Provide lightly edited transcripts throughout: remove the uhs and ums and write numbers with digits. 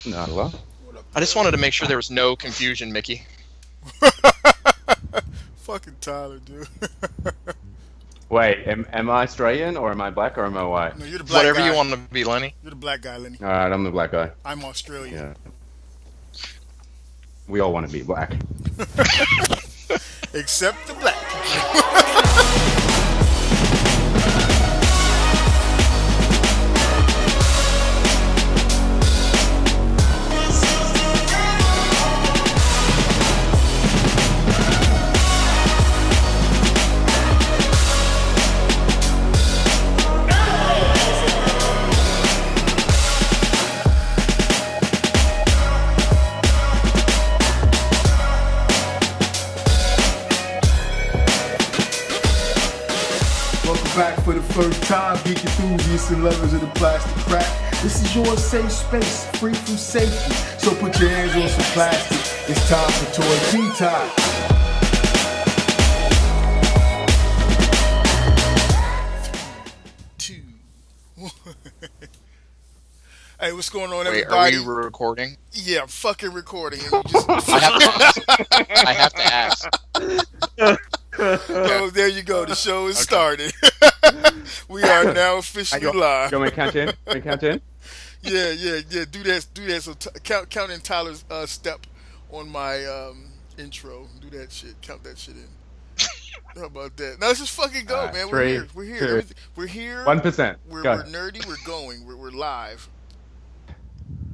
No, well. I just wanted to make sure there was no confusion, Mickey. Fucking Tyler, dude. Wait, am I Australian or am I black or am I white? No, you're the black Whatever guy. you want to be, Lenny. You're the black guy, Lenny. All right, I'm the black guy. I'm Australian. Yeah. We all want to be black. Except the black people. Back for the first time, geek enthusiasts and lovers of the plastic crack. This is your safe space, free from safety. So put your hands on some plastic. It's time for toy tea time. 2, 1. Hey, what's going on, Wait, everybody? are we recording? Yeah, I'm fucking recording. And you just... I have to ask. Oh, there you go. The show is started. We are now officially live. Do you want me to count in? Can we count in? Yeah. Do that. So count in Tyler's step on my intro. Do that shit. Count that shit in. How about that? Now let's just fucking go, man. We're here. We're here. 1%. We're nerdy. We're going. We're live.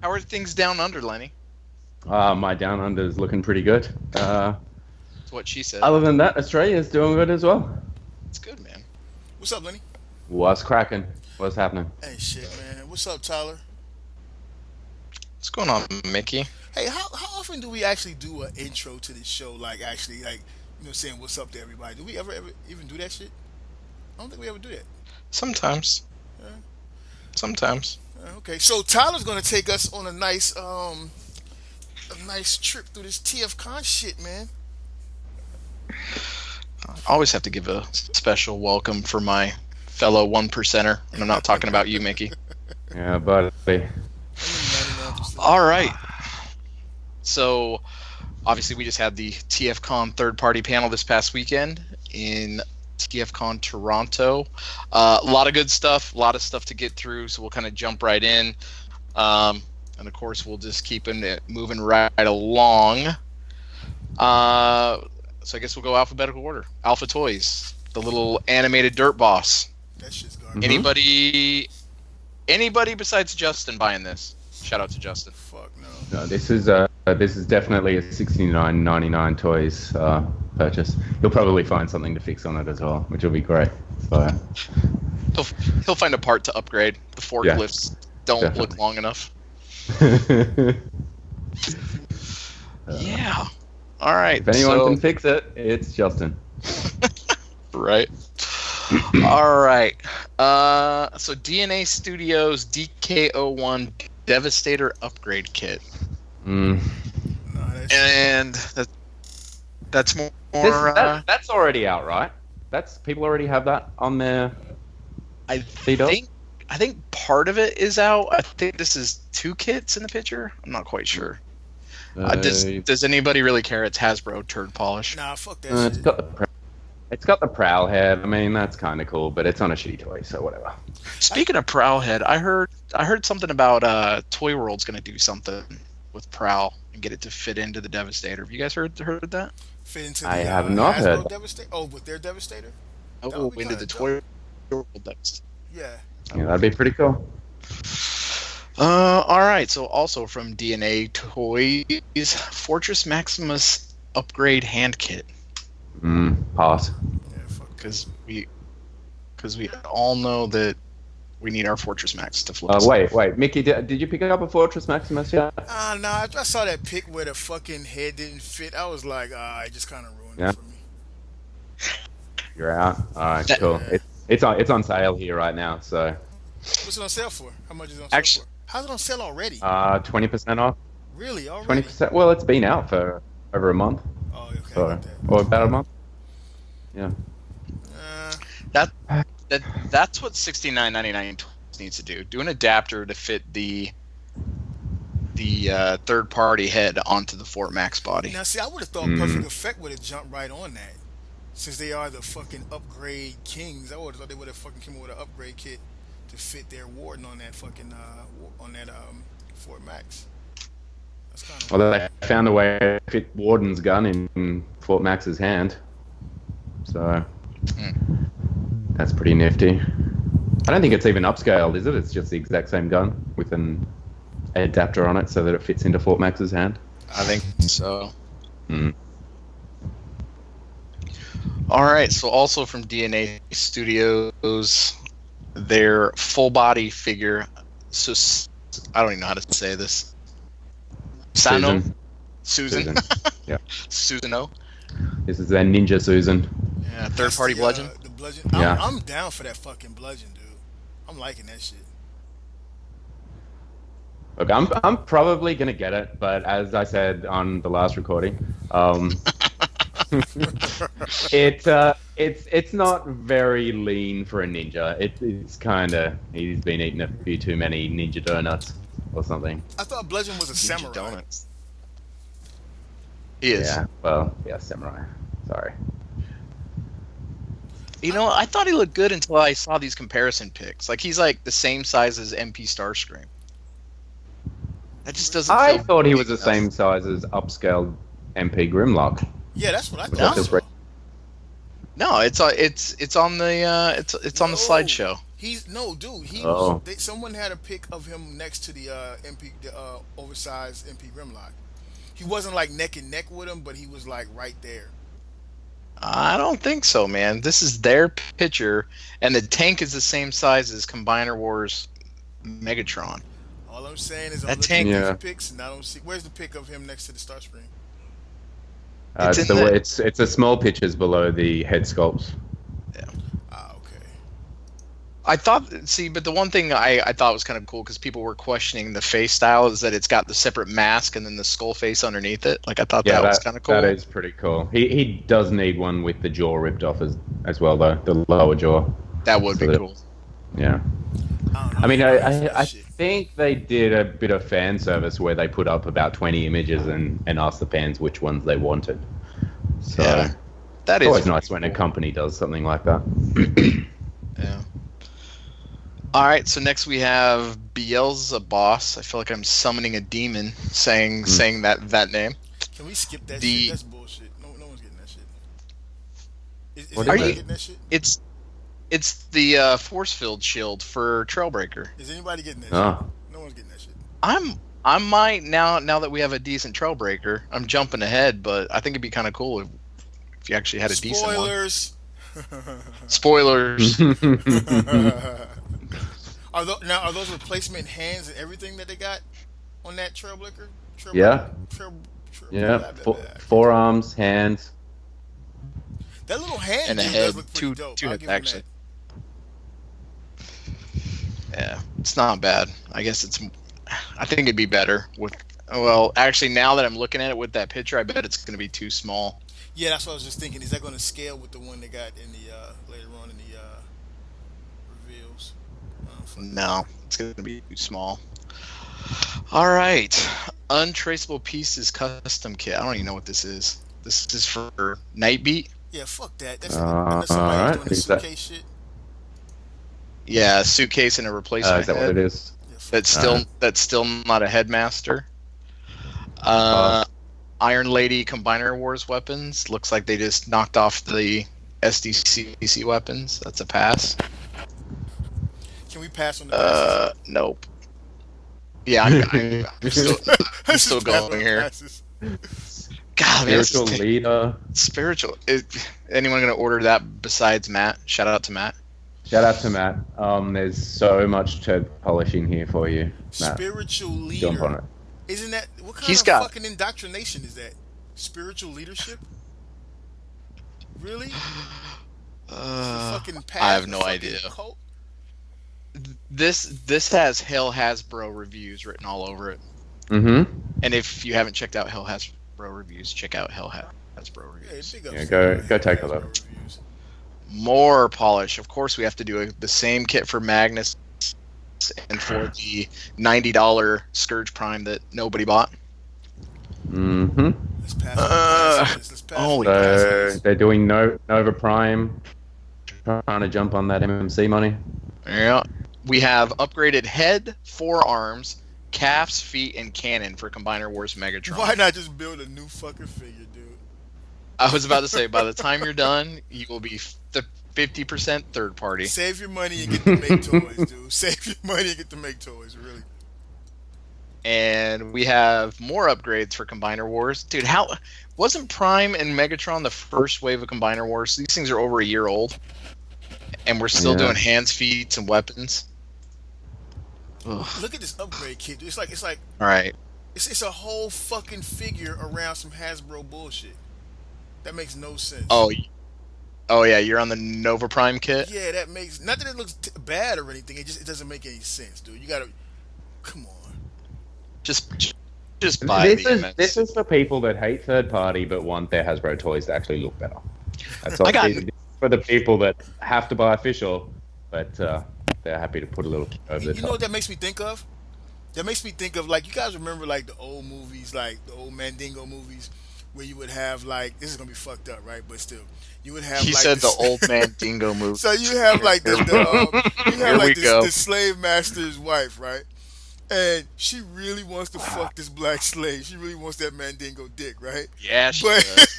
How are things down under, Lenny? My down under is looking pretty good. That's what she said. Other than that, Australia is doing good as well. It's good, man. What's up, Lenny? What's cracking? What's happening? Hey, shit, man. What's up, Tyler? What's going on, Mickey? Hey, how often do we actually do an intro to this show? Like, actually, like, you know, saying what's up to everybody. Do we ever even do that shit? I don't think we ever do that. Sometimes. Yeah. Sometimes. Okay, so Tyler's gonna take us on a nice trip through this TFCON shit, man. I always have to give a special welcome for my fellow 1%er, and I'm not talking about you, Mickey. Yeah, buddy. All right. So, obviously, we just had the TFCon third-party panel this past weekend in TFCon Toronto. A lot of good stuff, a lot of stuff to get through, so we'll kind of jump right in. And, of course, we'll just keep it moving right along. So I guess we'll go alphabetical order. Alpha Toys, the little animated dirt boss. That shit's garbage. Anybody besides Justin buying this? Shout out to Justin. Fuck no. No, this is definitely a $69.99 toys purchase. You'll probably find something to fix on it as well, which will be great. So He'll find a part to upgrade. The forklifts don't definitely look long enough. Yeah. All right. If anyone can fix it, it's Justin. Right. All right. So DNA Studios DK01 Devastator Upgrade Kit. Mm. No, And that's more. That's already out, right? People already have that on their. I think part of it is out. I think this is 2 kits in the picture. I'm not quite sure. Does anybody really care? It's Hasbro turd polish. Nah, fuck that shit. It's got the prowl head. I mean, that's kind of cool, but it's on a shitty toy, so whatever. Speaking of prowl head, I heard something about Toy World's going to do something with prowl and get it to fit into the Devastator. Have you guys heard that? Fit into I the, have not Hasbro heard that. Devastator? Oh, with their Devastator? Oh, into the Toy World Devastator. Yeah. Yeah, that'd be pretty cool. All right. So also from DNA Toys, Fortress Maximus Upgrade Hand Kit. Pass. Yeah, fuck. Because we all know that we need our Fortress Max to flip. Wait, Mickey, did you pick up a Fortress Maximus yet? No, I saw that pic where the fucking head didn't fit. I was like, it just kind of ruined it for me. You're out. All right, cool. It's on sale here right now. So. What's it on sale for? How much is it on sale for? How's it on sale already? 20% off. Really? Already? 20%. Well, it's been out for over a month. Oh, okay. So, or about a month. Yeah. That's what $69.99 needs to do. Do an adapter to fit the the third-party head onto the Fort Max body. Now, see, I would have thought Perfect Effect would have jumped right on that. Since they are the fucking upgrade kings, I would have thought they would have fucking come up with an upgrade kit to fit their warden on that fucking Fort Max. That's kind of well, they found a way to fit Warden's gun in Fort Max's hand, so that's pretty nifty. I don't think it's even upscaled, is it? It's just the exact same gun with an adapter on it so that it fits into Fort Max's hand. I think so. All right, so also from DNA Studios, their full body figure. So I don't even know how to say this. Susan. Yeah. Susano. This is their Ninja Susan. Yeah, third party bludgeon. The bludgeon. Yeah. I'm down for that fucking bludgeon, dude. I'm liking that shit. Look, I'm probably gonna get it, but as I said on the last recording, it's not very lean for a ninja. It's kind of, he's been eating a few too many ninja donuts or something. I thought bludgeon was a samurai. Donuts. He is. Yeah, well, yeah, samurai. Sorry. You know, I thought he looked good until I saw these comparison pics. Like, he's like the same size as MP Starscream. That just doesn't. I thought he was the same size as upscaled MP Grimlock. Yeah, that's what I thought. No, it's on the slideshow. Someone had a pic of him next to the oversized MP Grimlock. He wasn't like neck and neck with him, but he was like right there. I don't think so, man. This is their picture, and the tank is the same size as Combiner Wars Megatron. All I'm saying is, That I'm looking tank- at these pics, and I don't see. Where's the pic of him next to the Starscream? It's a small pictures below the head sculpts. Yeah. Ah, okay. I thought, but the one thing I thought was kind of cool because people were questioning the face style is that it's got the separate mask and then the skull face underneath it. Like, I thought that was kind of cool. That is pretty cool. He does need one with the jaw ripped off as well, though, the lower jaw. That would be cool. Yeah. I mean, I think they did a bit of fan service where they put up about 20 images and asked the fans which ones they wanted. So Yeah. That it's is always nice pretty when a cool. company does something like that. Yeah. All right, so next we have Beelzebos. I feel like I'm summoning a demon saying that name. Can we skip that shit? That's bullshit. No one's getting that shit. Is What anybody is it? getting that shit? It's the force field shield for Trailbreaker. Is anybody getting that shit? Oh. No one's getting that shit. I might now that we have a decent Trailbreaker. I'm jumping ahead, but I think it'd be kind of cool if you actually had a decent one. Spoilers. Are those replacement hands and everything that they got on that Trailbreaker? Yeah. Forearms, hands. That little hand And a dude head, does look pretty dope. two I'll heads give him actually. that. Yeah, it's not bad. I guess I think it'd be better with. Well, actually, now that I'm looking at it with that picture, I bet it's going to be too small. Yeah, that's what I was just thinking. Is that going to scale with the one they got in the later on in the reveals? No, it's going to be too small. All right, Untraceable Pieces custom kit. I don't even know what this is. This is for Nightbeat. Yeah, fuck that. That's somebody doing the suitcase shit. Yeah, a suitcase and a replacement. Is that what it is? That's still not a headmaster. Iron Lady Combiner Wars weapons. Looks like they just knocked off the SDCC weapons. That's a pass. Can we pass on the passes? Nope. Yeah, I'm still going here. God, man, Spiritual leader. Spiritual. Anyone gonna order that besides Matt? Shout out to Matt. Shout out to Matt. There's so much to polish in here for you, Matt. Spiritual leader. Jump on it. Isn't that what kind He's of got- fucking indoctrination is that? Spiritual leadership? Really? Fucking path, I have no fucking idea. Cult? This has Hell Hasbro reviews written all over it. Mm-hmm. And if you haven't checked out Hell Hasbro reviews, check out Hell Hasbro reviews. Yeah, big Yeah, ups go to take a Hasbro look. reviews. More polish. Of course, we have to do the same kit for Magnus price and for the $90 Scourge Prime that nobody bought. Mm-hmm. Let's pass holy so they're doing Nova Prime, trying to jump on that MMC money. Yeah. We have upgraded head, forearms, calves, feet, and cannon for Combiner Wars Megatron. Why not just build a new fucking figure, dude? I was about to say, by the time you're done, you will be 50% third party. Save your money and get to make toys, dude. Save your money and get to make toys, really. And we have more upgrades for Combiner Wars. Dude, wasn't Prime and Megatron the first wave of Combiner Wars? These things are over a year old. And we're still doing hands, feet, and weapons. Ugh. Look at this upgrade kit, dude. It's like all right. It's a whole fucking figure around some Hasbro bullshit. That makes no sense. Oh yeah, you're on the Nova Prime kit? Yeah, that makes... Not that it looks bad or anything. It doesn't make any sense, dude. You gotta... Come on. Just buy This is for people that hate third party but want their Hasbro toys to actually look better. That's all. For the people that have to buy official, but they're happy to put a little over the top. You know what that makes me think of? That makes me think of, like, you guys remember, like, the old movies, like, the old Mandingo movies, where you would have, like, this is going to be fucked up, right? But still, you would have, he said the old Mandingo movie. So you have, like, the slave master's wife, right? And she really wants to fuck this black slave. She really wants that Mandingo dick, right? Yeah, she does.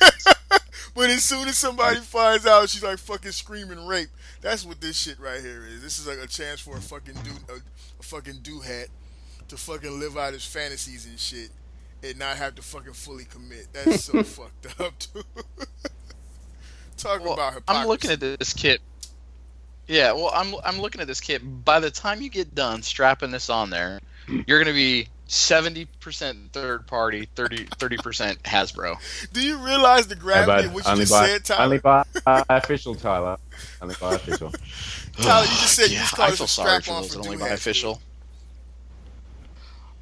But as soon as somebody finds out, she's like fucking screaming rape. That's what this shit right here is. This is like a chance for a fucking do-hat to fucking live out his fantasies and shit and not have to fucking fully commit. That's so fucked up, dude. Talking about hypocrisy. I'm looking at this kit. Yeah, well, I'm looking at this kit. By the time you get done strapping this on there, you're going to be 70% third party, 30% Hasbro. Do you realize the gravity of what you just said, Tyler? Only buy official, Tyler. Only buy official. Tyler, you just said you just called I it feel a sorry strap for on those for that only do-hats, buy official.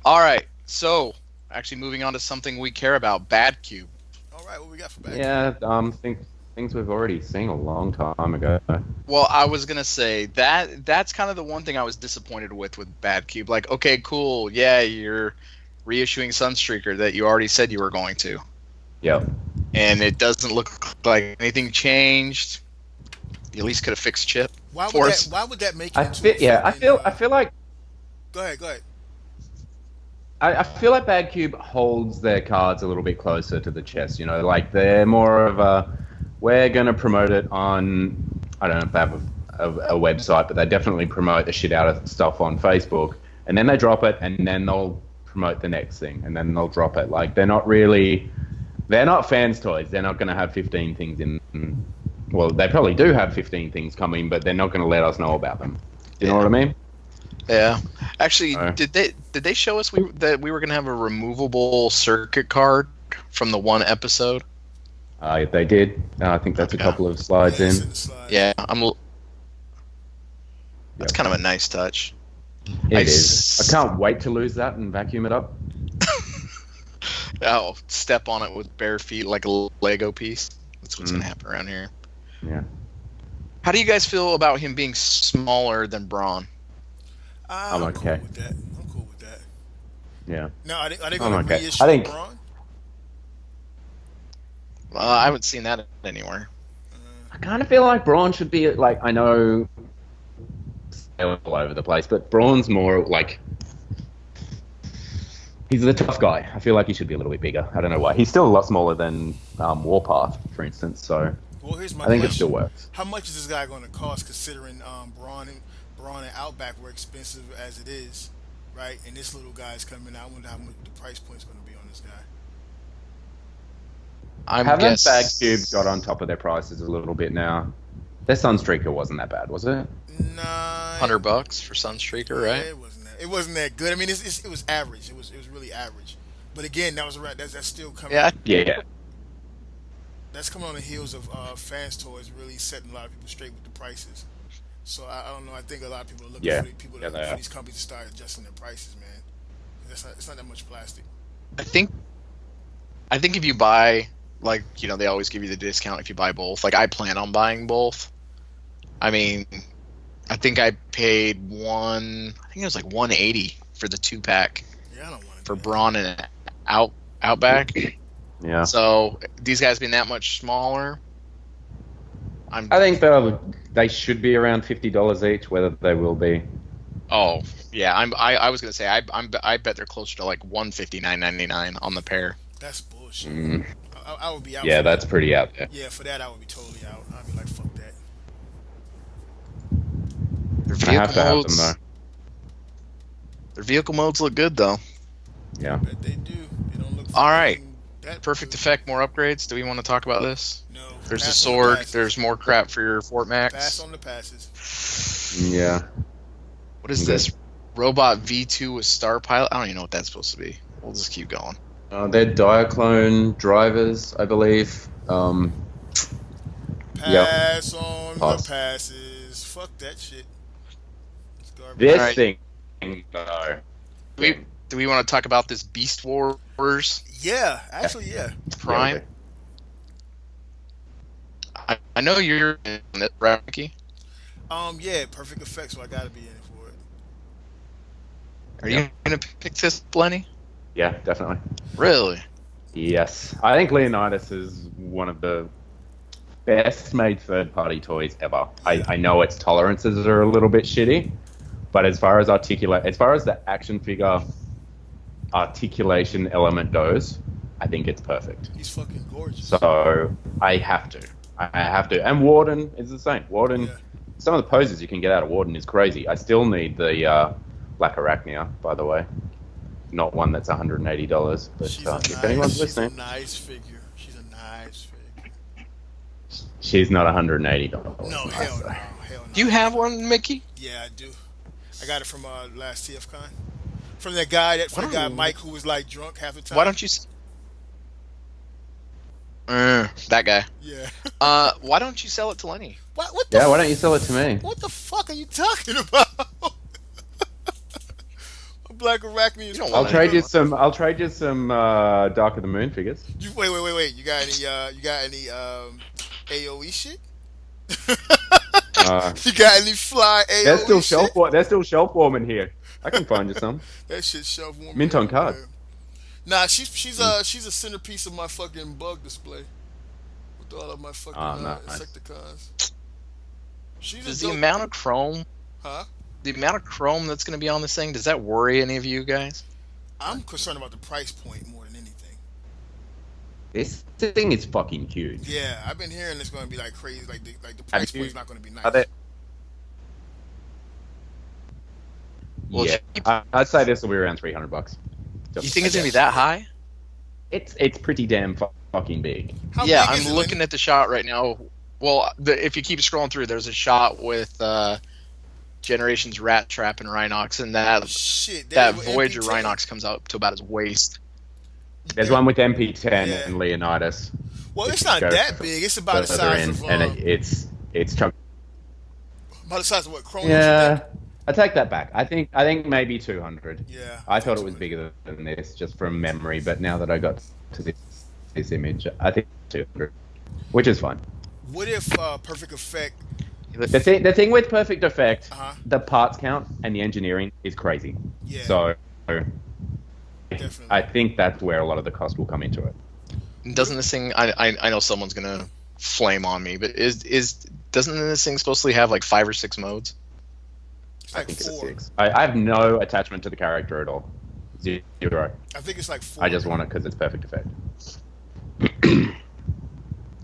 All right, so actually moving on to something we care about, Bad Cube. All right, what we got for Bad Cube? Things we've already seen a long time ago. Well, I was gonna say that's kind of the one thing I was disappointed with Bad Cube. Like, okay, cool, yeah, you're reissuing Sunstreaker that you already said you were going to. Yep. And it doesn't look like anything changed. You at least could have fixed Chip. Why would that make it? I feel like. Go ahead. I feel like Bad Cube holds their cards a little bit closer to the chest. You know, like they're more of a. We're going to promote it on, I don't know if they have a website, but they definitely promote the shit out of stuff on Facebook. And then they drop it, and then they'll promote the next thing, and then they'll drop it. Like, they're not fans' toys. They're not going to have 15 things in. Well, they probably do have 15 things coming, but they're not going to let us know about them. You know what I mean? Yeah. Actually, did they show us that we were going to have a removable circuit card from the one episode? They did. I think that's a couple of slides in. Yeah, that's kind of a nice touch. It is. I can't wait to lose that and vacuum it up. Oh, step on it with bare feet like a Lego piece. That's what's going to happen around here. Yeah. How do you guys feel about him being smaller than Braun? I'm okay. I'm cool with that. Yeah. Now, are they going to reissue Braun? I haven't seen that anywhere. I kind of feel like Braun should be like, I know, all over the place, but Braun's more like, he's the tough guy. I feel like he should be a little bit bigger. I don't know why. He's still a lot smaller than Warpath, for instance. So here's my I think question. It still works. How much is this guy going to cost, considering Braun and Outback were expensive as it is, right? And this little guy is coming out. I wonder how much the price point's going to be on this guy. Haven't Bad Cube got on top of their prices a little bit now? Their Sunstreaker wasn't that bad, was it? Nah. $100 for Sunstreaker, right? It wasn't that good. I mean, it was average. It was really average. But again, that was around. That's still coming. Yeah. That's coming on the heels of Fans Toys really setting a lot of people straight with the prices. So I don't know. I think a lot of people are looking for these companies to start adjusting their prices, man. It's not that much plastic. I think if you buy, like, you know, they always give you the discount if you buy both. Like, I plan on buying both. I mean, I think I paid I think it was like 180 for the 2-pack. Yeah, I don't want for Braun and Outback. Yeah. So these guys being that much smaller, I think they should be around $50 each. Whether they will be. Oh yeah, I was gonna say I bet they're closer to like $159.99 on the pair. That's bullshit. I would be out. Yeah, that's pretty out there. Yeah, for that I would be totally out. I'd be like, fuck that. Their I have to have them though. Their vehicle modes look good though. Yeah. But they do. They don't look. All right. That Perfect good. Effect, more upgrades. Do we want to talk about this? No. There's a Pass on sword. the passes. There's more crap for your Fort Max. Pass on the passes. Yeah. What is this? Robot V2 with Star Pilot? I don't even know what that's supposed to be. We'll just keep going. They're Diaclone drivers, I believe. Pass on the passes. Fuck that shit. It's garbage. This Alright. thing, though. Do we want to talk about this Beast Wars Yeah, actually, yeah. Prime? I know you're in it, right, Ricky? Yeah, Perfect Effect, so I gotta be in for it. Are you going to pick this, Lenny? Yeah, definitely. Really? Yes. I think Leonidas is one of the best made third-party toys ever. I know its tolerances are a little bit shitty, but as far as the action figure articulation element goes, I think it's perfect. He's fucking gorgeous. So I have to. And Warden is the same. Warden, some of the poses you can get out of Warden is crazy. I still need the Black Arachnia, by the way. Not one that's $180, but if anyone's listening. She's a nice figure. She's a nice figure. She's not $180. No, hell no. Do you have one, Mickey? Yeah, I do. I got it from last TFCon. From that guy, Mike, who was like drunk half the time. Why don't you... that guy. Yeah. Why don't you sell it to Lenny? What why don't you sell it to me? What the fuck are you talking about? Black Arachnia is I'll trade you some Dark of the Moon figures. Wait. You got any AOE shit? You got any fly AOE They're still shelf warming here. I can find you some. That shit shelf warming. Mint on card. Nah, she's a centerpiece of my fucking bug display with all of my fucking Insecticons. Does the amount of chrome, the amount of chrome that's going to be on this thing, does that worry any of you guys? I'm concerned about the price point more than anything. This thing is fucking huge. Yeah, I've been hearing it's going to be like crazy. Like the price point is not going to be nice. I'd say this will be around $300. You think it's going to be that high? It's pretty damn fucking big. Yeah, I'm looking at the shot right now. Well, if you keep scrolling through, there's a shot with Generations Rat Trap and Rhinox, and that Voyager MP10. Rhinox comes out to about his waist. There's one with MP10 and Leonidas. Well, it's not that big. It's about the size of it's chunky. About the size of what? Chronos? Yeah, I take that back. I think maybe 200. Yeah. I thought it was bigger than this, just from memory. But now that I got to this image, I think 200, which is fine. What if Perfect Effect? The thing with Perfect Effect, the parts count and the engineering is crazy. Yeah. So definitely. I think that's where a lot of the cost will come into it. Doesn't this thing? I know someone's gonna flame on me, but doesn't this thing supposedly have like 5 or 6 modes? Like I think 4. it's 6. I have no attachment to the character at all. 0. I think it's like 4. I just want it because it's Perfect Effect.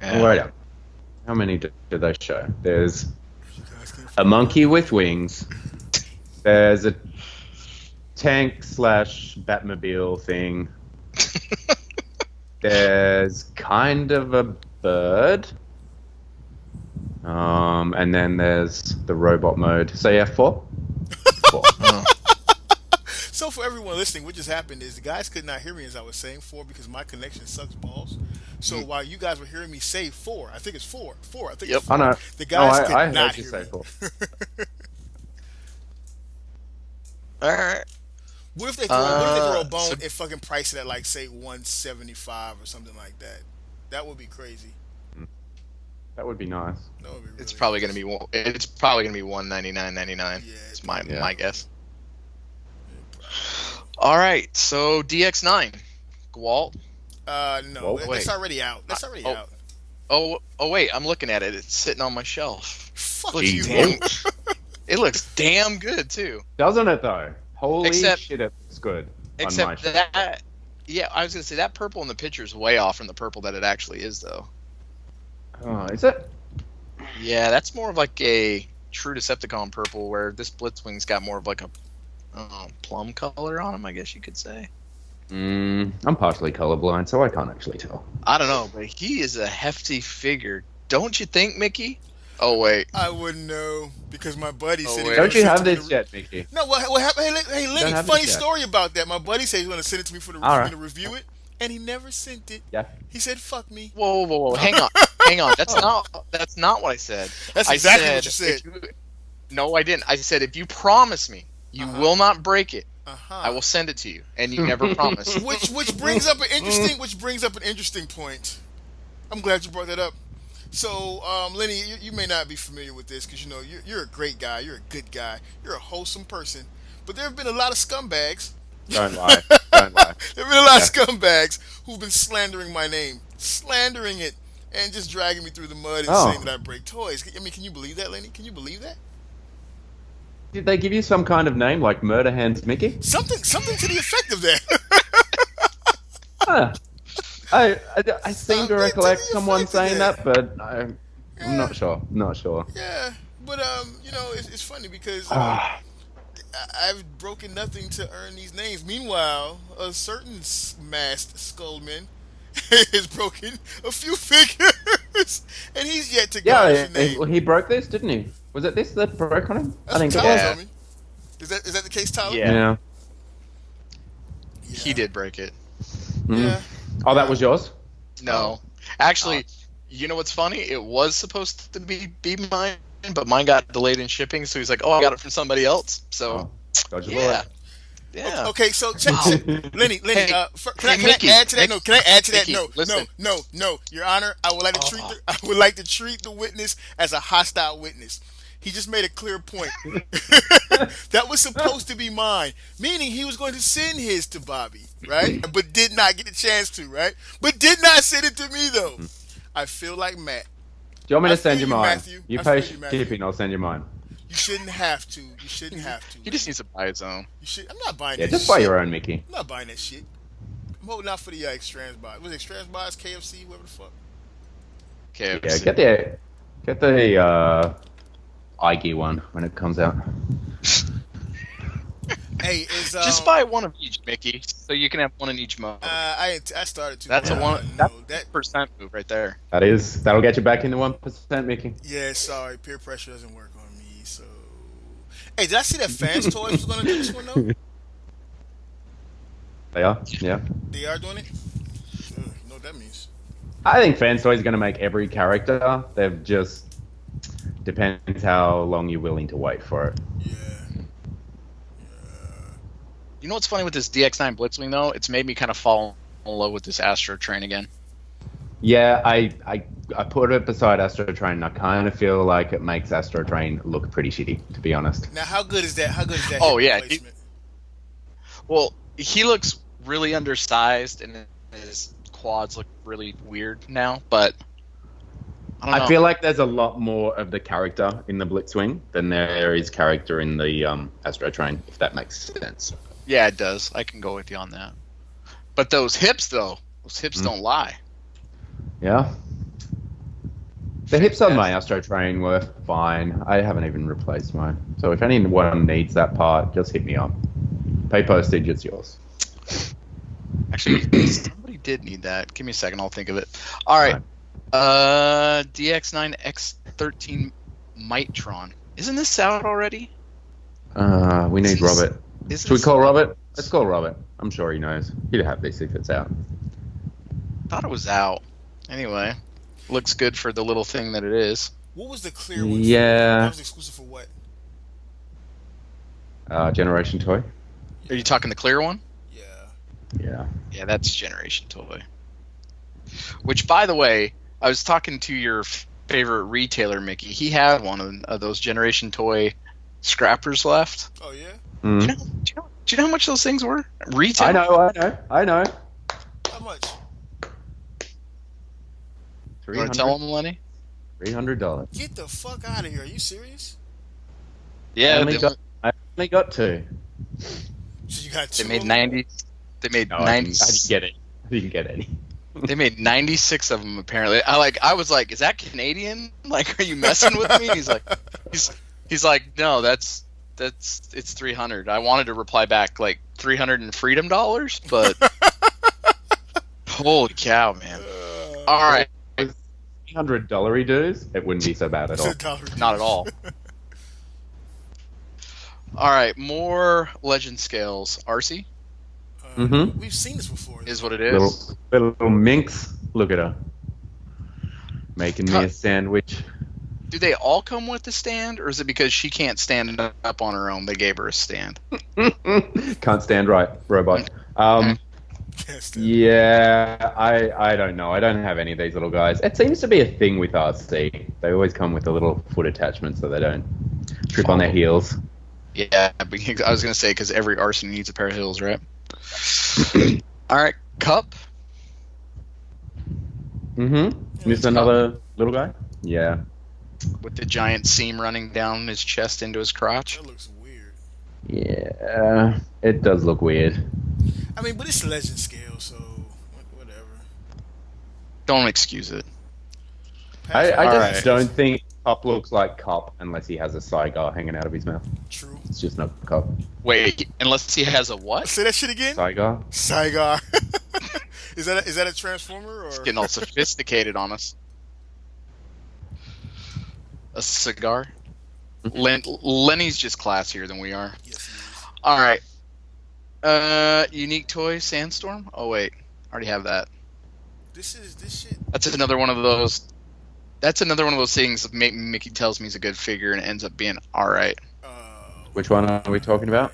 Yeah. Right up. How many do they show? There's a monkey with wings. There's a tank / Batmobile thing. There's kind of a bird. And then there's the robot mode. So yeah, 4. 4. So for everyone listening, what just happened is the guys could not hear me as I was saying 4 because my connection sucks balls. So while you guys were hearing me say 4, I think it's 4. 4. I think it's 4. I know. The guys could I not heard you hear say me. 4. All right. What if they throw a bone and fucking price it at like say 175 or something like that? That would be crazy. That would be nice. That would be really It's probably gonna be $199.99. Yeah, It's my guess. All right, so DX9, Gwalt. No, Whoa, that's already out. That's already out. Oh, wait, I'm looking at it. It's sitting on my shelf. Fuck Looks you. damn- It looks damn good too. Doesn't it though? Holy Except- shit, it looks good. Except that, yeah, I was gonna say that purple in the picture is way off from the purple that it actually is, though. Oh, is it? Yeah, that's more of like a true Decepticon purple, where this Blitzwing's got more of like a plum color on him, I guess you could say. I'm partially colorblind, so I can't actually tell. I don't know, but he is a hefty figure, don't you think, Mickey? Oh wait, I wouldn't know because my buddy said. he was Don't you gonna have send it to this me yet, Mickey? No, what happened? Hey, Lenny, have funny this yet. story about that. My buddy said he was going to send it to me for the All right. to review it, and he never sent it. Yeah. He said, "Fuck me." whoa, hang on. That's not what I said. That's I exactly what you said. if no, I didn't. I said if you promise me you will not break it, I will send it to you, and you never promised. Which brings up an interesting point. I'm glad you brought that up. So, Lenny, you may not be familiar with this because you're a great guy, you're a good guy, you're a wholesome person. But there have been a lot of scumbags. Don't lie. Don't lie. There have been a lot of scumbags who've been slandering my name, slandering it, and just dragging me through the mud and saying that I break toys. I mean, can you believe that, Lenny? Can you believe that? Did they give you some kind of name like Murder Hands Mickey? Something to the effect of that. Huh. I seem to Something recollect to the someone effect of saying that. that, but I'm not sure. Not sure. Yeah, but it's funny because I've broken nothing to earn these names. Meanwhile, a certain masked skullman has broken a few figures, and he's yet to garnish a name. he broke this, didn't he? Was it this that broke on him? That's I think what it Tyler was. told me. Is that the case, Tyler? Yeah. Yeah. He did break it. Yeah. Oh, that was yours? No, actually, you know what's funny? It was supposed to be mine, but mine got delayed in shipping. So he's like, "Oh, I got it from somebody else." So Dodge your yeah, bullet. yeah. Okay, so check, Lenny. Hey, can I Mickey, add to that? No, can I add to that? Mickey, listen. No. Your Honor, I would like to treat the witness as a hostile witness. He just made a clear point. That was supposed to be mine, meaning he was going to send his to Bobby, right? But did not get a chance to, right? But did not send it to me though. I feel like Matt. Do you want me to I send feel you you, mine? Matthew. You I pay feel you, Matthew. shipping, I'll send you mine. You shouldn't have to. You shouldn't have to. He just needs to buy his own. You should. I'm not buying Yeah, that just shit. buy your own, Mickey. I'm not buying that shit. I'm holding out for the Extrans buy. Was it Extrans buys? KFC? Whatever the fuck. Okay. Yeah, get the IG one when it comes out. Hey, is Just buy one of each, Mickey, so you can have one in each mode. I started to. That's a one. No, that. Percent move right there. That'll get you back into 1%, Mickey. Yeah, sorry. Peer pressure doesn't work on me. So. Hey, did I see that Fans Toys was gonna do this one though? They are. Yeah. They are doing it. You know what that means? I think Fanstoy is going to make every character. They've just depends how long you're willing to wait for it. Yeah. You know what's funny with this DX9 Blitzwing though? It's made me kind of fall in love with this Astro Train again. Yeah, I put it beside Astro Train, and I kind of feel like it makes Astro Train look pretty shitty, to be honest. Now, how good is that? Oh, hip yeah, replacement? Well, he looks really undersized, and his quads look really weird now. But I don't know. I feel like there's a lot more of the character in the Blitzwing than there is character in the Astro Train, if that makes sense. Yeah, it does. I can go with you on that. But those hips, though, don't lie. Yeah. The hips on my Astro Train were fine. I haven't even replaced mine. So if anyone needs that part, just hit me up. Pay postage, it's yours. Actually, somebody did need that. Give me a second, I'll think of it. All right. DX9X13 Mitron. Isn't this out already? We need Robert. Should we this call out? Robert? Let's call Robert. I'm sure he knows. He'd have this if it's out. Thought it was out. Anyway, looks good for the little thing that it is. What was the clear one? Yeah. That was exclusive for what? Generation Toy? Are you talking the clear one? Yeah. Yeah. Yeah, that's Generation Toy. Which, by the way, I was talking to your favorite retailer, Mickey, he had one of those Generation Toy scrappers left. Oh yeah. Mm. Do you know how much those things were? Retail. I know. How much? You want to tell them, Lenny? $300. Get the fuck out of here! Are you serious? Yeah, I only got 2. So you got 2. They made 90. They made 90. I didn't get it. I didn't get any. They made 96 of them apparently. I was like, is that Canadian? Like, are you messing with me? He's like, no, it's 300. I wanted to reply back like 300 in freedom dollars, but holy cow, man! All right, $300 dues. It wouldn't be so bad at all. Not at all. All right, more legend scales. RC. We've seen this before. Is what it is. Little minx. Look at her. Making me a sandwich. Do they all come with the stand, or is it because she can't stand up on her own? They gave her a stand. Can't stand right, robot. Yeah, I don't know. I don't have any of these little guys. It seems to be a thing with RC. They always come with a little foot attachment so they don't trip on their heels. Yeah, I was going to say because every arson needs a pair of heels, right? All right, Cup. Just another little guy? Yeah. With the giant seam running down his chest into his crotch. That looks weird. Yeah, it does look weird. I mean, but it's legend scale, so whatever. Don't excuse it. I just don't think Cup looks like Cup unless he has a cigar hanging out of his mouth. True. It's just not Cup. Wait, unless he has a what? Say that shit again. Cigar. Is that a transformer or? It's getting all sophisticated on us. A cigar. Lenny's just classier than we are. Yes, he is. All right. Unique toy Sandstorm. Oh wait, I already have that. This shit. That's another one of those. That's another one of those things. Mickey tells me he's a good figure and it ends up being all right. Which one are we talking about?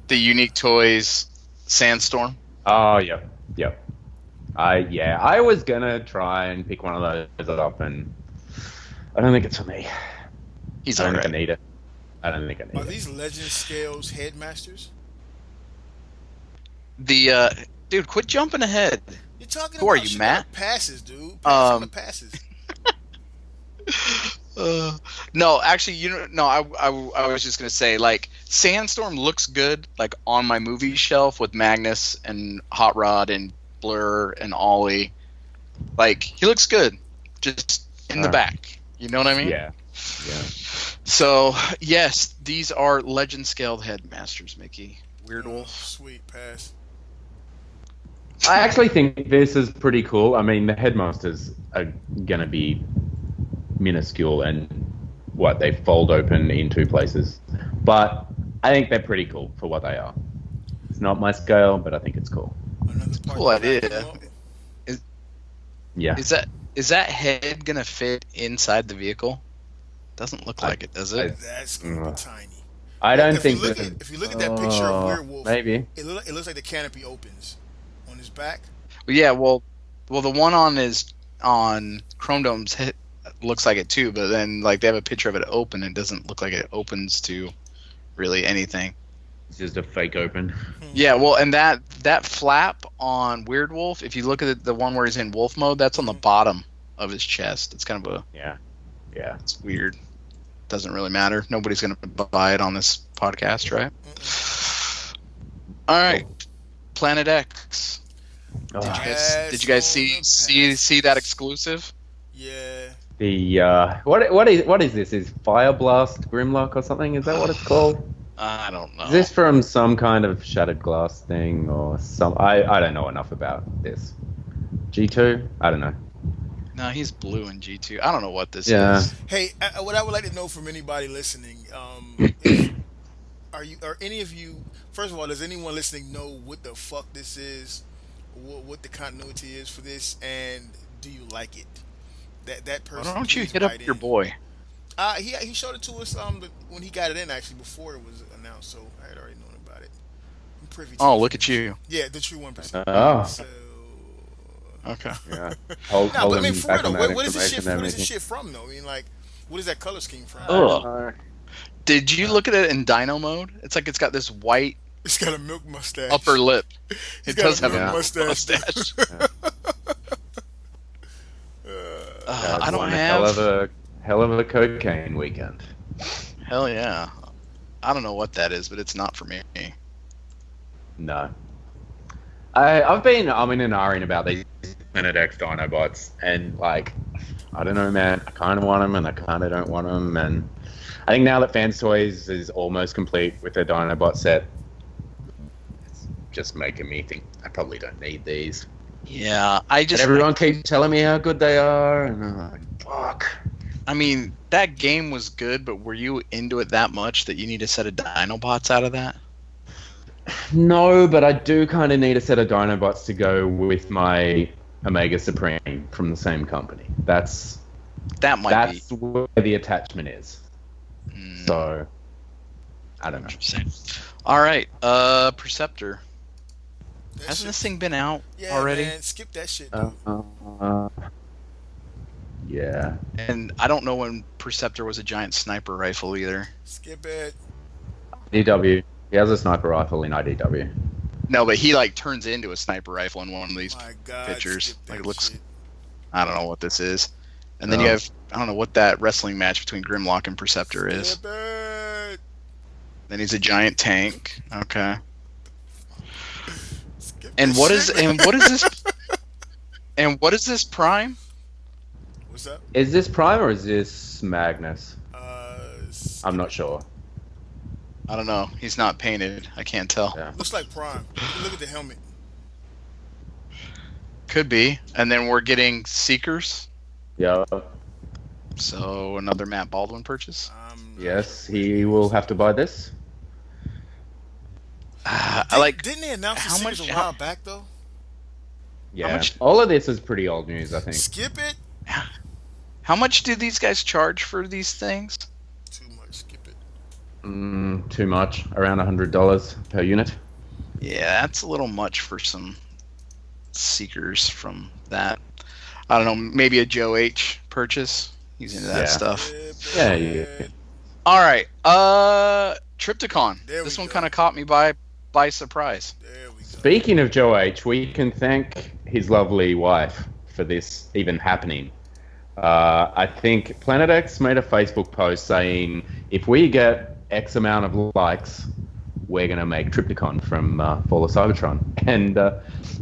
The Unique Toys Sandstorm. Oh, yep. I was gonna try and pick one of those up, and I don't think it's for me. I don't think I need it. Are these legend scales headmasters? Dude, quit jumping ahead. You're talking Who about are you, Matt? Passes, dude. Passes. No, actually, I was just gonna say, like, Sandstorm looks good, like, on my movie shelf with Magnus and Hot Rod and Blur and Ollie. Like, he looks good, just in the back. You know what I mean? Yeah. So, yes, these are legend scaled headmasters, Mickey. Weird Wolf. Sweet pass. I actually think this is pretty cool. I mean, the headmasters are gonna be minuscule and they fold open in 2 places. But I think they're pretty cool for what they are. It's not my scale, but I think it's cool. Cool idea. Yeah. Is that head gonna fit inside the vehicle? Doesn't look like it, does it? That's gonna be tiny. I don't think. If you look at that picture of Werewolf, maybe it looks like the canopy opens on his back. Yeah, well, the one on Chrome Dome's head looks like it too, but then like they have a picture of it open, it doesn't look like it opens to really anything. It's just a fake open. Yeah, well, and that flap on Weird Wolf, if you look at the one where he's in wolf mode, that's on the bottom of his chest. It's kind of a yeah, it's weird. Doesn't really matter. Nobody's gonna buy it on this podcast, right? All right, Planet X. Did you guys see that exclusive? Yeah. The what is this? Is Fire Blast Grimlock or something? Is that what it's called? I don't know. Is this from some kind of Shattered Glass thing or some? I don't know enough about this. G2? I don't know. No, he's blue in G2. I don't know what this is. Hey, what I would like to know from anybody listening, are any of you? First of all, does anyone listening know what the fuck this is? What the continuity is for this, and do you like it? That person. Why don't you hit up your boy? He showed it to us when he got it in, actually, before it was announced, so I had already known about it. I'm privy to look at you. Yeah, the true 1%. Oh. So, Okay. Yeah. Nah, but I mean, him for back real, on that what is this shit? information What and is this everything. shit from though? I mean, like, what is that color scheme from? Oh. Did you look at it in Dino mode? It's like it's got this white It's got a milk mustache. upper lip. He's It got does a have milk a mustache. I don't have hell of a cocaine weekend. Hell yeah. I don't know what that is, but it's not for me. No. I'm in an argument about these Planet X Dinobots, and like, I don't know, man. I kind of want them, and I kind of don't want them, and I think now that Fans Toys is almost complete with their Dinobot set, it's just making me think I probably don't need these. Yeah, But everyone keeps telling me how good they are, and I'm like, fuck. I mean, that game was good, but were you into it that much that you need a set of Dinobots out of that? No, but I do kind of need a set of Dinobots to go with my Omega Supreme from the same company. That's where the attachment is. So, I don't know. All right, Perceptor. Hasn't this thing been out already? Man, skip that shit. Yeah. And I don't know when Perceptor was a giant sniper rifle either. Skip it. IDW. He has a sniper rifle in IDW. No, but he like turns into a sniper rifle in one of these My God, pictures. Like it looks. shit. I don't know what this is. And then you have I don't know what that wrestling match between Grimlock and Perceptor is. Skip it. Then he's a giant tank. Okay. Skip And this what is shit. and what is this? And what is this Prime? What's up? Is this Prime or is this Magnus? I'm not sure. I don't know. He's not painted. I can't tell. Yeah. Looks like Prime. Look at the helmet. Could be. And then we're getting Seekers. Yeah. So another Matt Baldwin purchase. Yes, he will have to buy this. Didn't they announce the how Seekers much- a while back though? Yeah. All of this is pretty old news, I think. Skip it. How much do these guys charge for these things? Too much. Skip it. Too much. Around $100 per unit. Yeah, that's a little much for some Seekers from that. I don't know, maybe a Joe H purchase. He's into that stuff. Yeah, yeah. All right, Trypticon. There This we one go. kind of caught me by surprise. There we go. Speaking of Joe H, we can thank his lovely wife for this even happening. I think Planet X made a Facebook post saying, if we get X amount of likes, we're going to make Trypticon from Fall of Cybertron. And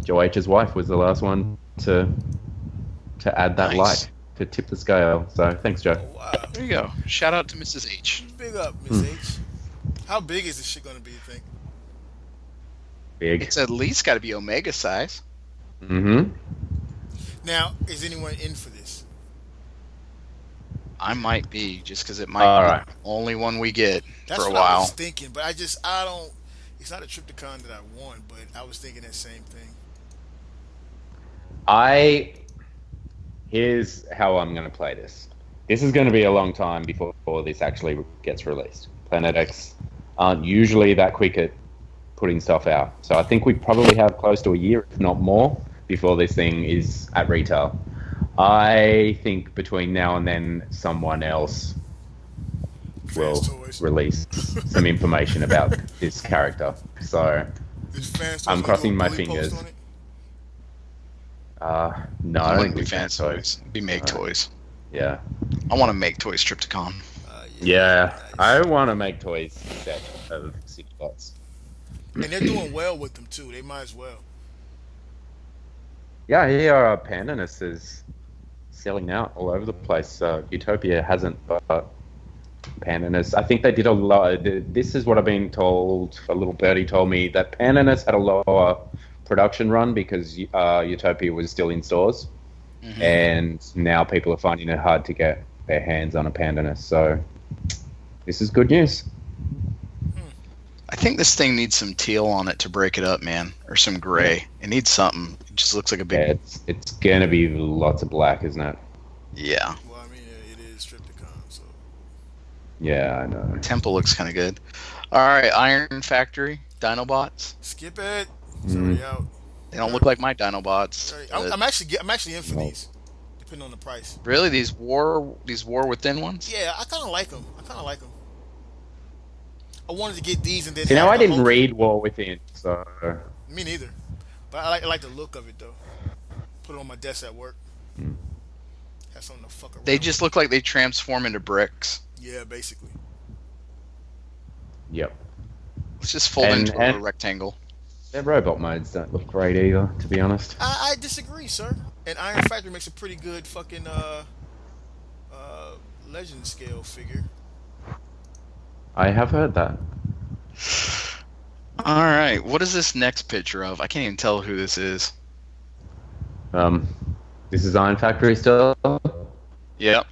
Joe H's wife was the last one to add that like, to tip the scale. So thanks, Joe. Oh, wow. There you go. Shout out to Mrs. H. Big up, Miss H. How big is this shit gonna be, you think? Big. It's at least got to be Omega size. Mm-hmm. Now, is anyone in for this? I might be, just because it might be the only one we get That's for a what I while. was thinking, but I don't. It's not a Trypticon that I want, but I was thinking that same thing. Here's how I'm going to play this. This is going to be a long time before this actually gets released. Planet X aren't usually that quick at putting stuff out. So I think we probably have close to a year, if not more, before this thing is at retail. I think between now and then, someone else will release some information about this character. So I'm crossing my fingers. No, I I wouldn't don't be think Fan so. Toys. It'd be Make Toys. Yeah. I want to Make Toys Trypticon. Yeah, I want to make toys set of six bots. And they're doing well with them too. They might as well. Yeah, here Pandanus is selling out all over the place. Utopia hasn't, but Pandanus, I think they did a lot. This is what I've been told. A little birdie told me that Pandanus had a lower production run because Utopia was still in stores, and now people are finding it hard to get their hands on a Pandanus. So this is good news. I think this thing needs some teal on it to break it up, man, or some gray. It needs something. It just looks like a big. Yeah, it's gonna be lots of black, isn't it? Yeah. Well, I mean, it is Trypticon, so. Yeah, I know. Temple looks kind of good. All right, Iron Factory, Dinobots. Skip it. It's already out. They don't look like my Dinobots. I'm actually in for these, depending on the price. Really, these war within ones? Yeah, I kind of like them. I wanted to get these and then. You know, I didn't read War Within, so. Me neither, but I like the look of it though. Put it on my desk at work. Have something to fuck around. They just look like they transform into bricks. Yeah, basically. Yep. Let's just fold into a rectangle. Their robot modes don't look great either, to be honest. I disagree, sir. And Iron Factory makes a pretty good fucking legend scale figure. I have heard that. All right, what is this next picture of? I can't even tell who this is. This is Iron Factory still? Yep.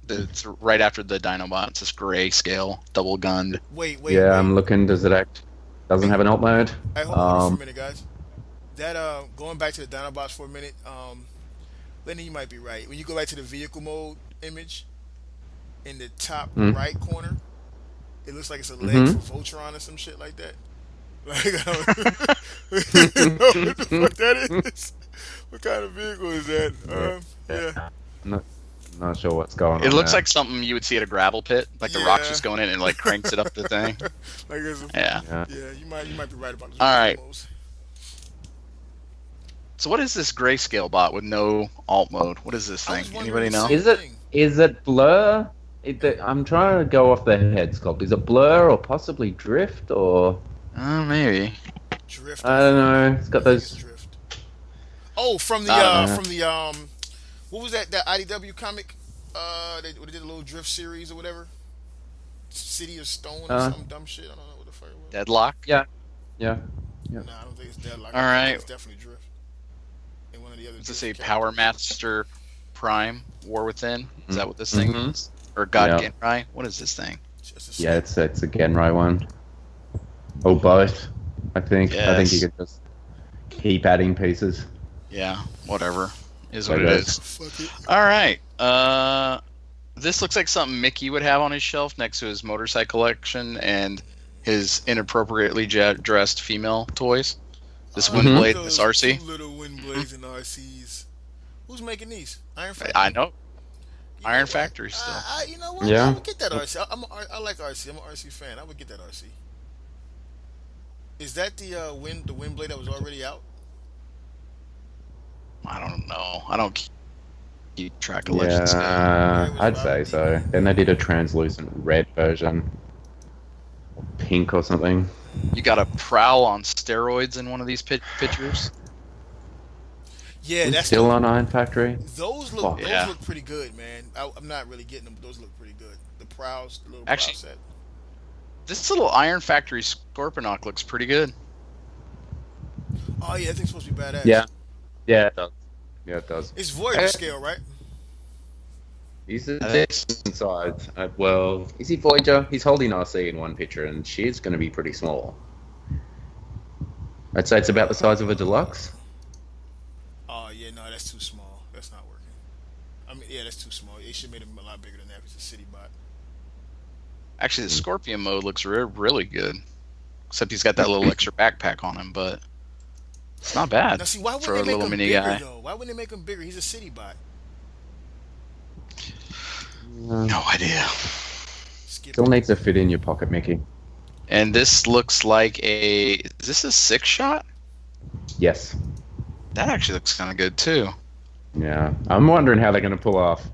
It's right after the Dinobot. It's this gray scale, double gunned. Wait. Yeah, I'm looking. Does it act? Doesn't have an alt mode. Hey, hold on for a minute, guys. That going back to the Dinobots for a minute. Lenny, you might be right. When you go back to the vehicle mode image, in the top right corner, it looks like it's a leg for Voltron or some shit like that. Like, you know what the fuck that is? What kind of vehicle is that? Yeah. I'm not sure what's going on. It looks like something you would see at a gravel pit. Like the rock's just going in and like cranks it up the thing. Like yeah, you might be right about this. All right. So what is this grayscale bot with no alt mode? What is this thing? Anybody know? Is it blur? I'm trying to go off the head sculpt. Is it blur or possibly drift or? Maybe. Drift. I don't know. It's got those. Drift. Oh, from the what was that IDW comic? They did a little drift series or whatever. City of Stone or some dumb shit. I don't know what the fuck it was. Deadlock. Yeah. No, I don't think it's Deadlock. All right. It's definitely drift. And one of the other. Does it say Power Master Prime War Within? Is that what this thing is? Or God Genrai? What is this thing? Yeah, it's a Genrai one. Or both, I think. Yes. I think you could just keep adding pieces. Yeah, whatever. Is what it is. Fuck it. All right. This looks like something Mickey would have on his shelf next to his motorcycle collection and his inappropriately dressed female toys. This Windblade, this RC. Little Windblades and RCs. Who's making these? Iron Factory. I know. Iron Factory still. You know what? Yeah. I would get that RC. I like RC. I'm an RC fan. I would get that RC. Is that the Windblade that was already out? I don't know. I don't keep track of Legends. I'd say so. Then they did a translucent red version. Or pink or something. You got a Prowl on steroids in one of these pictures. Yeah, that's still on Iron Factory. Those look pretty good, man. I'm not really getting them, but those look pretty good. The Prowls, the little Prowl set. This little Iron Factory Scorponok looks pretty good. Oh yeah, I think it's supposed to be badass. Yeah, it does. Yeah, it does. It's Voyager scale, right? He's a decent size. Well, is he Voyager? He's holding RC in one picture, and she's going to be pretty small. I'd say it's about the size of a deluxe. Oh yeah, no, that's too small. That's not working. I mean, yeah, that's too small. They should have made him a lot bigger than that. It's a city bot. Actually, the Scorpion mode looks really good. Except he's got that little extra backpack on him, but it's not bad. Now, see, why for wouldn't a they make little him mini bigger, guy. though? Why wouldn't they make him bigger? He's a city bot. No idea. Still needs to fit in your pocket, Mickey. And this looks like is this a 6-shot? Yes. That actually looks kind of good too. Yeah. I'm wondering how they're going to pull off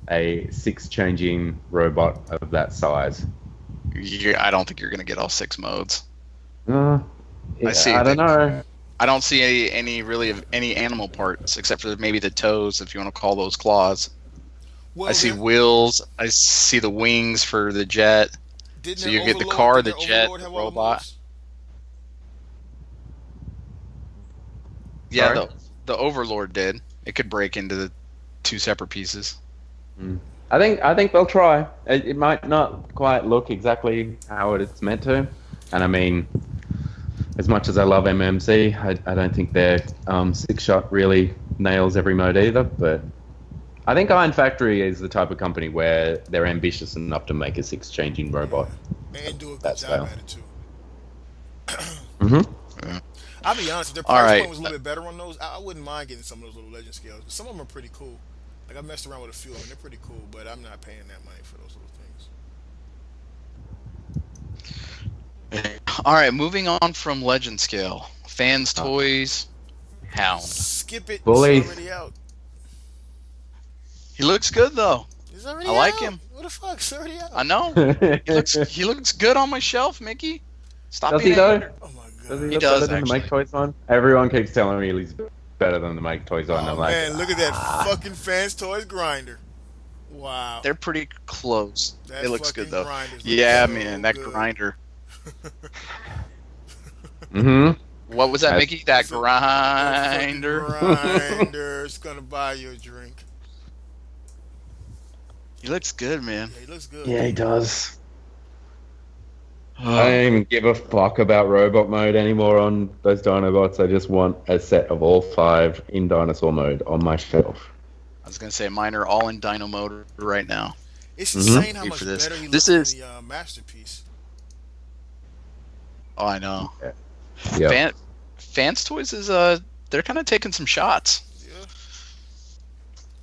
a 6-changing robot of that size. I don't think you're going to get all 6 modes. I don't know. I don't see any animal parts except for maybe the toes, if you want to call those claws. Well, I see wheels. I see the wings for the jet. So you get the car, the jet, the robot. Yeah, the Overlord did. It could break into the 2 separate pieces. I think they'll try. It might not quite look exactly how it's meant to, and I mean, as much as I love MMC, I don't think their 6-shot really nails every mode either. But I think Iron Factory is the type of company where they're ambitious enough to make a 6-changing robot. And do a good job at it too. Mm-hmm. I I'll be honest, if their price point was a little bit better on those, I wouldn't mind getting some of those little legend scales. Some of them are pretty cool. Like, I messed around with a few of them. They're pretty cool, but I'm not paying that money for those little things. All right, moving on from legend scale. Fans Toys, Hound. Skip it. Bully. It's already out. He looks good though. He's already I like out. him. What the fuck? It's already out. I know. He looks good on my shelf, Mickey. Stop Does being he a though? hater. Oh my god. Does he He look does, better than the Make actually. Toys one? Everyone keeps telling me he's better than the Make Toys one. Oh I'm like, man, look at that fucking Fans Toys grinder. Wow. They're pretty close. That It looks good fucking though. grinder's Yeah, so man, that good. grinder. mm-hmm. What was that, That's- Mickey? That That fucking grinder. Grinder's gonna buy you a drink. He looks good, man. Yeah, he looks good. Yeah, he does. I don't even give a fuck about robot mode anymore on those Dinobots. I just want a set of all 5 in dinosaur mode on my shelf. I was gonna say mine are all in Dino mode right now. It's insane how Wait much for this. better he This looks is- in the Masterpiece. Oh, I know. Yeah. Fans Toys is they're kind of taking some shots. Yeah.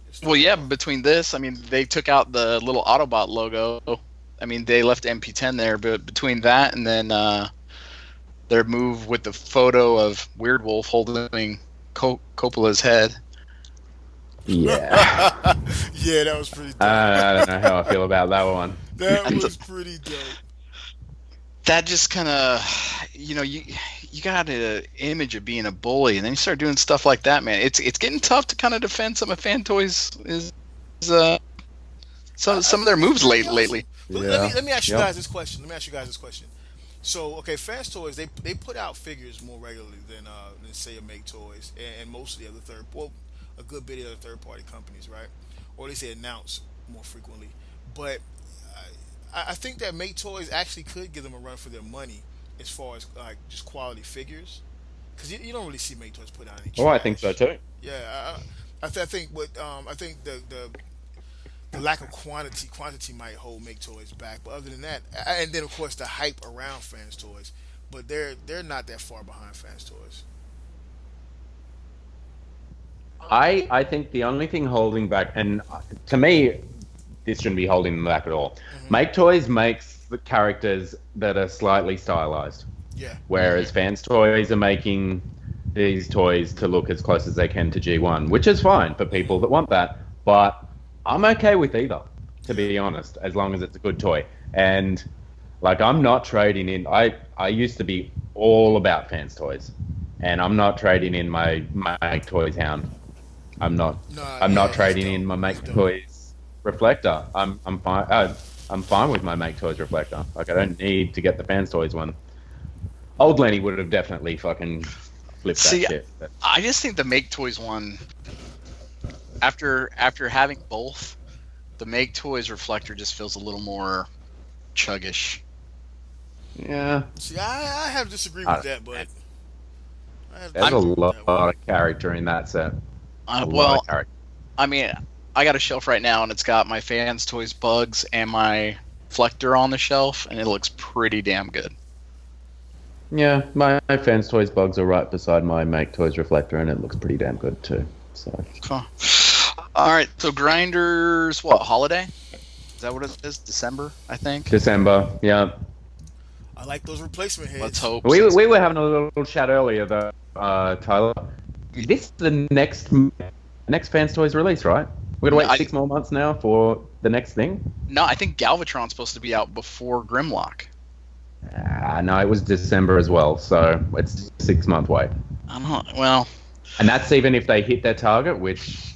It's Well, yeah, between this, I mean, they took out the little Autobot logo. I mean, they left MP10 there, but between that and then their move with the photo of Weird Wolf holding Coppola's head. Yeah. Yeah, that was pretty dope. I don't know how I feel about that one. That was pretty dope. That just kind of, you got an image of being a bully, and then you start doing stuff like that, man. It's getting tough to kind of defend some of Fan Toys some of their moves lately. But Yeah. let me ask you Yep. guys this question. So, okay, Fans Toys, they put out figures more regularly than say a Make Toys and most of the other a good bit of the other third party companies, right? Or at least they announce more frequently. But I think that Make Toys actually could give them a run for their money as far as like just quality figures, because you don't really see Make Toys put out any. Oh, I trash. think so too. Yeah, I think the lack of quantity might hold Make Toys back, but other than that, and then of course the hype around Fans Toys, but they're not that far behind Fans Toys. I think the only thing holding back, and to me, this shouldn't be holding them back at all. Mm-hmm. Make Toys makes the characters that are slightly stylized. Yeah. Whereas Fans Toys are making these toys to look as close as they can to G1, which is fine for people that want that. But I'm okay with either, to be honest, as long as it's a good toy. And like, I'm not trading in. I used to be all about Fans Toys, and I'm not trading in my Make Toys Hound. I'm not trading in my Make Toys Reflector. I'm fine. I'm fine with my Make Toys Reflector. Like, I don't need to get the Fans Toys one. Old Lenny would have definitely fucking flipped that shit. But I just think the Make Toys one, after having both, the Make Toys Reflector just feels a little more chuggish. yeah, See, I have disagreed with that, but there's a lot of character in that set. A lot Well, of character. I mean, I got a shelf right now, and it's got my Fans Toys Bugs and my Reflector on the shelf, and it looks pretty damn good. Yeah, my Fans Toys Bugs are right beside my Make Toys Reflector, and it looks pretty damn good too. So Cool. All right, so Grinders, what, holiday? Is that what it is? December, I think? December, yeah. I like those replacement heads. Let's hope. We were having a little chat earlier, though, Tyler. This is the next Fans Toys release, right? We're gonna wait 6 more months now for the next thing. No, I think Galvatron's supposed to be out before Grimlock. No, it was December as well, so it's 6 month wait. I don't know. Well, And that's even if they hit their target, which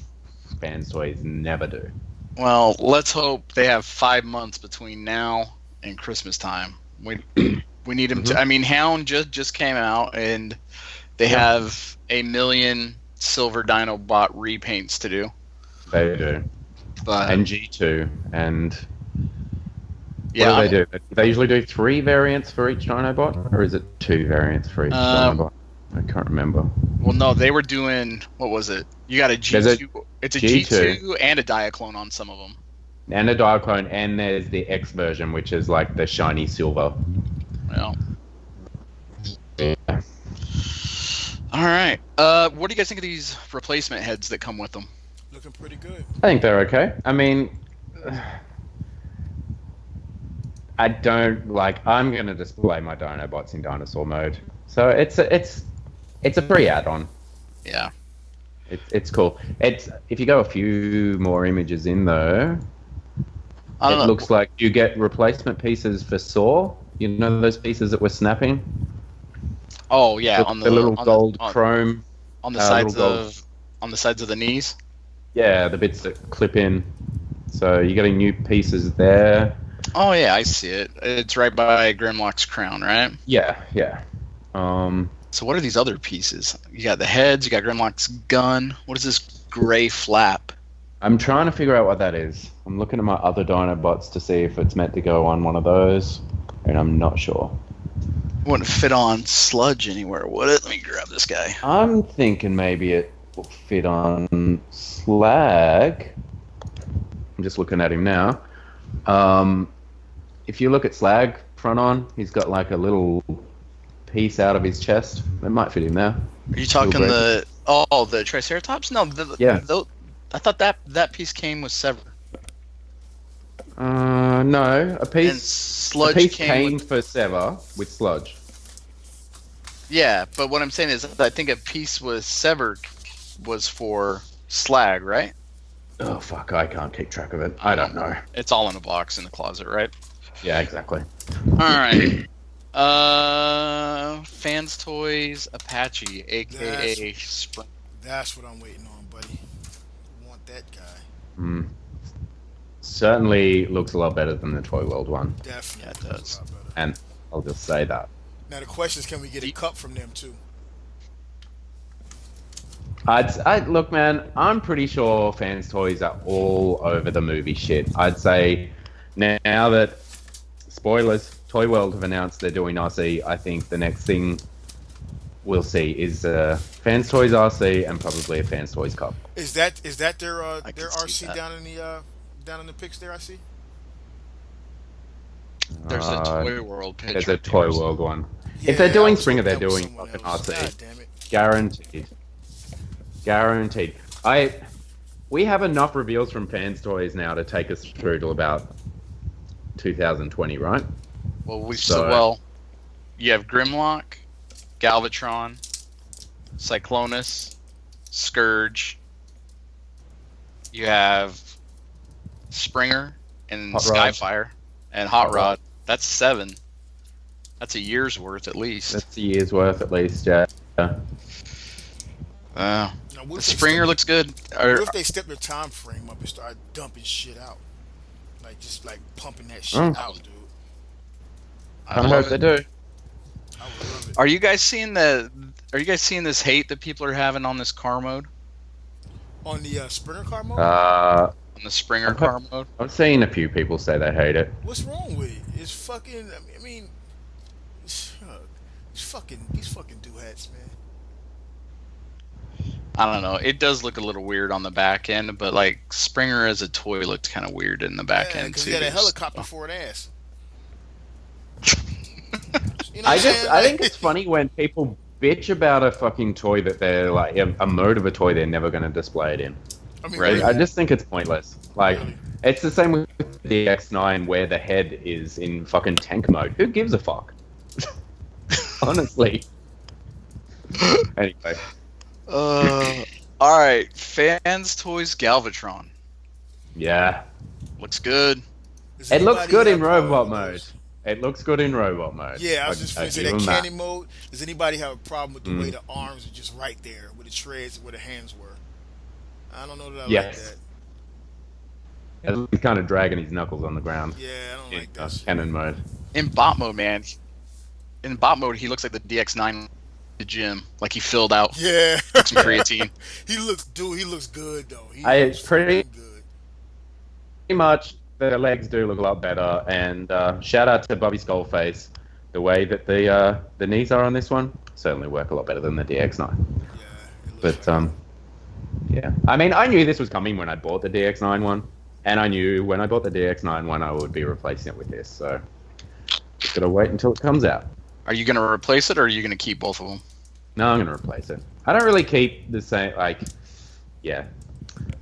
Fans Toys never do. well, let's hope they have 5 months between now and Christmas time. We need them to. I mean, Hound just came out, and they have 1 million Silver Dinobot repaints to do. They do. But And G2, and yeah, what do? They usually do 3 variants for each Dinobot, or is it 2 variants for each Dinobot? I can't remember. well, no, they were doing, what was it? You got a G2. It's a G2 and a Diaclone on some of them. And a Diaclone, and there's the X version, which is like the shiny silver. Well, Yeah. All right. What do you guys think of these replacement heads that come with them? Looking pretty good. I think they're okay. I mean, I don't like. I'm gonna display my Dinobots in dinosaur mode, so it's a free add-on. Yeah. It's cool. If you go a few more images in though, it looks like you get replacement pieces for Saw. You know those pieces that were snapping? Oh yeah, the little gold chrome on the sides of the knees. Yeah, the bits that clip in. So you're getting new pieces there. Oh yeah, I see it. It's right by Grimlock's crown, right? Yeah. So what are these other pieces? You got the heads, you got Grimlock's gun. What is this gray flap? I'm trying to figure out what that is. I'm looking at my other Dinobots to see if it's meant to go on one of those, and I'm not sure. Wouldn't fit on Sludge anywhere, would it? Let me grab this guy. I'm thinking maybe it will fit on Slag. I'm just looking at him now. If you look at Slag front on, he's got like a little piece out of his chest. It might fit him there. Are you talking the Triceratops? No, I thought that piece came with Sever. No, a piece. And Sludge came for Sever with Sludge. Yeah, but what I'm saying is, I think a piece was severed was for Slag, right? Oh fuck, I can't keep track of it. I don't know. It's all in a box in the closet, right? Yeah, exactly. All right. Fans Toys Apache, aka Spring. That's what I'm waiting on, buddy. I want that guy. Certainly looks a lot better than the Toy World one. Definitely. Yeah, it does. And I'll just say that. Now the question is, can we get a cup from them too? Look, man, I'm pretty sure Fans Toys are all over the movie shit. I'd say now that, spoilers, Toy World have announced they're doing RC, I think the next thing we'll see is Fans Toys RC and probably a Fans Toys Cup. Is that their RC down in the pics there? I see. There's a Toy World picture. There's a Toy World one. Yeah, if they're doing Springer, they're doing fucking RC. God damn it. Guaranteed. We have enough reveals from Fans Toys now to take us through to about 2020, right? Well, you have Grimlock, Galvatron, Cyclonus, Scourge. You have Springer and Skyfire and Hot Rod. That's 7. That's a year's worth at least. That's a year's worth at least, yeah. The Springer looks good. What if they step their time frame up and start dumping shit out? Like, just like pumping that shit out, dude. I hope they do. I would love it. Are you guys seeing this hate that people are having on this car mode? On the Springer car mode? On the Springer car mode? I've seen a few people say they hate it. What's wrong with it? It's fucking. I mean, these fucking do-hats, man. I don't know. It does look a little weird on the back end, but like Springer as a toy looked kind of weird in the back end too. He had a helicopter for an ass. You know I think it's funny when people bitch about a fucking toy that they're like a mode of a toy they're never going to display it in. I mean, right? Really? I just think it's pointless. Like, it's the same with the X9 where the head is in fucking tank mode. Who gives a fuck? Honestly. Anyway. All right. Fans Toys Galvatron. Yeah. Looks good. It looks good in robot mode. It looks good in robot mode. Yeah, I was just going to say that candy mode. Does anybody have a problem with the way the arms are just right there, with the treads, where the hands were? I don't know that I like that. He's kind of dragging his knuckles on the ground. Yeah, I don't like that. Cannon mode. In bot mode, man. In bot mode, he looks like the DX9 the gym, like he filled out. Yeah. Some creatine. He looks good though. Pretty much. The legs do look a lot better, and shout out to Bobby Skullface. The way that the knees are on this one certainly work a lot better than the DX9. Yeah, but yeah. I mean, I knew this was coming when I bought the DX9 one, and I knew when I bought the DX9 one I would be replacing it with this. So just gotta wait until it comes out. Are you gonna replace it, or are you gonna keep both of them? No, I'm gonna replace it. I don't really keep the same. Yeah,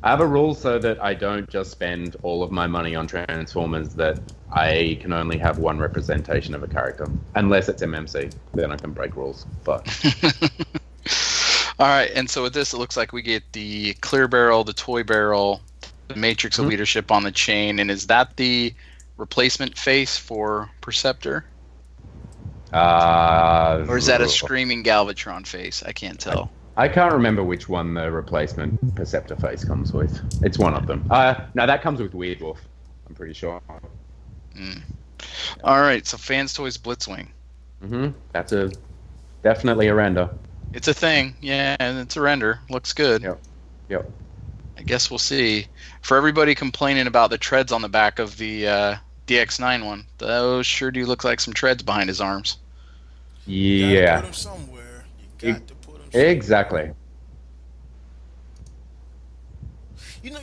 I have a rule so that I don't just spend all of my money on Transformers. That I can only have one representation of a character, unless it's MMC. Then I can break rules. But all right, and so with this, it looks like we get the clear barrel, the toy barrel, the Matrix of Leadership on the chain, and is that the replacement face for Perceptor? Or is that a screaming Galvatron face? I can't tell. I can't remember which one the replacement Perceptor face comes with. It's one of them. No, that comes with Weird Wolf. I'm pretty sure. All right, so Fans Toys Blitzwing. That's definitely a render. It's a thing, yeah, and it's a render. Looks good. Yep. I guess we'll see. For everybody complaining about the treads on the back of the DX9 one, those sure do look like some treads behind his arms. You gotta put them somewhere. You got to put them somewhere. Exactly.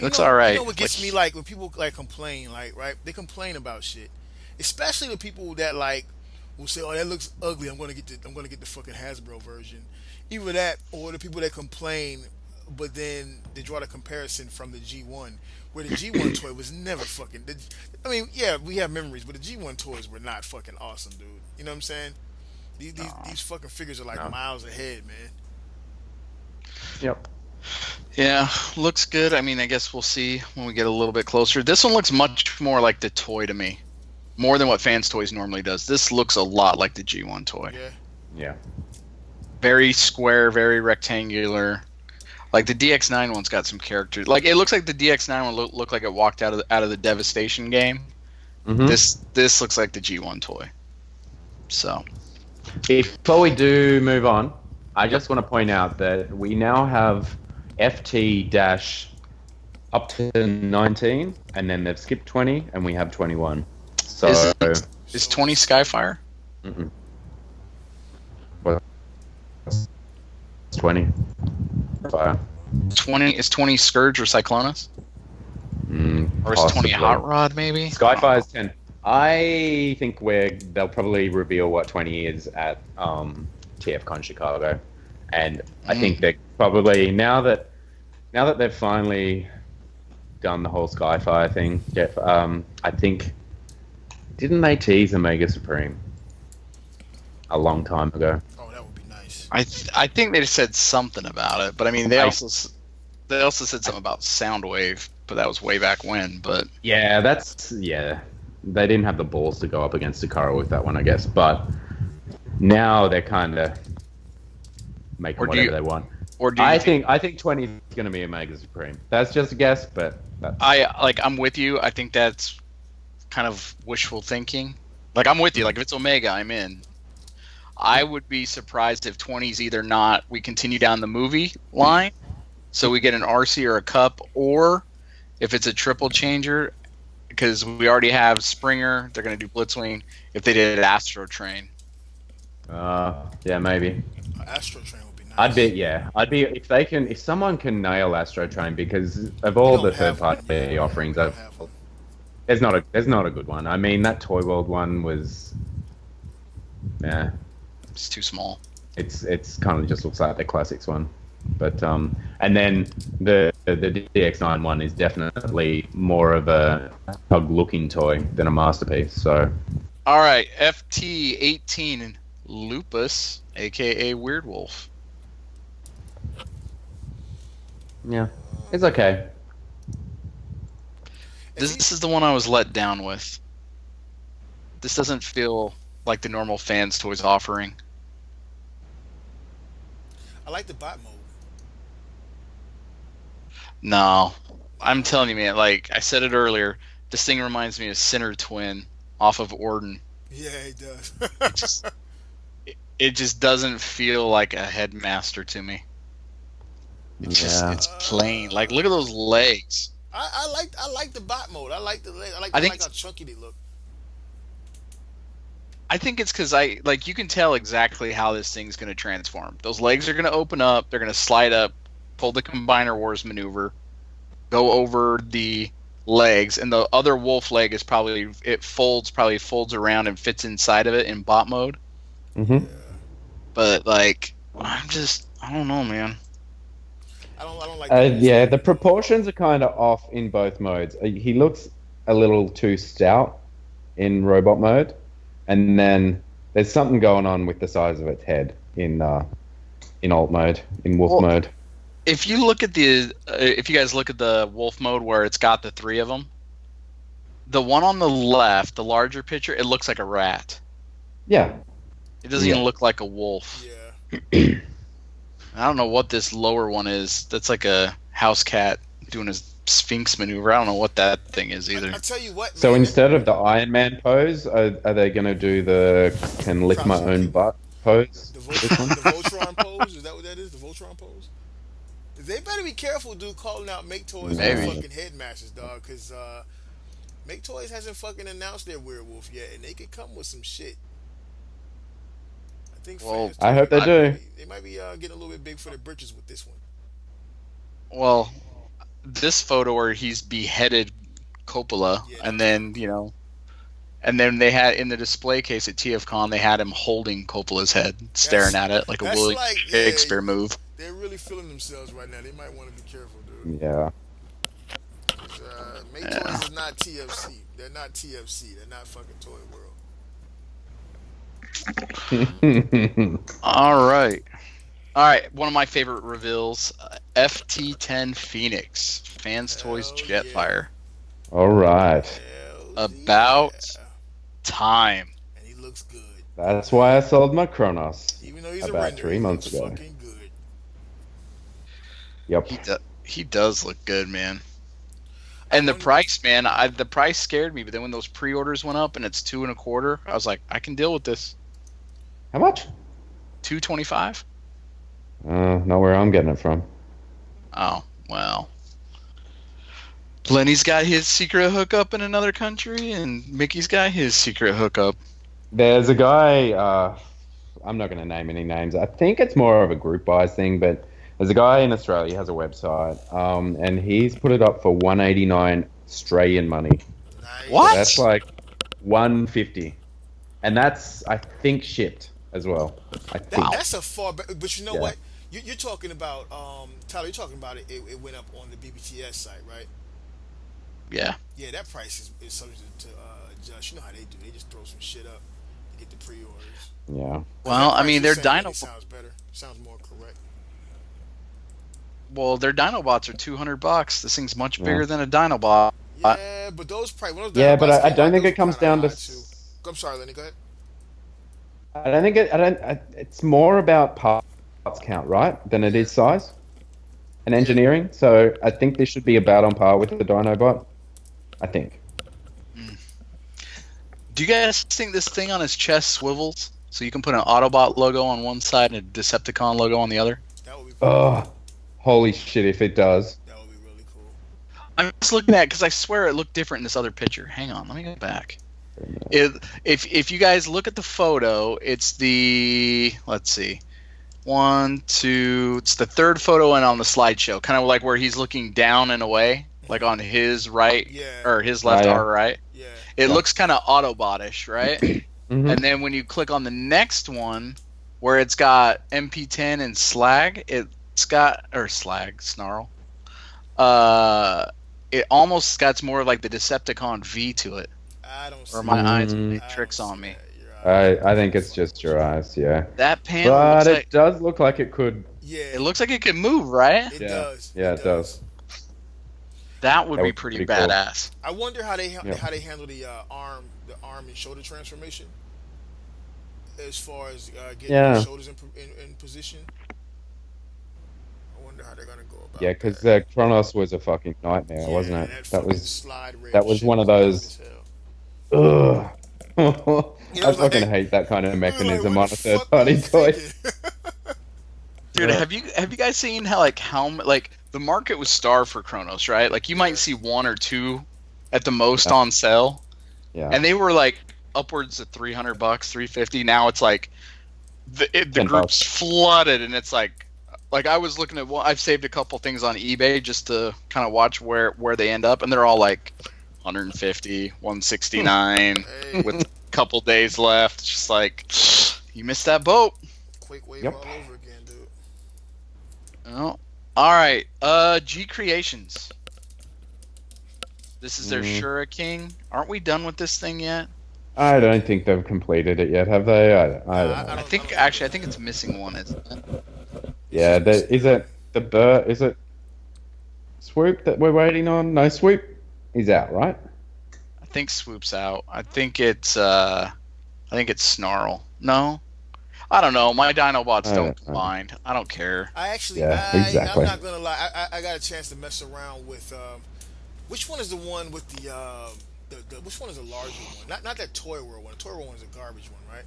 Looks all right. You know what gets me, like, when people complain, right? They complain about shit, especially the people that will say, "Oh, that looks ugly. I'm gonna get the fucking Hasbro version." Either that, or the people that complain, but then they draw the comparison from the G1, where the G1 toy was never fucking. I mean, yeah, we have memories, but the G1 toys were not fucking awesome, dude. You know what I'm saying? These fucking figures are miles ahead, man. Yep. Yeah, looks good. I mean, I guess we'll see when we get a little bit closer. This one looks much more like the toy to me, more than what Fans Toys normally does. This looks a lot like the G1 toy. Yeah. Very square, very rectangular. Like the DX9 one's got some character. Like it looks like the DX9 one looked like it walked out of the Devastation game. This looks like the G1 toy. So, before we do move on, I just want to point out that we now have FT dash up to 19, and then they've skipped 20, and we have 21. So is 20 Skyfire? Well, 20. Fire. 20 is 20 Scourge or Cyclonus? Or is Possibly. 20 Hot Rod maybe? Skyfire is 10. I think they'll probably reveal what 20 is at TFCon Chicago, and I think they're probably now that they've finally done the whole Skyfire thing. Jeff, I think didn't they tease Omega Supreme a long time ago? Oh, that would be nice. I think they said something about it, but I mean they also said something about Soundwave, but that was way back when. But yeah, they didn't have the balls to go up against Takara with that one, I guess. But now they're kind of making whatever they want. I think 20 is going to be Omega Supreme. That's just a guess, but I'm with you. I think that's kind of wishful thinking. Like I'm with you. Like if it's Omega, I'm in. I would be surprised if 20 is either not we continue down the movie line, so we get an RC or a Cup, or if it's a triple changer, because we already have Springer, they're going to do Blitzwing. If they did Astro Train, yeah, maybe. Astro Train would be nice. I'd be if someone can nail Astro Train, because of all the third party offerings, there's not a good one. I mean, that Toy World one was, it's too small. It's kind of just looks like the classics one. But and then the DX9 one is definitely more of a pug-looking toy than a masterpiece. So, all right, FT18 Lupus, aka Weird Wolf. Yeah, it's okay. This is the one I was let down with. This doesn't feel like the normal Fans Toys offering. I like the bot mode. No, I'm telling you, man. Like I said it earlier, this thing reminds me of Sinner Twin off of Orden. Yeah, it does. it just doesn't feel like a Headmaster to me. It's plain. Like look at those legs. I like the bot mode. I like the leg. I like how chunky they look. I think it's because you can tell exactly how this thing's going to transform. Those legs are going to open up. They're going to slide up, pull the Combiner Wars maneuver, go over the legs, and the other wolf leg is probably folds around and fits inside of it in bot mode. Mm-hmm. But I don't know, man. I don't like. Yeah, the proportions are kind of off in both modes. He looks a little too stout in robot mode, and then there's something going on with the size of its head in alt mode, in wolf mode. If you look at if you guys look at the wolf mode where it's got the 3 of them, the one on the left, the larger picture, it looks like a rat. Yeah. It doesn't even look like a wolf. Yeah. I don't know what this lower one is. That's like a house cat doing a sphinx maneuver. I don't know what that thing is either. I'll tell you what, man. So instead of the Iron Man pose, are they going to do the can lick my own butt pose? The Voltron pose? Is that what that is? The Voltron pose? They better be careful, dude, calling out Make Toys and fucking Headmasters, dog, because Make Toys hasn't fucking announced their werewolf yet, and they could come with some shit. I think. I hope they do. They might be getting a little bit big for their britches with this one. Well, this photo where he's beheaded Coppola, and then and then they had in the display case at TFCon, they had him holding Coppola's head, staring at it like a William Shakespeare move. They're really feeling themselves right now. They might want to be careful, dude. Yeah. Make Toys is not TFC. They're not TFC. They're not fucking Toy World. All right. One of my favorite reveals: FT10 Phoenix, Fans Toys Jetfire. All right. About time. And he looks good. That's why I sold my Kronos. Even though he's about 3 months ago. Fucking good. Yep. He does look good, man. And the price, man, the price scared me. But then when those pre-orders went up and it's $2.25, I was like, I can deal with this. How much? $225. Not where I'm getting it from. Oh well. Lenny's got his secret hookup in another country, and Mickey's got his secret hookup. There's a guy. I'm not going to name any names. I think it's more of a group buys thing, but. There's a guy in Australia, he has a website, and he's put it up for $189 Australian money. Nice. What? So that's like $150, and that's I think shipped as well. I think. That's a far better. But you know what? You're talking about Tyler. You're talking about it. It went up on the BBTS site, right? Yeah. Yeah, that price is subject to adjust. You know how they do. They just throw some shit up to get the pre-orders. Yeah. Well, I mean, their Dino. Sounds better. Sounds more correct. Well, their Dinobots are $200. This thing's much bigger than a Dinobot. Yeah, but those price. Yeah, but I don't think it comes down to. I'm sorry, Lenny. Go ahead. I don't think it's more about parts count, right, than it is size and engineering. So I think this should be about on par with the Dinobot. I think. Do you guys think this thing on his chest swivels so you can put an Autobot logo on one side and a Decepticon logo on the other? That would be cool. Oh, holy shit! If it does. That would be really cool. I'm just looking at it because I swear it looked different in this other picture. Hang on, let me go back. If you guys look at the photo, it's the it's the third photo and on the slideshow, kind of like where he's looking down and away, like on his right or his left or right. Yeah. It looks kind of Autobot-ish, right? Mm-hmm. And then when you click on the next one, where it's got MP10 and Slag, it's got Snarl. It almost got more like the Decepticon V to it. I don't see. Or my eyes play tricks on me. I think it's just your eyes, yeah. That panel but looks it does look like it could. Yeah. It looks like it could move, right? It does. Yeah, it does. That would be pretty badass. Cool. I wonder how they handle the arm and shoulder transformation, as far as getting the shoulders in position. I wonder how they're gonna go about. Yeah, because Kronos was a fucking nightmare, wasn't it? That was one of those. Ugh. I fucking hate that kind of mechanism on a third-party toy. Dude, have you guys seen how the market was starved for Kronos, right? Like you might see one or two at the most on sale. Yeah. And they were like upwards of $300, $350. Now it's like the group's flooded, and it's like I was looking at I've saved a couple things on eBay just to kind of watch where they end up, and they're all like 150, 169 with a couple days left. It's just like you missed that boat. Quick wave all over again, dude. Oh, all right. G Creations. This is their Shuriken. Aren't we done with this thing yet? I don't think they've completed it yet, have they? I don't know. I think it's missing one, isn't it? Yeah, is it the bird? Is it Swoop that we're waiting on? No, Swoop is out, right? I think Swoop's out. I think it's Snarl. No, I don't know. My Dinobots don't combine. I don't care. Exactly. I'm not gonna lie. I got a chance to mess around with. Which one is the one with the which one is the larger one? Not that Toy World one. The Toy World one is a garbage one, right?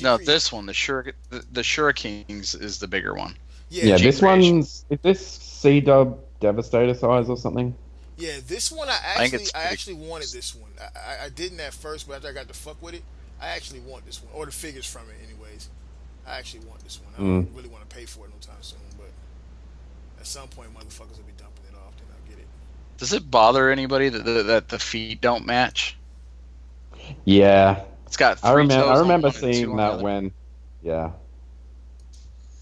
No, this one, the Shurikens is the bigger one. Yeah, this one's is this C-Dub Devastator size or something? Yeah, this one I actually wanted this one. I didn't at first, but after I got to fuck with it, I actually want this one, or the figures from it, anyways. I actually want this one. I don't really want to pay for it no time soon, but at some point, motherfuckers will be dumping it off, then I'll get it. Does it bother anybody that the feet don't match? Yeah, it's got. I remember seeing that when, yeah,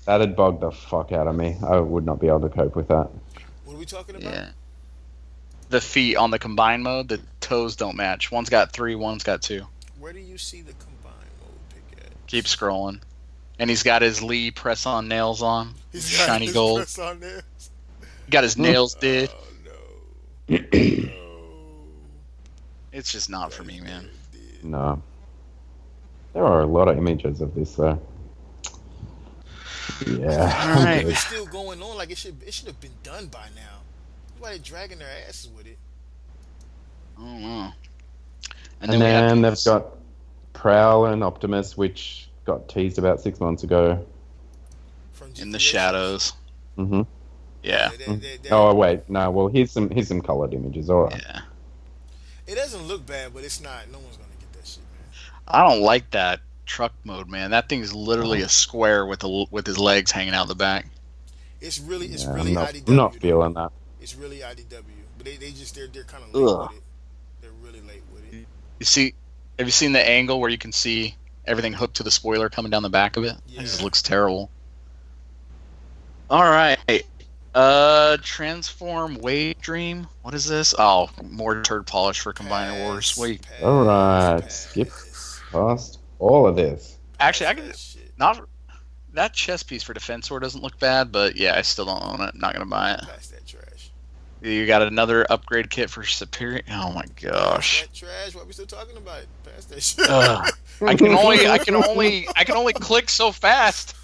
that'd bug the fuck out of me. I would not be able to cope with that. What are we talking about? Yeah. The feet on the combined mode, the toes don't match. One's got 3, one's got 2. Where do you see the combined mode pick at? Keep scrolling. And he's got his Lee press-on nails on. He's shiny got gold. Press-on nails. Got his nails did. Oh, no. No. It's just not for me, man. No. There are a lot of images of this, though. Yeah. All right. It's still going on. Like it should have been done by now. Why they dragging their asses with it? I don't know. And then they've got Prowl and Optimus, which got teased about 6 months ago. In the shadows. Mm-hmm. Yeah. Oh wait, no. Well, here's some colored images. All right. Yeah. It doesn't look bad, but it's not. No one's gonna get that shit, man. I don't like that truck mode, man. That thing's literally a square with his legs hanging out the back. It's really IDW. I'm not feeling that. It's really IDW, but they're kind of late with it. They're really late with it. Have you seen the angle where you can see everything hooked to the spoiler coming down the back of it? Yeah. It just looks terrible. All right. Transform Wave Dream. What is this? Oh, more turd polish for Combiner Wars. Wait. All right. Skip past all of this. Actually, I could not. That chest piece for Defense Sword doesn't look bad, but yeah, I still don't own it. Not gonna buy it. Pass that trash. You got another upgrade kit for Superior. Oh my gosh. Pass that trash. Why are we still talking about it? Pass that shit. I can only click so fast.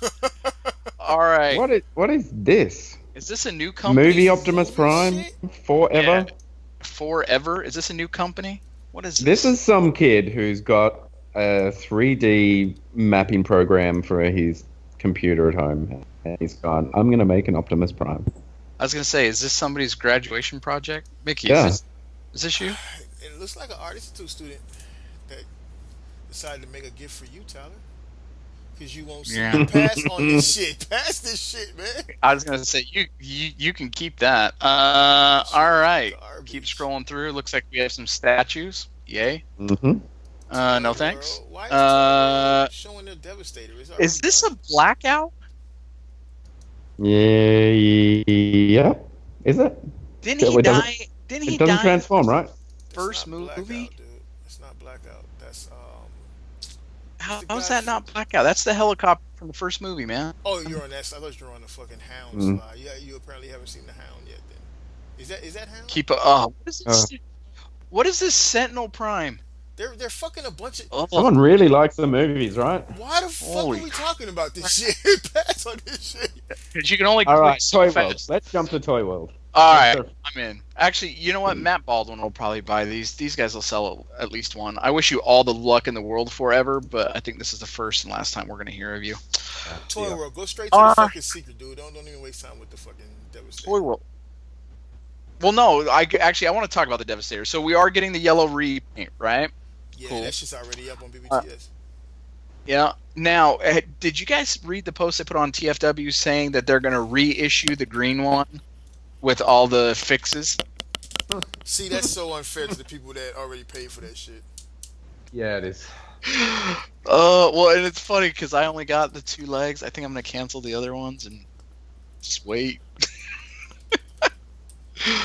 All right. What is this? Is this a new company? Movie Optimus Prime Forever. Yeah. Forever? Is this a new company? What is this? This is some kid who's got a 3D mapping program for his computer at home, and he's gone, I'm going to make an Optimus Prime. I was going to say, is this somebody's graduation project? Mickey, yeah. Is this you? It looks like an Art Institute student that decided to make a gift for you, Tyler. Because you won't see me pass on this shit. Pass this shit, man. I was going to say, you can keep that. All right. Keep scrolling through. Looks like we have some statues. Yay. Mm-hmm. No thanks. Why is showing the Devastator? Is this a blackout? Yeah. Is it? Didn't he die? Didn't he die? It doesn't transform, right? First movie? Blackout, dude. It's not Blackout. That's How's that not Blackout? That's the helicopter from the first movie, man. Oh, you're on that. I thought you were on the fucking Hound slide. Yeah, you apparently haven't seen the Hound yet. Then is that Hound? What is this Sentinel Prime? They're fucking a bunch of. Someone really likes the movies, right? Why the fuck are we talking about this shit? Pass on this shit. Because you can only. All right, Toy World. Let's jump to Toy World. All right, I'm in. Actually, you know what? Matt Baldwin will probably buy these. These guys will sell at least one. I wish you all the luck in the world forever, but I think this is the first and last time we're gonna hear of you. Toy World, go straight to the fucking secret, dude. Don't even waste time with the fucking Devastator. Toy World. Well, no, I want to talk about the Devastator. So we are getting the yellow repaint, right? Yeah, cool. That shit's already up on BBTS. Yeah. Now, did you guys read the post they put on TFW saying that they're going to reissue the green one with all the fixes? See, that's so unfair to the people that already paid for that shit. Yeah, it is. Well, and it's funny because I only got the 2 legs. I think I'm going to cancel the other ones and Just wait.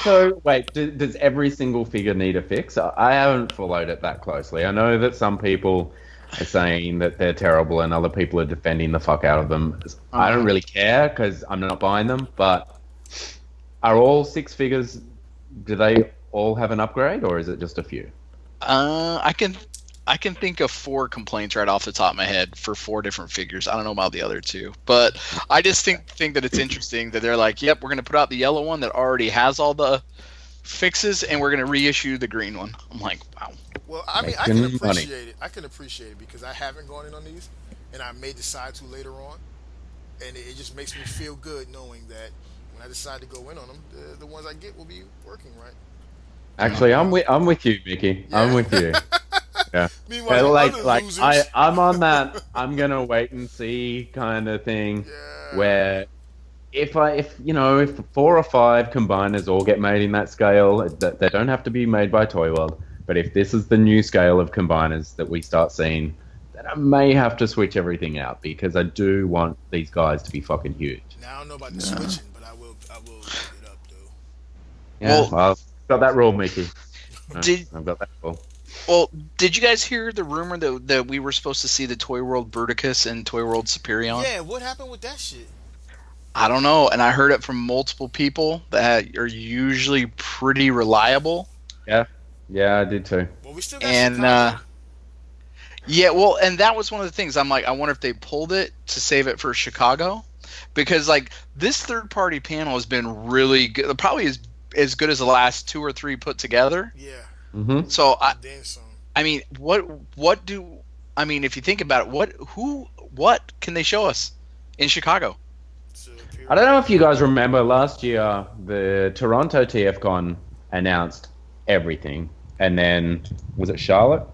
So, wait, does every single figure need a fix? I haven't followed it that closely. I know that some people are saying that they're terrible and other people are defending the fuck out of them. I don't really care because I'm not buying them, but are all 6 figures, do they all have an upgrade or is it just a few? I can think of 4 complaints right off the top of my head for 4 different figures. I don't know about the other 2, but I just think that it's interesting that they're like, "Yep, we're going to put out the yellow one that already has all the fixes, and we're going to reissue the green one." I'm like, wow. Well, I mean, I can appreciate it. I can appreciate it because I haven't gone in on these, and I may decide to later on, and it just makes me feel good knowing that when I decide to go in on them, the ones I get will be working right. Actually, I'm with you, Mickey. Yeah. I'm with you. Yeah. Meanwhile, I'm on that I'm gonna wait and see kind of thing. Yeah. Where if 4 or 5 combiners all get made in that scale, they don't have to be made by Toy World. But if this is the new scale of combiners that we start seeing, then I may have to switch everything out because I do want these guys to be fucking huge. Now I don't know about the switching, but I will pick it up though. Yeah, well, I've got that rule, Mickey. I've got that rule. Well, did you guys hear the rumor that we were supposed to see the Toy World Bruticus and Toy World Superion? Yeah, what happened with that shit? I don't know, and I heard it from multiple people that are usually pretty reliable. Yeah, I did too. Well, we still got Chicago. Yeah, well, and that was one of the things. I'm like, I wonder if they pulled it to save it for Chicago, because like this third-party panel has been really good, probably as good as the last 2 or 3 put together. Yeah. Mm-hmm. So I mean, if you think about it, what can they show us in Chicago? I don't know if you guys remember last year, the Toronto TFCon announced everything, and then was it Charlotte?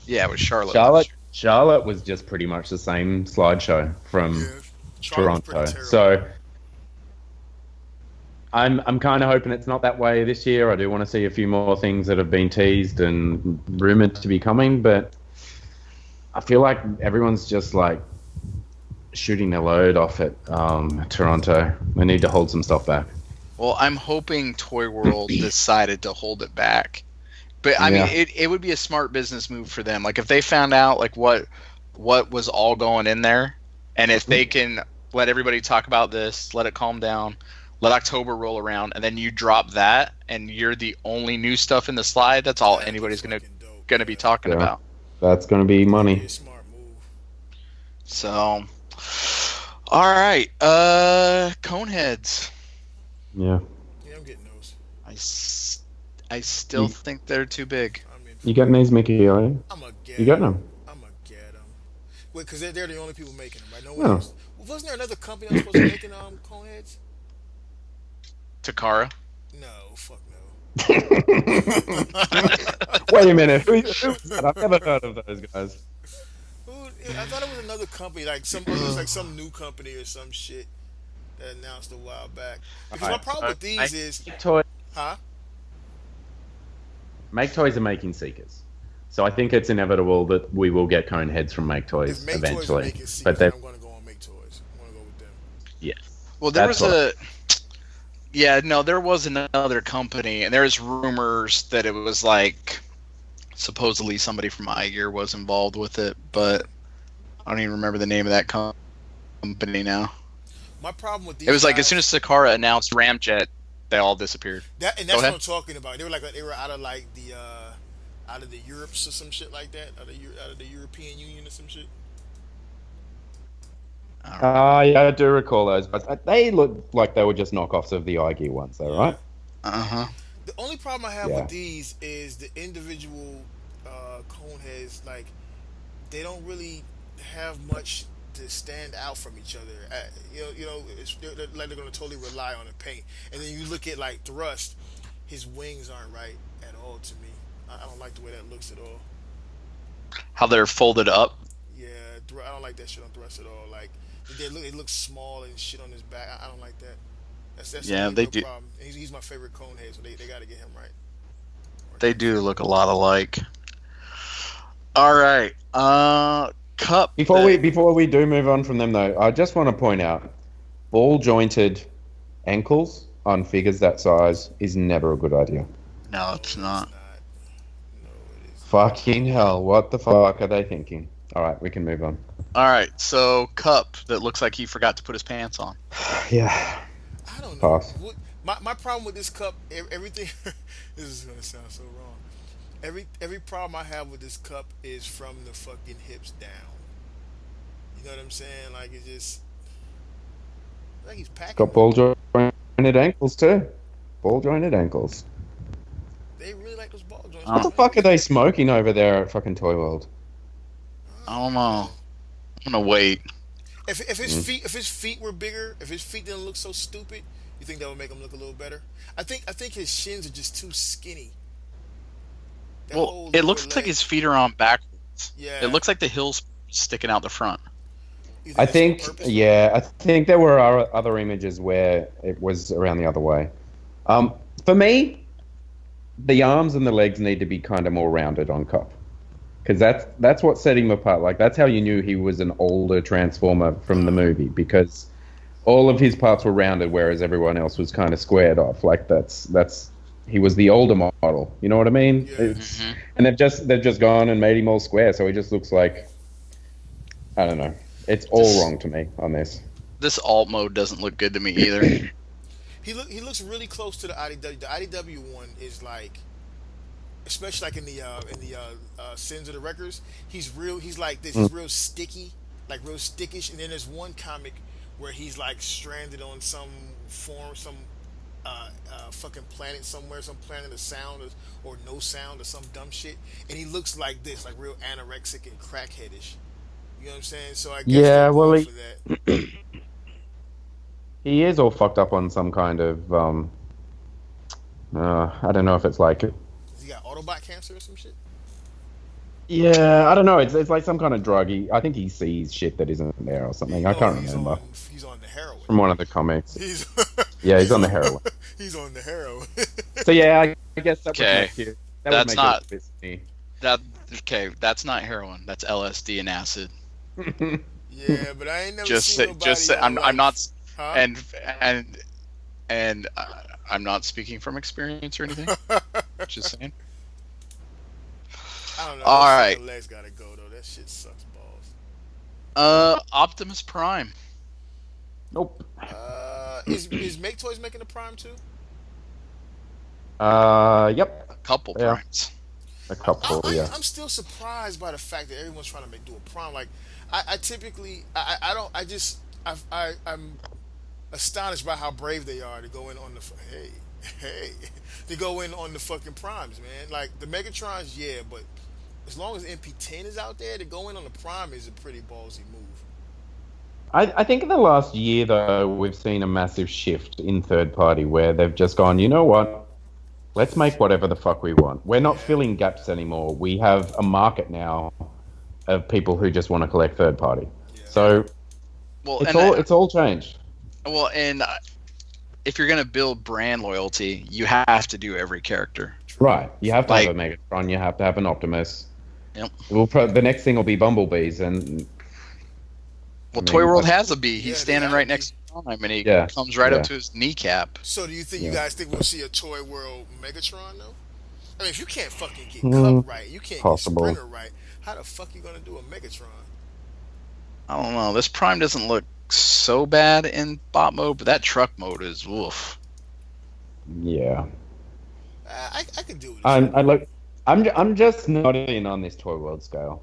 Yeah, it was Charlotte. Charlotte was just pretty much the same slideshow from Toronto. So I'm kind of hoping it's not that way this year. I do want to see a few more things that have been teased and rumored to be coming, but I feel like everyone's just like shooting their load off at Toronto. They need to hold some stuff back. Well, I'm hoping Toy World decided to hold it back. But I mean, it would be a smart business move for them. Like if they found out like what was all going in there, and if they can let everybody talk about this, let it calm down, let October roll around, and then you drop that, and you're the only new stuff in the slide. That's all anybody's gonna be talking about. That's gonna be money. A smart move. So, all right, cone heads. Yeah. Yeah, I'm getting those. I still think they're too big. You getting these, Mickey? Are you? I'm gonna get. You got them? I'm gonna get them. Wait, because they're the only people making them, right? No one else. Well, wasn't there another company that was supposed to be making cone heads? Takara? No, fuck no. Wait a minute. Who is that? I've never heard of those guys. I thought it was another company, like it was like some new company or some shit that announced a while back. Because my problem with these is, Make Toys are making Seekers, so I think it's inevitable that we will get cone heads from Make Toys eventually. Seekers, but I'm going to go on Make Toys. I'm going to go with them. Yeah. Well, there was another company, and there's rumors that it was like supposedly somebody from iGear was involved with it, but I don't even remember the name of that company now. My problem with these, it was like as soon as Takara announced Ramjet, they all disappeared. That's what I'm talking about. They were out of like the out of the Europes or some shit like that, out of the European Union or some shit. Yeah, I do recall those, but they look like they were just knockoffs of the iGear ones, though, right? Uh-huh. The only problem I have with these is the individual cone heads. Like, they don't really have much to stand out from each other. They're going to totally rely on the paint. And then you look at like Thrust, his wings aren't right at all to me. I don't like the way that looks at all. How they're folded up? Yeah, I don't like that shit on Thrust at all. Like, it looks small and shit on his back. I don't like that. That's they do. Problem. He's my favorite cone head, so they got to get him right. They do look a lot alike. All right, Cup. Before we do move on from them, though, I just want to point out, ball jointed ankles on figures that size is never a good idea. No, it's not. Fucking hell, what the fuck are they thinking? Alright, we can move on. Alright, so Cup that looks like he forgot to put his pants on. Yeah. I don't know. Pass. My problem with this cup, everything. This is gonna sound so wrong. Every problem I have with this cup is from the fucking hips down. You know what I'm saying? Like it's just like he's packing. It's got ball jointed ankles too. Ball jointed ankles. They really like those ball joints. What the fuck are they smoking over there at fucking Toy World? I don't know. I'm gonna wait. If his feet were bigger, if his feet didn't look so stupid, you think that would make him look a little better? I think his shins are just too skinny. Well, it looks like his feet are on backwards. Yeah. It looks like the heel's sticking out the front. I think there were other images where it was around the other way. For me, the arms and the legs need to be kind of more rounded on Cup. Because that's what set him apart. Like, that's how you knew he was an older Transformer from the movie. Because all of his parts were rounded, whereas everyone else was kind of squared off. Like, he was the older model. You know what I mean? Yeah. And they've just gone and made him all square, so he just looks like, I don't know. It's all wrong to me on this. This alt mode doesn't look good to me either. He looks really close to the IDW. The IDW one is like, especially like in the Sins of the Wreckers, he's like this. He's real sticky, like real stickish. And then there's one comic where he's like stranded on some fucking planet somewhere, some planet of sound or no sound or some dumb shit, and he looks like this, like real anorexic and crackheadish. You know what I'm saying? So I guess for that. He is all fucked up on some kind of I don't know if it's like. Has he got Autobot cancer or some shit? Yeah, I don't know. It's like some kind of drug. I think he sees shit that isn't there or something. I can't remember. He's on the heroin. From one of the comics. He's on the heroin. He's on the heroin. So yeah, I guess that would make you. That's not. Me. That's not heroin. That's LSD and acid. Yeah, but I ain't never seen nobody. I'm not. Huh? And I'm not speaking from experience or anything. Just saying. I don't know. All right. Legs gotta go though. That shit sucks balls. Optimus Prime. Nope. Is Make Toys making a Prime too? Yep. A couple primes. A couple, yeah. I'm still surprised by the fact that everyone's trying to do a Prime. Like, I'm astonished by how brave they are to go in on the to go in on the fucking Primes, man. Like the Megatrons, yeah, but as long as MP10 is out there, to go in on the Prime is a pretty ballsy move. I think in the last year though we've seen a massive shift in third party where they've just gone, you know what? Let's make whatever the fuck we want. We're not filling gaps anymore. We have a market now of people who just want to collect third party. Yeah. So it's all changed. Well, and if you're going to build brand loyalty, you have to do every character. Right. You have to have a Megatron. You have to have an Optimus. Yep. The next thing will be Bumblebees. Toy World has a bee. He's standing right next to him, and he comes right up to his kneecap. So do you think you guys think we'll see a Toy World Megatron, though? I mean, if you can't fucking get Cup right, you can't get Sprinter right, how the fuck you going to do a Megatron? I don't know. This Prime doesn't look so bad in bot mode, but that truck mode is woof. Yeah. I could do it. I'm just not in on this Toy World scale.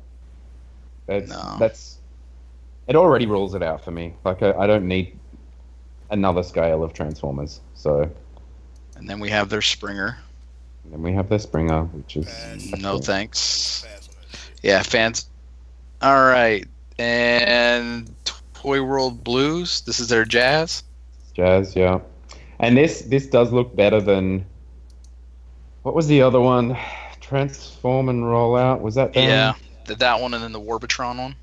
It already rules it out for me. Like I don't need another scale of Transformers. So. And then we have their Springer. And then we have their Springer, which is no thanks. Yeah, fans. All right, and Toy World Blues. This is their Jazz. Jazz, yeah. And this does look better than. What was the other one? Transform and Roll Out. Was that them? Yeah, that one, and then the Warbitron one.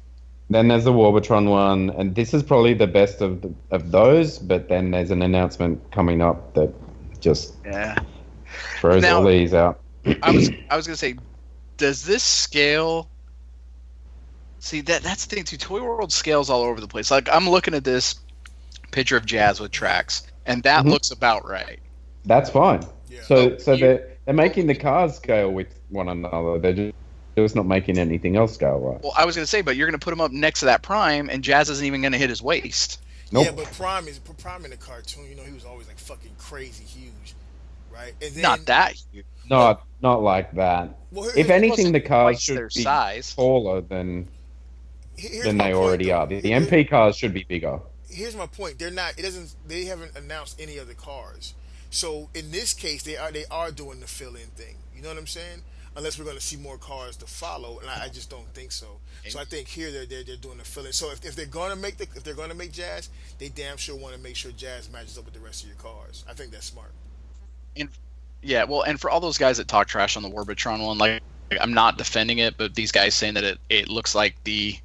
Then there's the Warbitron one, and this is probably the best of those. But then there's an announcement coming up that just throws all these out. I was gonna say, does this scale? See, that's the thing too. Toy World scales all over the place. Like I'm looking at this picture of Jazz with tracks, and that looks about right. That's fine. Yeah. So they're making the cars scale with one another. They're just not making anything else scale right. Well, I was going to say, but you're going to put him up next to that Prime, and Jazz isn't even going to hit his waist. Nope. Yeah, but Prime in the cartoon, you know, he was always like fucking crazy huge, right? And then, Not that huge. Not like that. Well, If anything, the cars twice should their be size. taller than here's they my point, already though. are. The MP cars should be bigger. Here's my point. They haven't announced any other cars. So in this case, they are doing the fill-in thing. You know what I'm saying? Unless we're going to see more cars to follow, and I just don't think so. So I think here they're doing the fill-in. So if they're going to make Jazz, they damn sure want to make sure Jazz matches up with the rest of your cars. I think that's smart. And yeah, well, and for all those guys that talk trash on the Warbitron one, like I'm not defending it, but these guys saying that it looks like the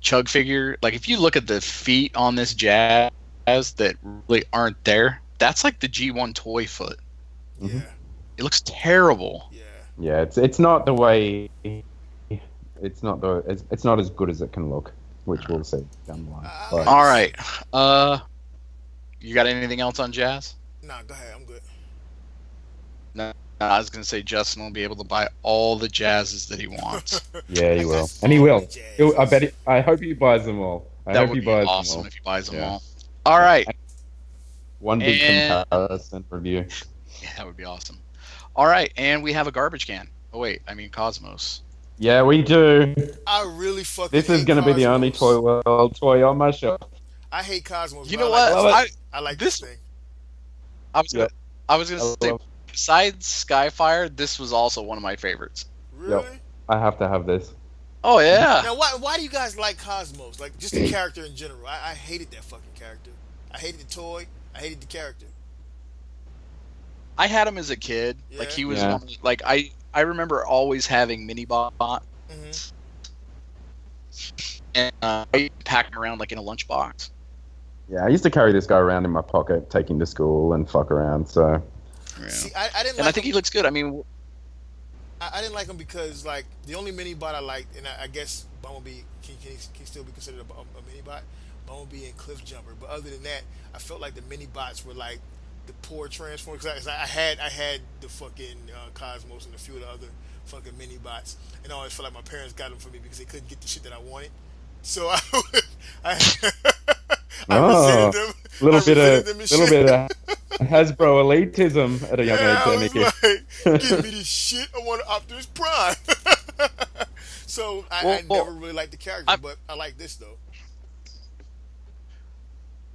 Chug figure. Like if you look at the feet on this Jazz that really aren't there, that's like the G1 toy foot. Yeah. It looks terrible. Yeah, it's not the way. It's not as good as it can look, which we'll see down the line. But, All right, you got anything else on Jazz? Nah, go ahead. I'm good. No, I was gonna say Justin will be able to buy all the Jazzes that he wants. yeah, he will, and he will. I hope he buys them all. That would be awesome if he buys them all. All right. One big comparison review. Yeah, that would be awesome. All right, and we have a garbage can. Oh wait, I mean Cosmos. Yeah, we do. I really fucking. This is going to be the only Toy World toy on my shelf. I hate Cosmos. You know what? I like this thing. I was gonna say, besides Skyfire, this was also one of my favorites. Really? Yep. I have to have this. Oh yeah. Now, why do you guys like Cosmos? Like just the character in general. I hated that fucking character. I hated the toy. I hated the character. I had him as a kid. Yeah. Like he was like I remember always having mini bot, and I packed him around like in a lunchbox. Yeah, I used to carry this guy around in my pocket, take him to school and fuck around. So. Yeah. See, I didn't. And like I think he looks good. I mean, I didn't like him because like the only mini bot I liked, and I guess Bumblebee can still be considered a mini bot. Bumblebee and Cliff Jumper, but other than that, I felt like the mini bots were like the poor Transformers. Cause I had the fucking Cosmos and a few of the other fucking mini bots, and I always felt like my parents got them for me because they couldn't get the shit that I wanted. So I resented them. Little bit of Hasbro elitism at a young age. I was like, give me this shit. I want an Optimus Prime. So I never really liked the character, but I like this though.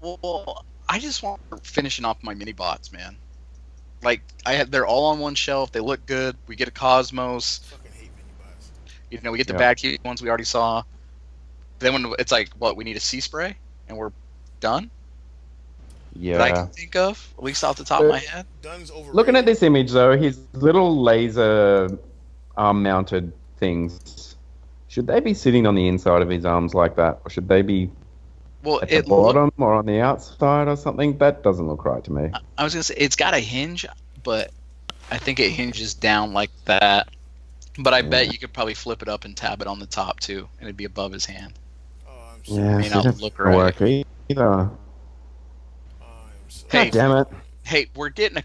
Well, I just want finishing off my mini bots, man. Like they're all on one shelf. They look good. We get a Cosmos. I fucking hate mini bots. You know, we get the bad key ones we already saw. Then when it's like, what, we need a sea spray and we're done. Yeah. That I can think of, at least off the top of my head. Dunn's overrated. Looking at this image though, his little laser arm-mounted things. Should they be sitting on the inside of his arms like that, or should they be at the bottom or on the outside or something? That doesn't look right to me. I was gonna say it's got a hinge, but I think it hinges down like that. But I bet you could probably flip it up and tab it on the top too, and it'd be above his hand. Oh, I'm sorry. Yeah, may not look right. Work either. I'm sorry. God damn it! Hey, we're getting a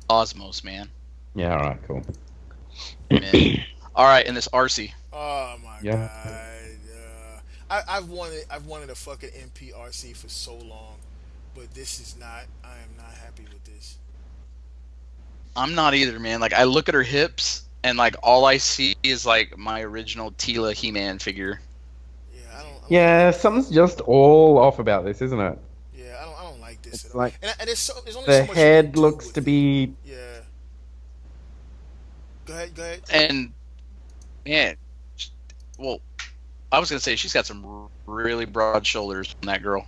Cosmos, man. Yeah, all right, cool. Man. All right, and this RC. Oh my god. I've wanted a fucking MPRC for so long, but this is not. I am not happy with this. I'm not either, man. Like I look at her hips, and like all I see is like my original Tila He-Man figure. Yeah, Yeah, something's just all off about this, isn't it? Yeah, I don't like this. It's like and there's only the so much head looks to be. Yeah. Go ahead. And man, well, I was gonna say she's got some really broad shoulders on that girl.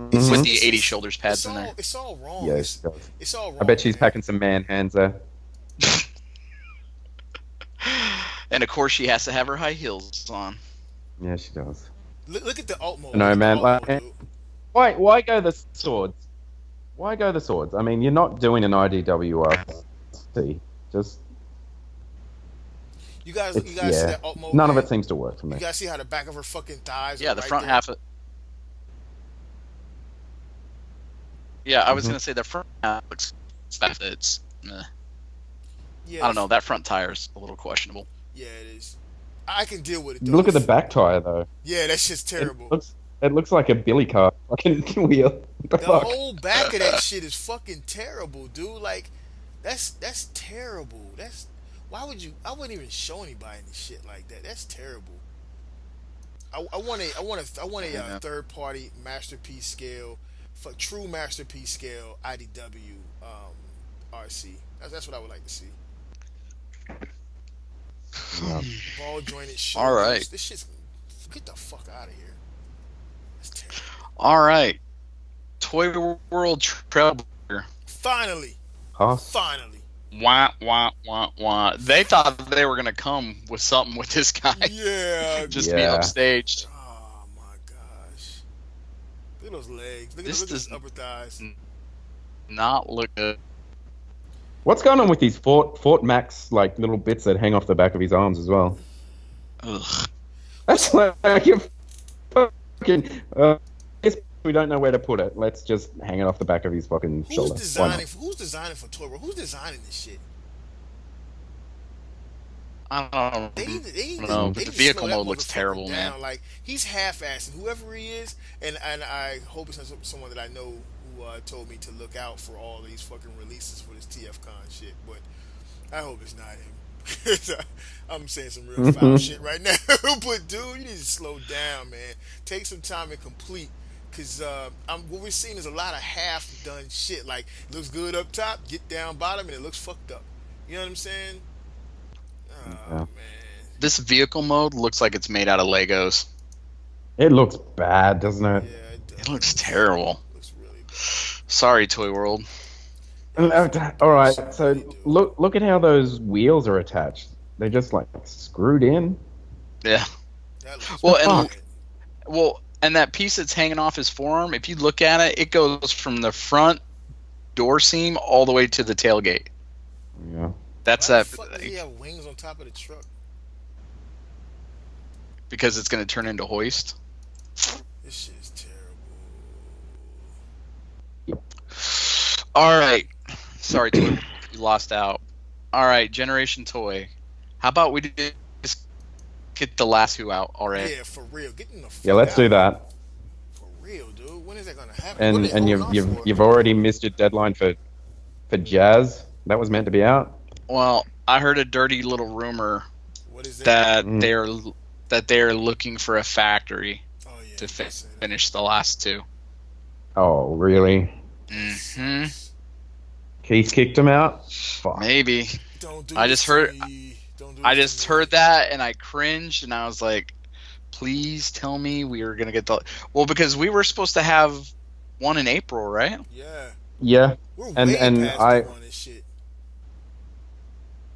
Mm-hmm. With the 80 shoulders pads in there. It's all wrong. Yeah, it's all wrong. I bet she's packing some man hands there. And of course, she has to have her high heels on. Yeah, she does. Look at the alt mode. No, man. Why go the swords? Why go the swords? I mean, you're not doing an IDWRC. Just. You guys see that alt mode? None of it seems to work for me. You guys see how the back of her fucking thighs? Yeah, are the right front there? half of. Yeah, I was gonna say the front looks fast. It's, Yeah, I don't know. That front tire's a little questionable. Yeah, it is. I can deal with it though. Look at the back tire though. Yeah, that shit's terrible. It looks like a billy car fucking wheel. What the fuck? whole back of that shit is fucking terrible, dude. Like, that's terrible. Why would you? I wouldn't even show anybody any shit like that. That's terrible. I want a third party masterpiece scale, for true masterpiece scale IDW RC. That's what I would like to see. Yeah. Ball jointed shit. All right. This shit's, get the fuck out of here. That's terrible. All right. Toy World Trailblazer. Finally. Huh? Finally. Wah, wah, wah, wah. They thought they were going to come with something with this guy. Yeah. Just be upstaged. Oh my gosh. Look at those legs. Look at This those upper thighs. Not look good. What's going on with these Fort Max like little bits that hang off the back of his arms as well? Ugh. That's like a fucking. Guess we don't know where to put it. Let's just hang it off the back of his fucking shoulder. Who's designing for Toy World? Who's designing this shit? I don't know. But the vehicle mode looks terrible, man. Like, he's half-assing whoever he is, and I hope it's someone that I know who told me to look out for all these fucking releases for this TFCon shit. But I hope it's not him. I'm saying some real foul shit right now. But dude, you need to slow down, man. Take some time and complete. Cause what we're seeing is a lot of half-done shit. Like, it looks good up top, get down bottom, and it looks fucked up. You know what I'm saying? Oh, man. This vehicle mode looks like it's made out of Legos. It looks bad, doesn't it? Yeah, It looks terrible. It looks really bad. Sorry, Toy World. All right, so look at how those wheels are attached. They're just like screwed in. Yeah. And that piece that's hanging off his forearm, if you look at it, it goes from the front door seam all the way to the tailgate. Yeah. That's Why that. the fuck does he have wings on top of the truck? Because it's going to turn into hoist. This shit is terrible. All right. Sorry, Toy. You lost out. All right, Generation Toy. How about we just get the last who out already? Yeah, for real. Get in the fuck Yeah, let's out. do that. For real, dude. When is that gonna happen? And you've already missed your deadline for Jazz. That was meant to be out. Well, I heard a dirty little rumor What is that? that they're looking for a factory to say that. finish the last two. Oh, really? Mm-hmm. Keith kicked him out? Fuck. Maybe. Don't do I this just to heard. me. Don't do I this just to me. heard that and I cringed and I was like, "Please tell me we were gonna get the." Well, because we were supposed to have one in April, right? Yeah. Yeah. We're And- way and past I- the one and shit.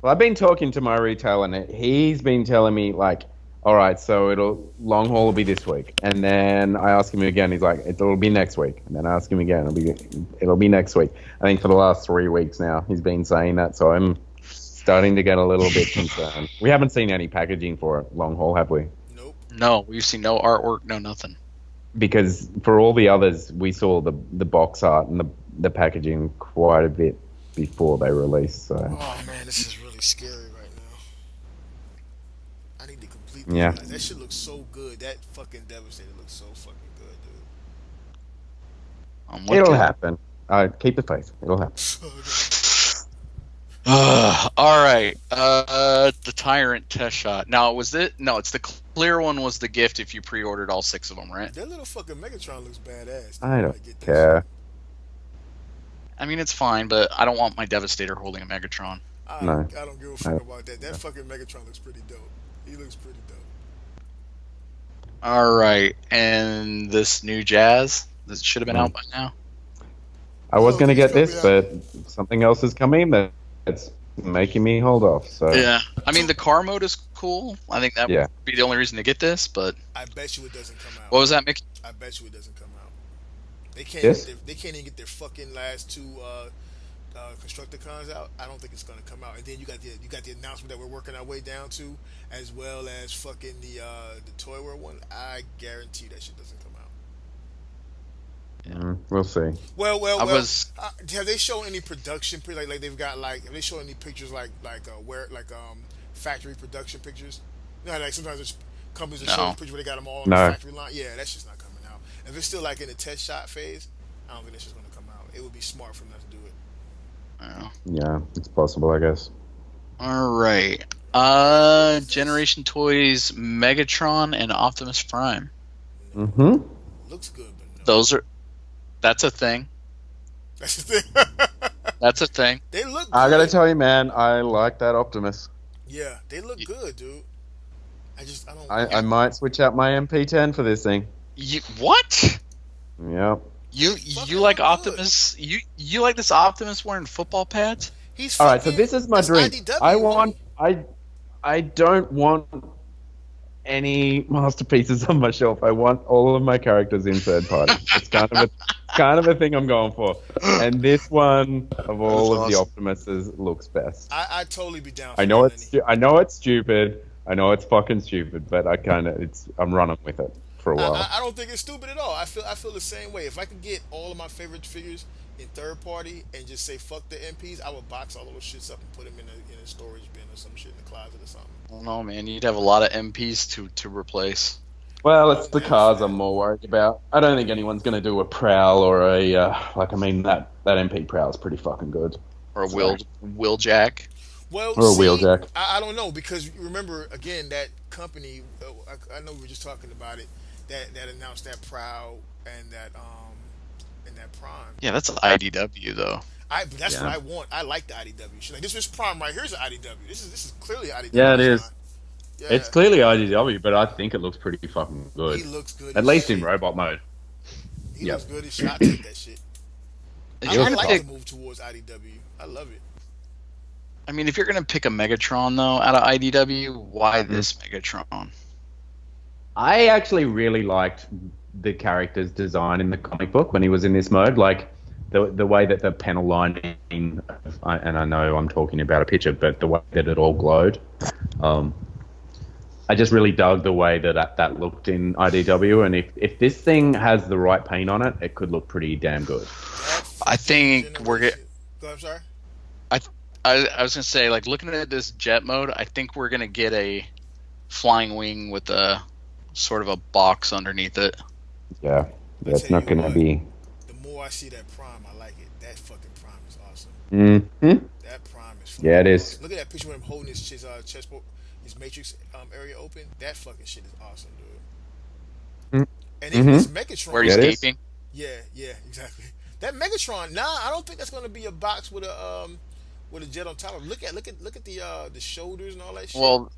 Well, I've been talking to my retailer, and he's been telling me, like, all right, so long haul will be this week. And then I ask him again, he's like, it'll be next week. And then I ask him again, it'll be next week. I think for the last 3 weeks now, he's been saying that, so I'm starting to get a little bit concerned. We haven't seen any packaging for it, long haul, have we? Nope. No, we've seen no artwork, no nothing. Because for all the others, we saw the box art and the packaging quite a bit before they released. So Oh man, this is really scary right now. I need to complete this. Yeah. Guys. That shit looks so good. That fucking Devastator looks so fucking good, dude. it'll happen. Keep the faith. It'll happen. All right. The Tyrant test shot. Now, was it? No, it's the clear one. Was the gift if you pre-ordered all 6 of them, right? That little fucking Megatron looks badass. Dude. I might don't get that care. shit. I mean, it's fine, but I don't want my Devastator holding a Megatron. No. I don't give a fuck about that. That fucking Megatron looks pretty dope. He looks pretty dope. All right, and this new Jazz. This should have been out by now. I was going to he's get this, coming but something else is coming that's making me hold off. So Yeah, I mean the car mode is cool. I think that Yeah. would be the only reason to get this. But I bet you it doesn't come out. what was that, Mickey? I bet you it doesn't come out. They can't. Yes? They can't even get their fucking last 2 Constructicons out. I don't think it's gonna come out. And then you got the announcement that we're working our way down to, as well as fucking the Toy World one. I guarantee that shit doesn't come out. We'll see. Well. I was Have they shown any production? Like they've got like. Have they shown any pictures factory production pictures? You know, like sometimes there's companies that show no. pictures where they got them all on No. the factory line. Yeah, that's just not coming out. If it's still like in the test shot phase, I don't think that's just going to come out. It would be smart for them not to do it. Yeah, it's possible, I guess. All right. Generation Toys, Megatron and Optimus Prime. Mm-hmm. Looks good, but no. That's a thing. That's the thing. That's a thing. They look good. I gotta tell you, man, I like that Optimus. Yeah, they look good, dude. I don't. I might switch out my MP10 for this thing. What? Yep. You like Optimus? You like this Optimus wearing football pads? He's all right. So this is my dream. IDW, I don't want any masterpieces on my shelf. I want all of my characters in third party. It's kind of a thing I'm going for. And this one of all of the Optimuses looks best. I totally be down. I know it's stupid. I know it's fucking stupid, but I'm running with it for a while. I don't think it's stupid at all. I feel the same way. If I could get all of my favorite figures in third party and just say fuck the MPs, I would box all those shits up and put them in a storage bin or some shit in the closet or something. I don't know, man. You'd have a lot of MPs to replace. Well, it's the cars I'm more worried about. I don't think anyone's going to do a Prowl or that MP Prowl is pretty fucking good. Or a Wheeljack. Well, or a Wheeljack. I don't know, because remember, again, that company, I know we were just talking about it, that announced that Prowl and that Prime. Yeah, that's an IDW, though. That's what I want. I like the IDW shit. Like, this is Prime right here's an IDW. This is clearly IDW. Yeah, it is. Yeah. It's clearly IDW, but I think it looks pretty fucking good. He looks good. At least in robot mode. He looks good as shit. I take that shit. I like to move towards IDW. I love it. I mean, if you're gonna pick a Megatron though out of IDW, why this Megatron? I actually really liked the character's design in the comic book when he was in this mode, like the way that the panel lining, and I know I'm talking about a picture, but the way that it all glowed. I just really dug the way that looked in IDW, and if this thing has the right paint on it, it could look pretty damn good. I think we're getting. I'm sorry. I was gonna say, like, looking at this jet mode, I think we're gonna get a flying wing with a sort of a box underneath it. Yeah, it's not gonna be. The more I see that Prime, I like it. That fucking Prime is awesome. Mm-hmm. That Prime is. Yeah, it is. Awesome. Look at that picture of him holding his chestboard, his Matrix area open. That fucking shit is awesome, dude. And if it's Megatron, where he's escaping. Yeah, exactly. That Megatron. I don't think that's gonna be a box with a jet on top of it. Look at the shoulders and all that shit. Well,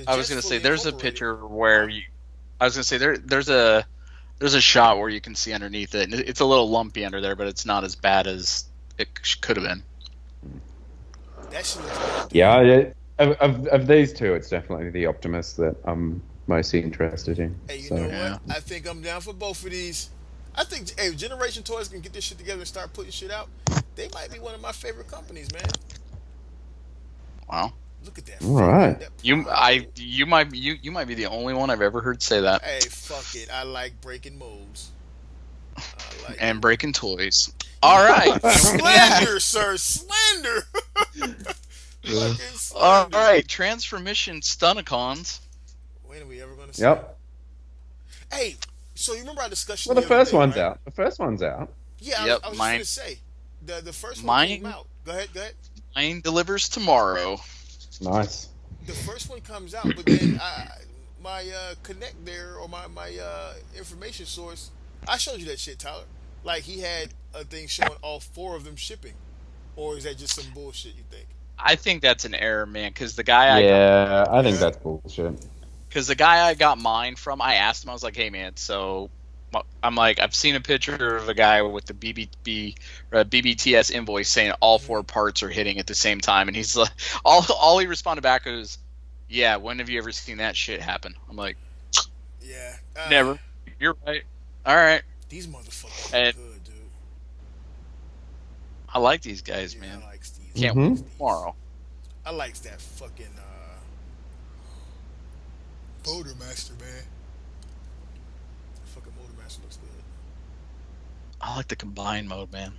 I was gonna say there's a picture where there's a shot where you can see underneath it, and it's a little lumpy under there, but it's not as bad as it could have been. That shit looks good. Yeah, of these two, it's definitely the Optimus that I'm most interested in. Hey, you know what? I think I'm down for both of these. I think if Generation Toys can get this shit together and start putting shit out, they might be one of my favorite companies, man. Wow. Look at that. All right. You might be the only one I've ever heard say that. Hey, fuck it. I like breaking molds. And breaking toys. All right. Slander, sir. Slander. All right. Transformation Stunticons. When are we ever going to see Yep. it? Hey, so you remember our discussion? Well, the first one's right? out. The first one's out. Yeah, yep, I was just going to say. The first one mine came out. Go ahead. Mine delivers tomorrow. Nice. The first one comes out, but then my connect there, or my information source, I showed you that shit, Tyler. Like, he had a thing showing all 4 of them shipping. Or is that just some bullshit, you think? I think that's an error, man, because the guy I think that's bullshit. Because the guy I got mine from, I asked him, I was like, hey, man, so I'm like, I've seen a picture of a guy with the BBTS invoice saying all 4 parts are hitting at the same time, and he's like, all he responded back was, yeah, when have you ever seen that shit happen? I'm like, yeah, never. You're right. All right. These motherfuckers are good, dude. I like these guys, man. I like these. Can't wait for tomorrow. I like that fucking Motor Master, man. That fucking Motor Master looks good. I like the combined mode, man.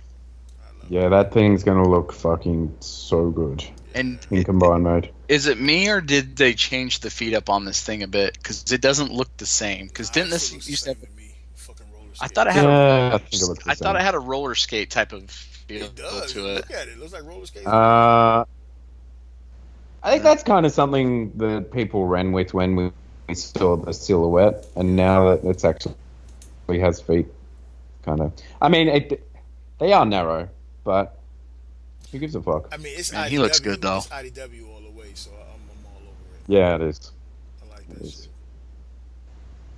Yeah, that thing's gonna look fucking so good And in combined mode. is it me or did they change the feet up on this thing a bit? Because it doesn't look the same. Because didn't this used to have? I thought it had I think it looks the I thought same. it had a roller skate type of feel It does. to it. Look at it. It looks like roller skates. I think that's kind of something that people ran with when we saw the silhouette, and now that it's actually has feet, kind of. I mean, they are narrow, but who gives a fuck? I mean, it's Man, IDW, he looks good, though. It's IDW all the way, so I'm all over it. Yeah, it is. I like that It is. shit.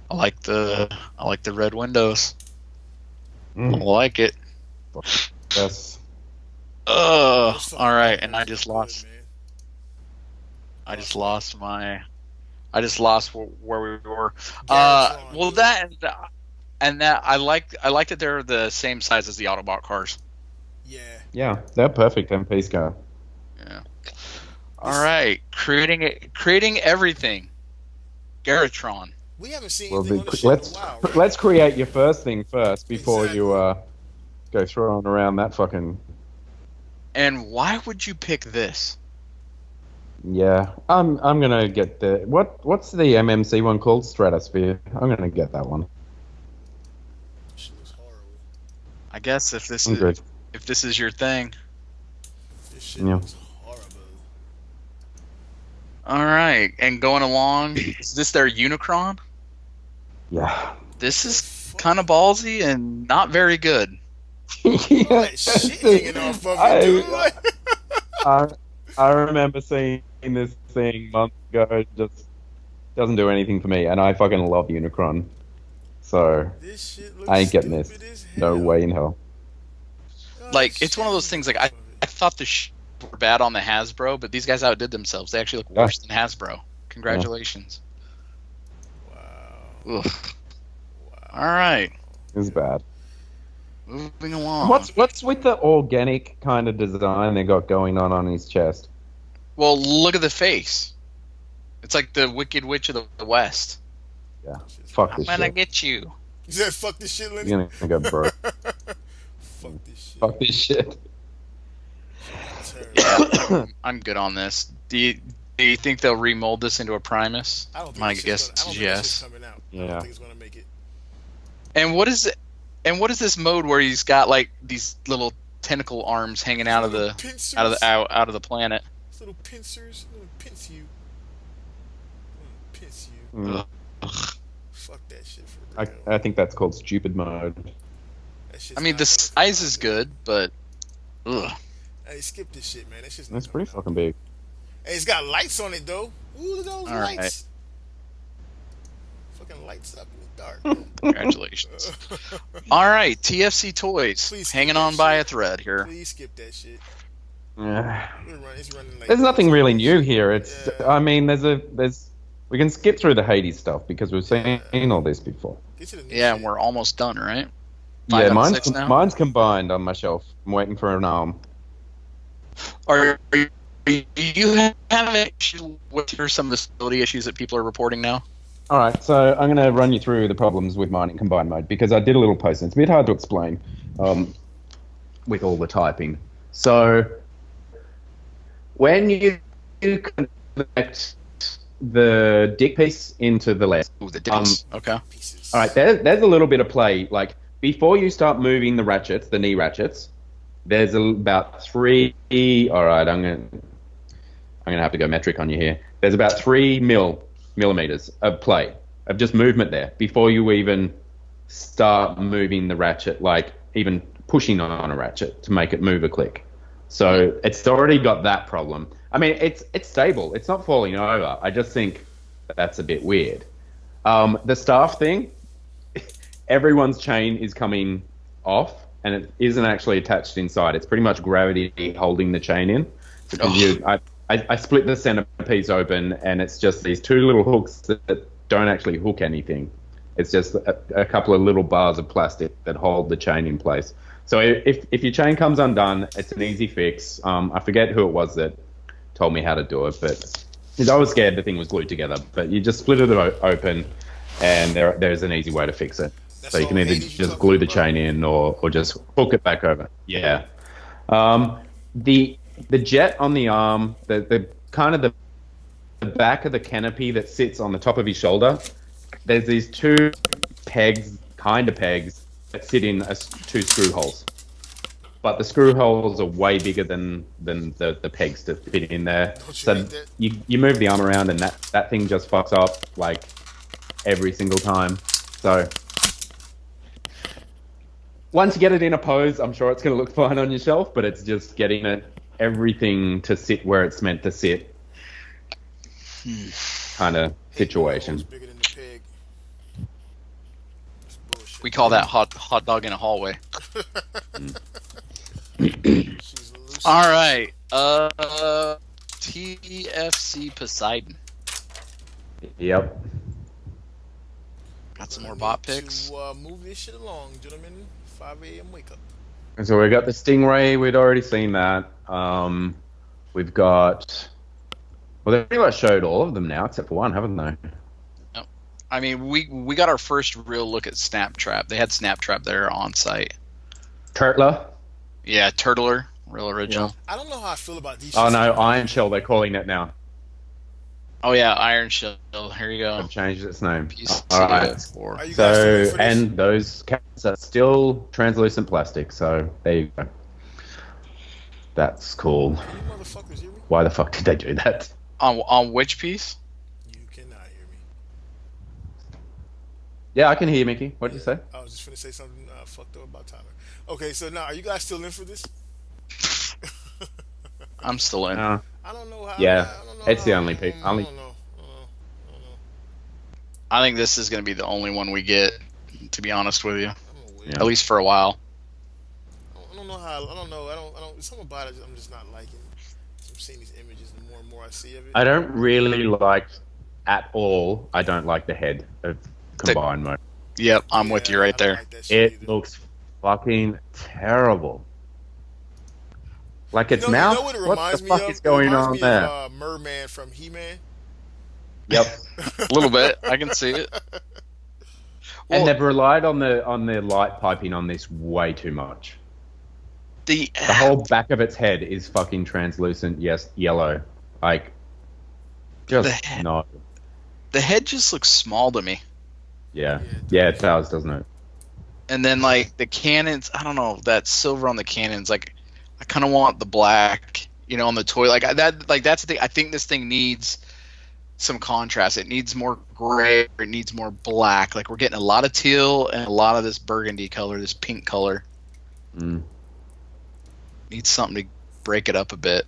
I like the red windows. I Mm. like it. Yes. Oh, Those fucking all right, graphics and I look just good, lost. man. I just lost where we were. Garatron, Well, dude. that I like that they're the same size as the Autobot cars. Yeah. Yeah, they're perfect MP car. Yeah. All right, creating everything. Garatron. We haven't seen Well, anything on this shit in a while, right? let's create your first thing first before Exactly. you go throwing around that fucking. And why would you pick this? Yeah, I'm gonna get the what's the MMC one called? Stratosphere. I'm gonna get that one. Shit looks horrible. I guess if I'm this is your thing. This shit Yeah. looks horrible. All right, and going along, is this their Unicron? Yeah. This is kind of ballsy and not very good. All that shit hanging off of it, dude. I remember seeing this thing months ago. It just doesn't do anything for me, and I fucking love Unicron. So This shit looks I ain't getting this. stupid as No hell. way in hell. Oh, Like, it's one of those shit things, like, hanging off of I it. thought the were bad on the Hasbro, but these guys outdid themselves. They actually look Yeah. worse than Hasbro. Congratulations. Wow. Ugh. All right, It's bad. moving along. What's with the organic kind of design they got going on his chest? Well, look at the face. It's like the Wicked Witch of the West. Yeah. Fuck I'm this gonna shit. get you. You said fuck this shit, Lenny? You're gonna go broke. Fuck this shit. Fuck this shit. Terrible. Yeah, I'm good on this. Do you think they'll remold this into a Primus? I don't think My this shit's guess gonna, I is don't think yes. this shit's coming out. I Yeah. don't think it's gonna make it. And what is it? And what is this mode where he's got like these little tentacle arms hanging out of the Pincers. out of the planet? These little pincers. I'm gonna pinch you. I'm gonna pinch you. Mm. Ugh. Fuck that shit for real. I think that's called stupid mode. That shit's I mean, not the gonna come size out, is man. good, but ugh. Hey, skip this shit, man. That shit's not That's pretty coming out. fucking big. Hey, it's got lights on it though. Ooh, look at those All right. lights. Fucking lights up in the dark. Congratulations. All right, TFC Toys, Please hanging skip on that by a shit. thread here. Please skip that shit. Yeah. It's running like There's nothing really new here. It's Yeah. I mean we can skip through the Hades stuff because we've seen all this before. Get to the new Yeah, shit. and we're almost done, right? Yeah, 5 out of mine's 6 now? mine's combined on my shelf. I'm waiting for an arm. Are you having issues with some of the stability issues that people are reporting now? All right, so I'm going to run you through the problems with mine in combined mode because I did a little post and it's a bit hard to explain with all the typing. So when you connect the dick piece into the left, Ooh, the dicks. Okay. Pieces. all right, there's a little bit of play. Like before you start moving the ratchets, the knee ratchets, there's about 3. All right, I'm gonna have to go metric on you here. There's about 3 millimeters of play of just movement there before you even start moving the ratchet, like even pushing on a ratchet to make it move a click. So it's already got that problem. I mean, it's stable. It's not falling over. I just think that's a bit weird. The staff thing, everyone's chain is coming off and it isn't actually attached inside. It's pretty much gravity holding the chain in. Because I split the centerpiece open and it's just these 2 little hooks that don't actually hook anything. It's just a couple of little bars of plastic that hold the chain in place. So if your chain comes undone, it's an easy fix. I forget who it was that told me how to do it, but I was scared the thing was glued together. But you just split it open and there's an easy way to fix it. So you can either just glue the chain in or just hook it back over. Yeah. The jet on the arm, the kind of the back of the canopy that sits on the top of his shoulder, there's these two pegs that sit in two screw holes. But the screw holes are way bigger than the pegs to fit in there. So you move the arm around and that thing just fucks up like every single time. So once you get it in a pose, I'm sure it's going to look fine on your shelf, but it's just getting everything to sit where it's meant to sit kind of situation. We call that hot dog in a hallway. All right. TFC Poseidon. Yep. Got some more bot picks. To move this shit along, gentlemen. 5 a.m. wake up. And so we got the Stingray. We'd already seen that. We've got... Well, they pretty much showed all of them now, except for one, haven't they? No. I mean, we got our first real look at Snaptrap. They had Snaptrap there on site. Turtler? Yeah, Turtler. Real original. Yeah. I don't know how I feel about these. Oh, no, Iron Shell, they're calling it now. Oh, yeah, Iron Shell. Here you go. I've changed its name. All right. So, and those cats are still translucent plastic, so there you go. That's cool. You motherfuckers hear me? Why the fuck did they do that? On which piece? You cannot hear me. Yeah, I can hear you, Mickey. What did you say? I was just going to say something fucked up about Tyler. Okay, so now, are you guys still in for this? I'm still in. I don't know how. Yeah, I don't know it's how, the only pick. I don't know. I think this is going to be the only one we get, to be honest with you. Yeah. At least for a while. I don't know how. I don't know. I don't. Something about it. I'm just not liking. I'm seeing these images, the more and more I see of it. I don't really like at all. I don't like the head of combined mode. Yep, I'm with you right there. Like it looks fucking terrible. Like its mouth. What it what reminds the me fuck of? is going It reminds on me there? Of, Merman from He-Man. Yep. A little bit. I can see it. Well, and they've relied on the light piping on this way too much. The whole back of its head is fucking translucent, yes, yellow. Like, just no. The head just looks small to me. Yeah, it does, doesn't it? And then, like, the cannons, I don't know, that silver on the cannons, like, I kind of want the black, on the toy. Like, that's the thing. I think this thing needs some contrast. It needs more gray. It needs more black. Like, we're getting a lot of teal and a lot of this burgundy color, this pink color. Needs something to break it up a bit.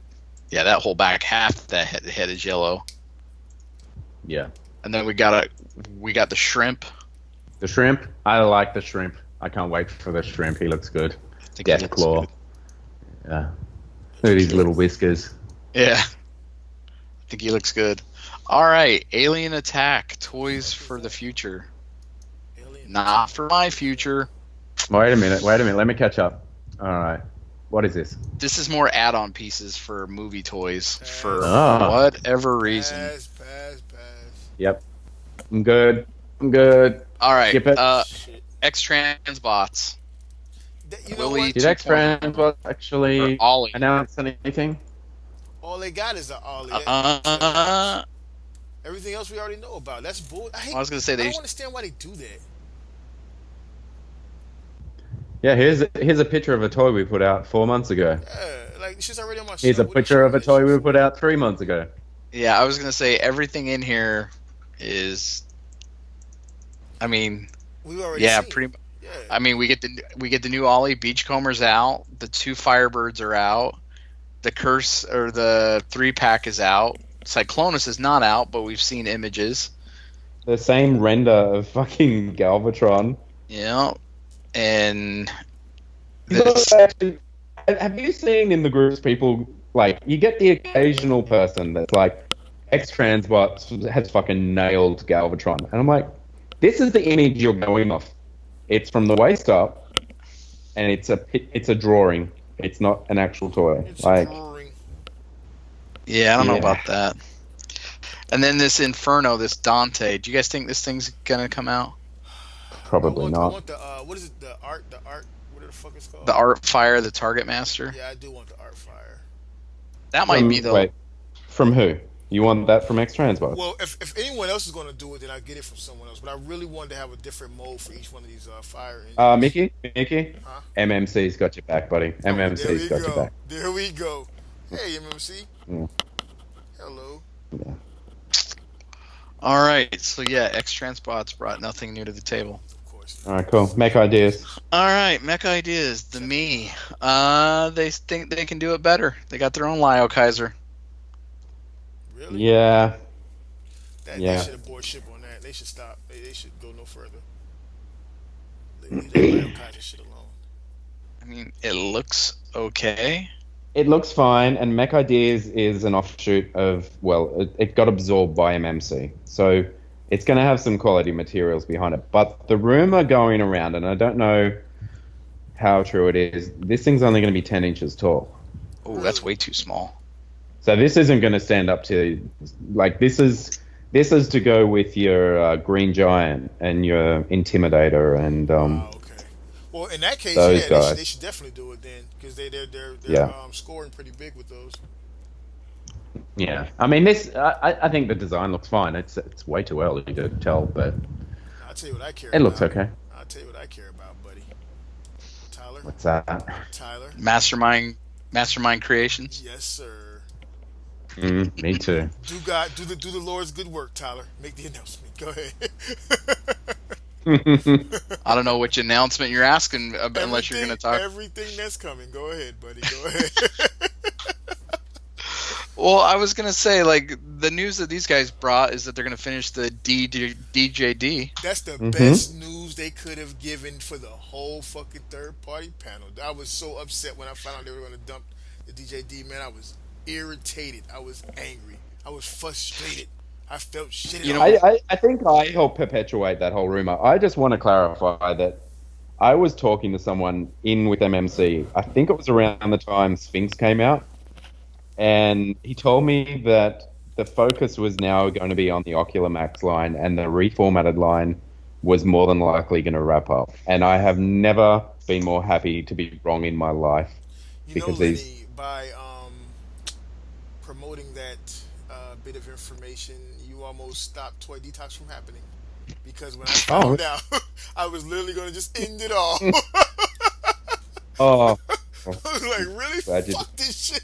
Yeah, that whole back half of that head is yellow. Yeah. And then we got the shrimp. The shrimp? I like the shrimp. I can't wait for the shrimp. He looks good. Death Claw. Good. Yeah. Look at his little whiskers. Yeah. I think he looks good. All right. Alien Attack. Toys for the future. Not for my future. Wait a minute. Let me catch up. All right. What is this? This is more add-on pieces for movie toys for whatever reason. Pass. Yep. I'm good. All right. Skip it. X-Trans bots. Did X-Trans bots actually announce anything? All they got is an Ollie. Everything else we already know about. That's bull. I was gonna say I don't understand why they do that. Yeah, here's a picture of a toy we put out 4 months ago. Yeah, like she's already on my. Here's a picture of a toy we put out 3 months ago. Yeah, I was gonna say everything in here is. I mean. We already. Yeah, pretty. Yeah. I mean, we get the new Ollie Beachcomber's out. The 2 Firebirds are out. The Curse or the 3-pack is out. Cyclonus is not out, but we've seen images. The same render of fucking Galvatron. Yeah. And have you seen in the groups people, like, you get the occasional person that's like, X-Transbot has fucking nailed Galvatron. And I'm like, this is the image you're going off. It's from the waist up, and it's a drawing. It's not an actual toy. It's a drawing. Yeah, I don't know about that. And then this Inferno, this Dante. Do you guys think this thing's gonna come out? Probably I not. want the what is it? The art. What the fuck is it called? The Art Fire, the Target Master. Yeah, I do want the art fire. That might be the. Wait, from who? You want that from X-Transbots? Well, if anyone else is going to do it, then I get it from someone else. But I really wanted to have a different mode for each one of these fire engines. Mickey, Huh? MMC's got your back, buddy. MMC's got your back. There we go. Hey, MMC. Yeah. Hello. Yeah. All right, so yeah, X-Transbots brought nothing new to the table. Of course. All right, cool. Mech ideas. All right, Mech Ideas, the me. They think they can do it better. They got their own Lyo Kaiser. Really? Yeah. They should abort ship on that. They should stop. They should go no further. Leave that Lyo Kaiser shit alone. I mean, it looks okay. It looks fine, and Mech Ideas is an offshoot of, well, it got absorbed by MMC. So it's going to have some quality materials behind it. But the rumor going around, and I don't know how true it is, this thing's only going to be 10 inches tall. Oh, that's way too small. So this isn't going to stand up to, like, this is to go with your Green Giant and your Intimidator and Wow, okay. Well, in that case, those guys. they should definitely do it then, because they're scoring pretty big with those. Yeah, I mean this. I think the design looks fine. It's way too early to tell, but I'll tell you what I care. It looks okay. I'll tell you what I care about, buddy. Tyler. What's that? Tyler. Mastermind Creations. Yes, sir. Me too. Do the Lord's good work, Tyler. Make the announcement. Go ahead. I don't know which announcement you're asking unless you're going to talk. Everything that's coming. Go ahead, buddy. Go ahead. Well, I was going to say, like, the news that these guys brought is that they're going to finish the DJD. That's the best news they could have given for the whole fucking third-party panel. I was so upset when I found out they were going to dump the DJD, man. I was irritated. I was angry. I was frustrated. I felt shit. I think I helped perpetuate that whole rumor. I just want to clarify that I was talking to someone in with MMC. I think it was around the time Sphinx came out, and he told me that the focus was now going to be on the Ocular Max line, and the reformatted line was more than likely going to wrap up. And I have never been more happy to be wrong in my life. Lenny, by promoting that bit of information, you almost stopped Toy Detox from happening. Because when I found out, I was literally going to just end it all. I was like, really? Fuck this shit.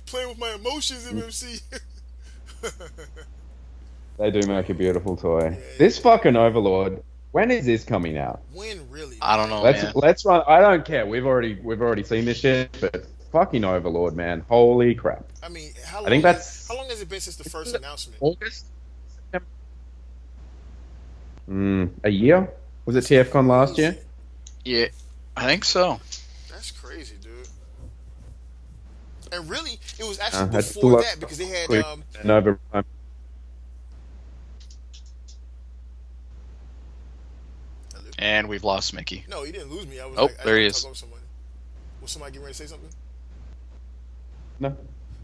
Playing with my emotions, MMC. They do make a beautiful toy. Yeah. This fucking Overlord, when is this coming out? When, really? I don't know, Let's run. I don't care. We've already seen this shit, but fucking Overlord, man. Holy crap. I mean, how long has it been since the first announcement? August? A year? Was it TFCon last year? Yeah, I think so. That's crazy, dude. And really, it was actually before that, because they had And we've lost Mickey. No, he didn't lose me. I was there he is. Was somebody getting ready to say something? No.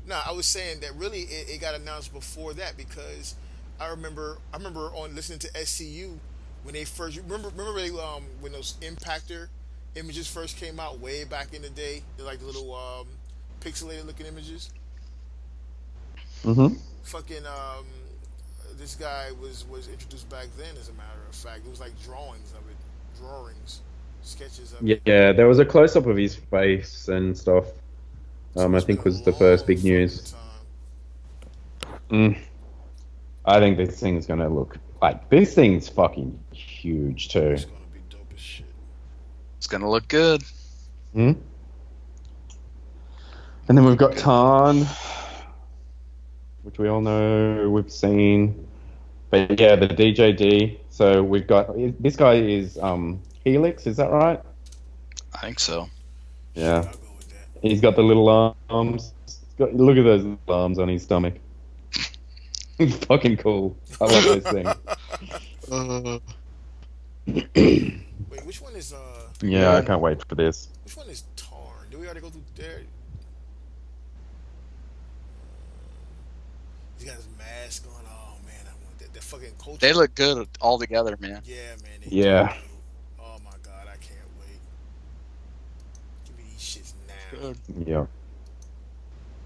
No, I was saying that really it got announced before that, because I remember on listening to SCU when they first remember when those Impactor images first came out way back in the day. They're like the little pixelated looking images. Fucking this guy was introduced back then. As a matter of fact, it was like sketches of it. Yeah, there was a close up of his face and stuff. I think was the first big news. I think this thing's gonna look like this thing's fucking huge too. It's gonna be dope as shit. It's gonna look good. And then we've got Tarn, which we all know we've seen. But yeah, the DJD. So we've got this guy is Helix. Is that right? I think so. Yeah. He's got the little arms. Look at those arms on his stomach. It's fucking cool. I love those things. Wait, which one is Yeah, I can't wait for this. Which one is Tarn? Do we gotta go through there? He's got his mask on. Oh man, I want that like the fucking culture. They look good all together, man. Yeah, man. Yeah. Oh my god, I can't wait. Give me these shits now. Good. Yeah.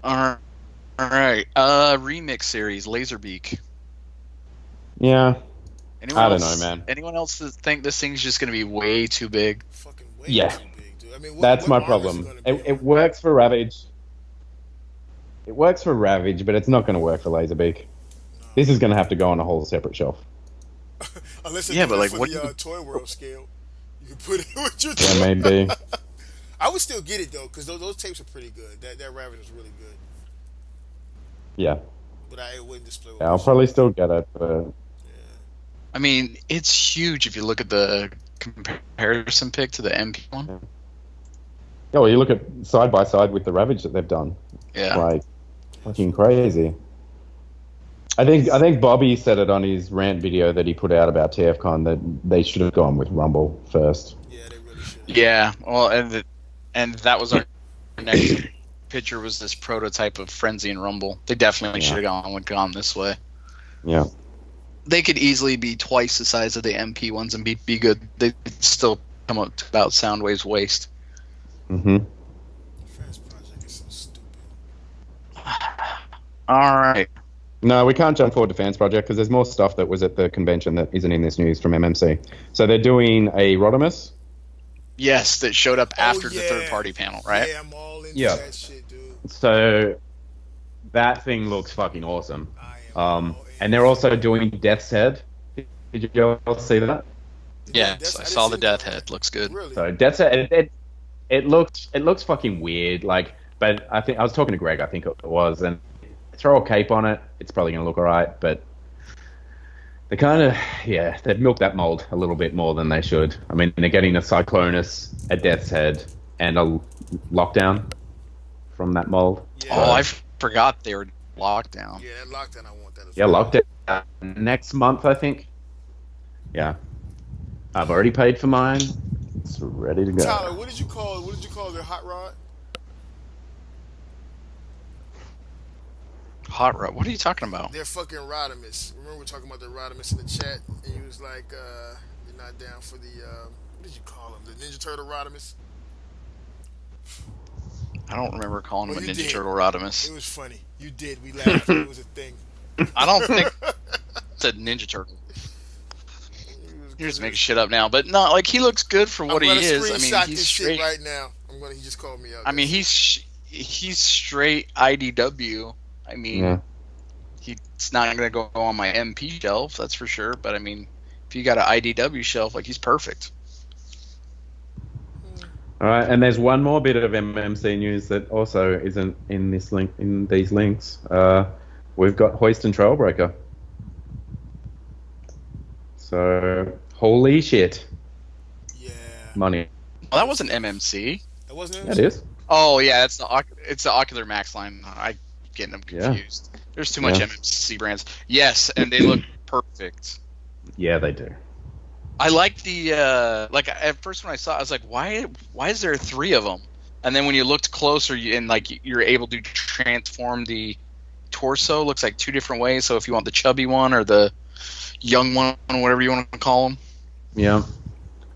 All right. Remix series, Laserbeak. Yeah. Anyone I don't else, know, man. Anyone else think this thing's just going to be way too big? Fucking way Yeah. too big, dude. I mean, That's what my armor's problem. gonna be It on? works for Ravage. It works for Ravage, but it's not going to work for Laserbeak. This is going to have to go on a whole separate shelf. Unless Yeah, it's but like, for what the do you- Toy World scale, you can put it with your. Yeah, maybe. I would still get it though, because those tapes are pretty good. That Ravage was really good, Yeah. but I wouldn't display. With Yeah, I'll this probably shit. still get it, but I mean, it's huge if you look at the comparison pic to the MP one. yeah, well, you look at side by side with the Ravage that they've done. Yeah. Like, fucking crazy. I think Bobby said it on his rant video that he put out about TFCon that they should have gone with Rumble first. Yeah, they really should. Yeah. Well, and that was our next picture was this prototype of Frenzy and Rumble. They definitely Yeah. should have gone this way. Yeah. They could easily be twice the size of the MP ones and be good. They'd still come up to about Soundwave's waist. Mm-hmm. Defense Project is so stupid. All right. No, we can't jump forward to Fans Project because there's more stuff that was at the convention that isn't in this news from MMC. So they're doing a Rodimus. Yes, that showed up after the yeah. third-party panel, right? Yeah, I'm all into Yeah. that shit, dude. So that thing looks fucking awesome. I am all And they're also doing Death's Head. Did you all see that? Yes, I saw the Death Head. Looks good. Really? So Death's Head, it looks fucking weird. Like, but I think I was talking to Greg. I think it was, and throw a cape on it. It's probably gonna look alright. But they kind of, they've milked that mold a little bit more than they should. I mean, they're getting a Cyclonus, a Death's Head, and a Lockdown from that mold. Yeah. Oh, I forgot they were locked down. Yeah, that lockdown, I want that as Yeah, well. Lockdown next month, I think. Yeah, I've already paid for mine. It's ready to go. Tyler, what did you call their hot rod? Hot Rod. What are you talking about? Their fucking Rodimus. Remember we were talking about the Rodimus in the chat, and you was like, you're not down for the what did you call him? The Ninja Turtle Rodimus? I don't remember calling him Well, a you Ninja did. Turtle Rodimus. It was funny. You did. We laughed. It was a thing. I don't think it's a Ninja Turtle. You're just making shit up now, but no, like he looks good for what he is. I mean, screenshot he's this straight. shit right now. He just called me out. I mean, he's straight IDW. I mean, Yeah. he's not gonna go on my MP shelf, that's for sure. But I mean, if you got an IDW shelf, like he's perfect. All right, and there's one more bit of MMC news that also isn't in this link in these links. We've got Hoist and Trailbreaker. So holy shit, Yeah. money. Oh, that wasn't MMC. That wasn't That is. Oh yeah, it's the Ocular Max line. I getting them Yeah. confused. There's too much Yeah. MMC brands. Yes, and they look perfect. Yeah, they do. I like the like at first when I saw it, I was like, why is there 3 of them? And then when you looked closer and like you're able to transform the torso, looks like 2 different ways. So if you want the chubby one or the young one, whatever you want to call them. Yeah,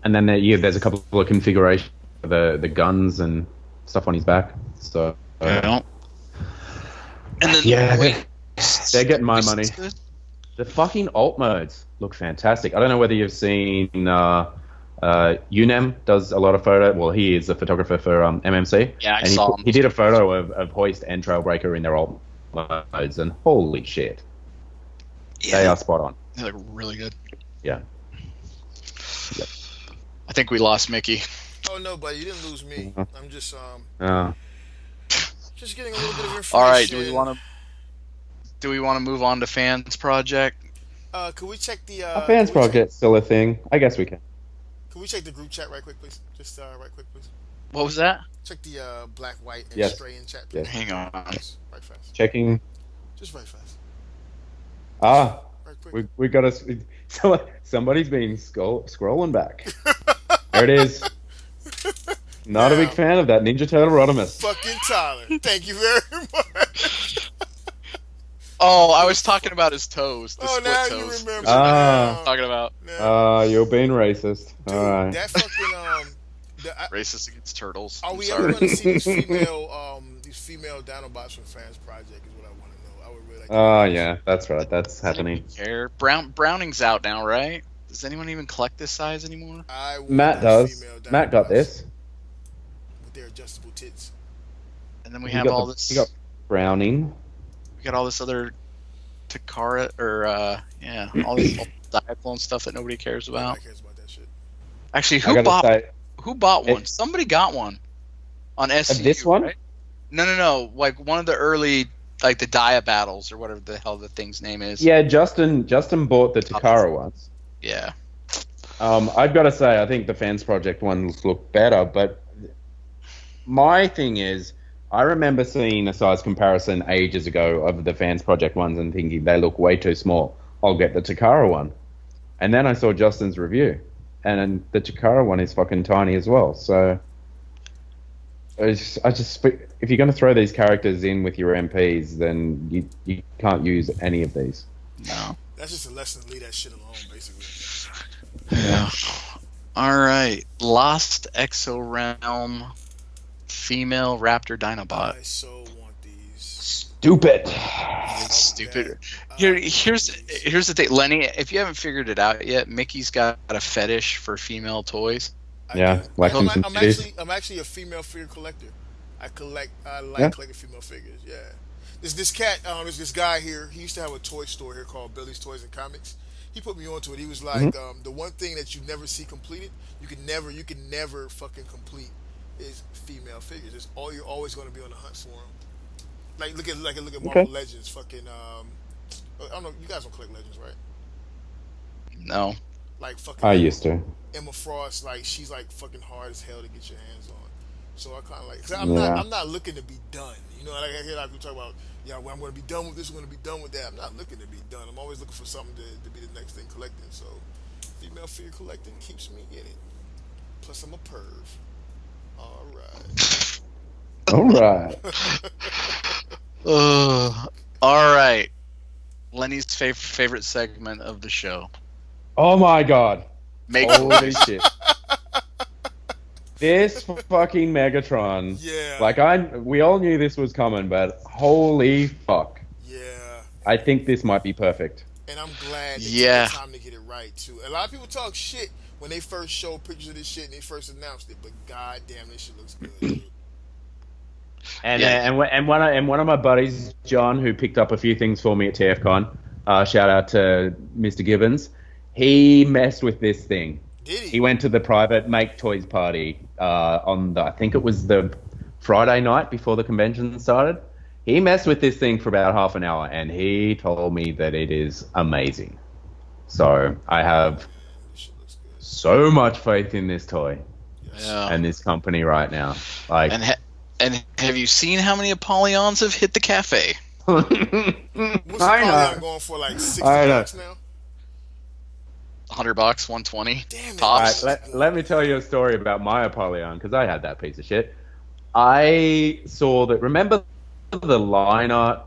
and then there's a couple of configurations for the guns and stuff on his back. So Yeah. And then Yeah, wait, they're getting my is money. this good? The fucking alt modes look fantastic. I don't know whether you've seen Unem does a lot of photo. Well, he is a photographer for MMC. Yeah, I and saw him. He did a photo of Hoist and Trailbreaker in their alt modes, and holy shit, they are spot on. They look really good. Yeah. Yep. I think we lost Mickey. Oh no, buddy, you didn't lose me. Mhm. I'm just Just getting a little bit of information. All right, do we want to move on to Fans Project? Could we check the a fans can we project still a thing? I guess we can. Can we check the group chat right quick, please? Just right quick, please. What was that? Check the black, white, and Yes. stray in chat, please. Yes. Hang on. Just right fast. Checking. Just right fast. Ah, Right quick. we got to. Somebody's been scrolling back. There it is. Not a big Now. fan of that Ninja Turtle Rodimus. Fucking Tyler. Thank you very much. Oh, I was talking about his toes. The split now toes. you remember. Talking about. You're being racist. Dude, all right. that fucking Racist against turtles. Are we ever going to see these female Dinobots from Fans Project? Is what I want to know. I would really like. Yeah, that's right. That's happening. Care? Browning's out now, right? Does anyone even collect this size anymore? Matt does. Matt got this. With their adjustable tits. And then we have all this. You got Browning. We got all this other Takara, or all this Diaclone stuff that nobody cares about. Nobody cares about that shit. Actually, who bought one? Somebody got one on SCU. This one? Right? No. Like one of the early, like the Dia battles or whatever the hell the thing's name is. Yeah, Justin bought the Takara ones. Yeah. I've got to say, I think the Fans Project ones look better, but my thing is, I remember seeing a size comparison ages ago of the Fans Project ones and thinking they look way too small. I'll get the Takara one. And then I saw Justin's review, and the Takara one is fucking tiny as well. So if you're going to throw these characters in with your MPs, then you can't use any of these. No. That's just a lesson to leave that shit alone, basically. Yeah. All right. Lost Exorealm female Raptor Dinobot. I so want these. Stupid. It's stupid. Here's the thing, Lenny. If you haven't figured it out yet, Mickey's got a fetish for female toys. Yeah, I'm actually a female figure collector. I like collecting female figures. Yeah. This cat, there's this guy here. He used to have a toy store here called Billy's Toys and Comics. He put me onto it. He was like, the one thing that you never see completed, you can never fucking complete, is female figures. You're always going to be on the hunt for them. Like look at Marvel Legends. Fucking I don't know. You guys don't collect Legends, right? No. Like fucking. I used to. Emma Frost, like she's like fucking hard as hell to get your hands on. So I kind of like, cause I'm not looking to be done. You know, like I hear a lot of people talk about, well, I'm going to be done with this, I'm going to be done with that. I'm not looking to be done. I'm always looking for something to be the next thing collecting. So female figure collecting keeps me in it. Plus I'm a perv. All right. All right. Lenny's favorite segment of the show. Oh my god. Holy Toys. shit. This fucking Megatron. Yeah. We all knew this was coming, but holy fuck. Yeah. I think this might be perfect. And I'm glad they took the time to get it right too. A lot of people talk shit when they first showed pictures of this shit and they first announced it, but goddamn, this shit looks good. Dude. And one of my buddies, John, who picked up a few things for me at TFCon, shout out to Mr. Gibbons. He messed with this thing. Did he? He went to the private Make Toys party I think it was the Friday night before the convention started. He messed with this thing for about half an hour, and he told me that it is amazing. So I have so much faith in this toy and this company right now. Like, and have you seen how many Apollons have hit the cafe? What's Apollyon going for, like $60 now? $100, 120. Damn it. Tops. Let me tell you a story about my Apollyon, because I had that piece of shit. I saw that. Remember the line art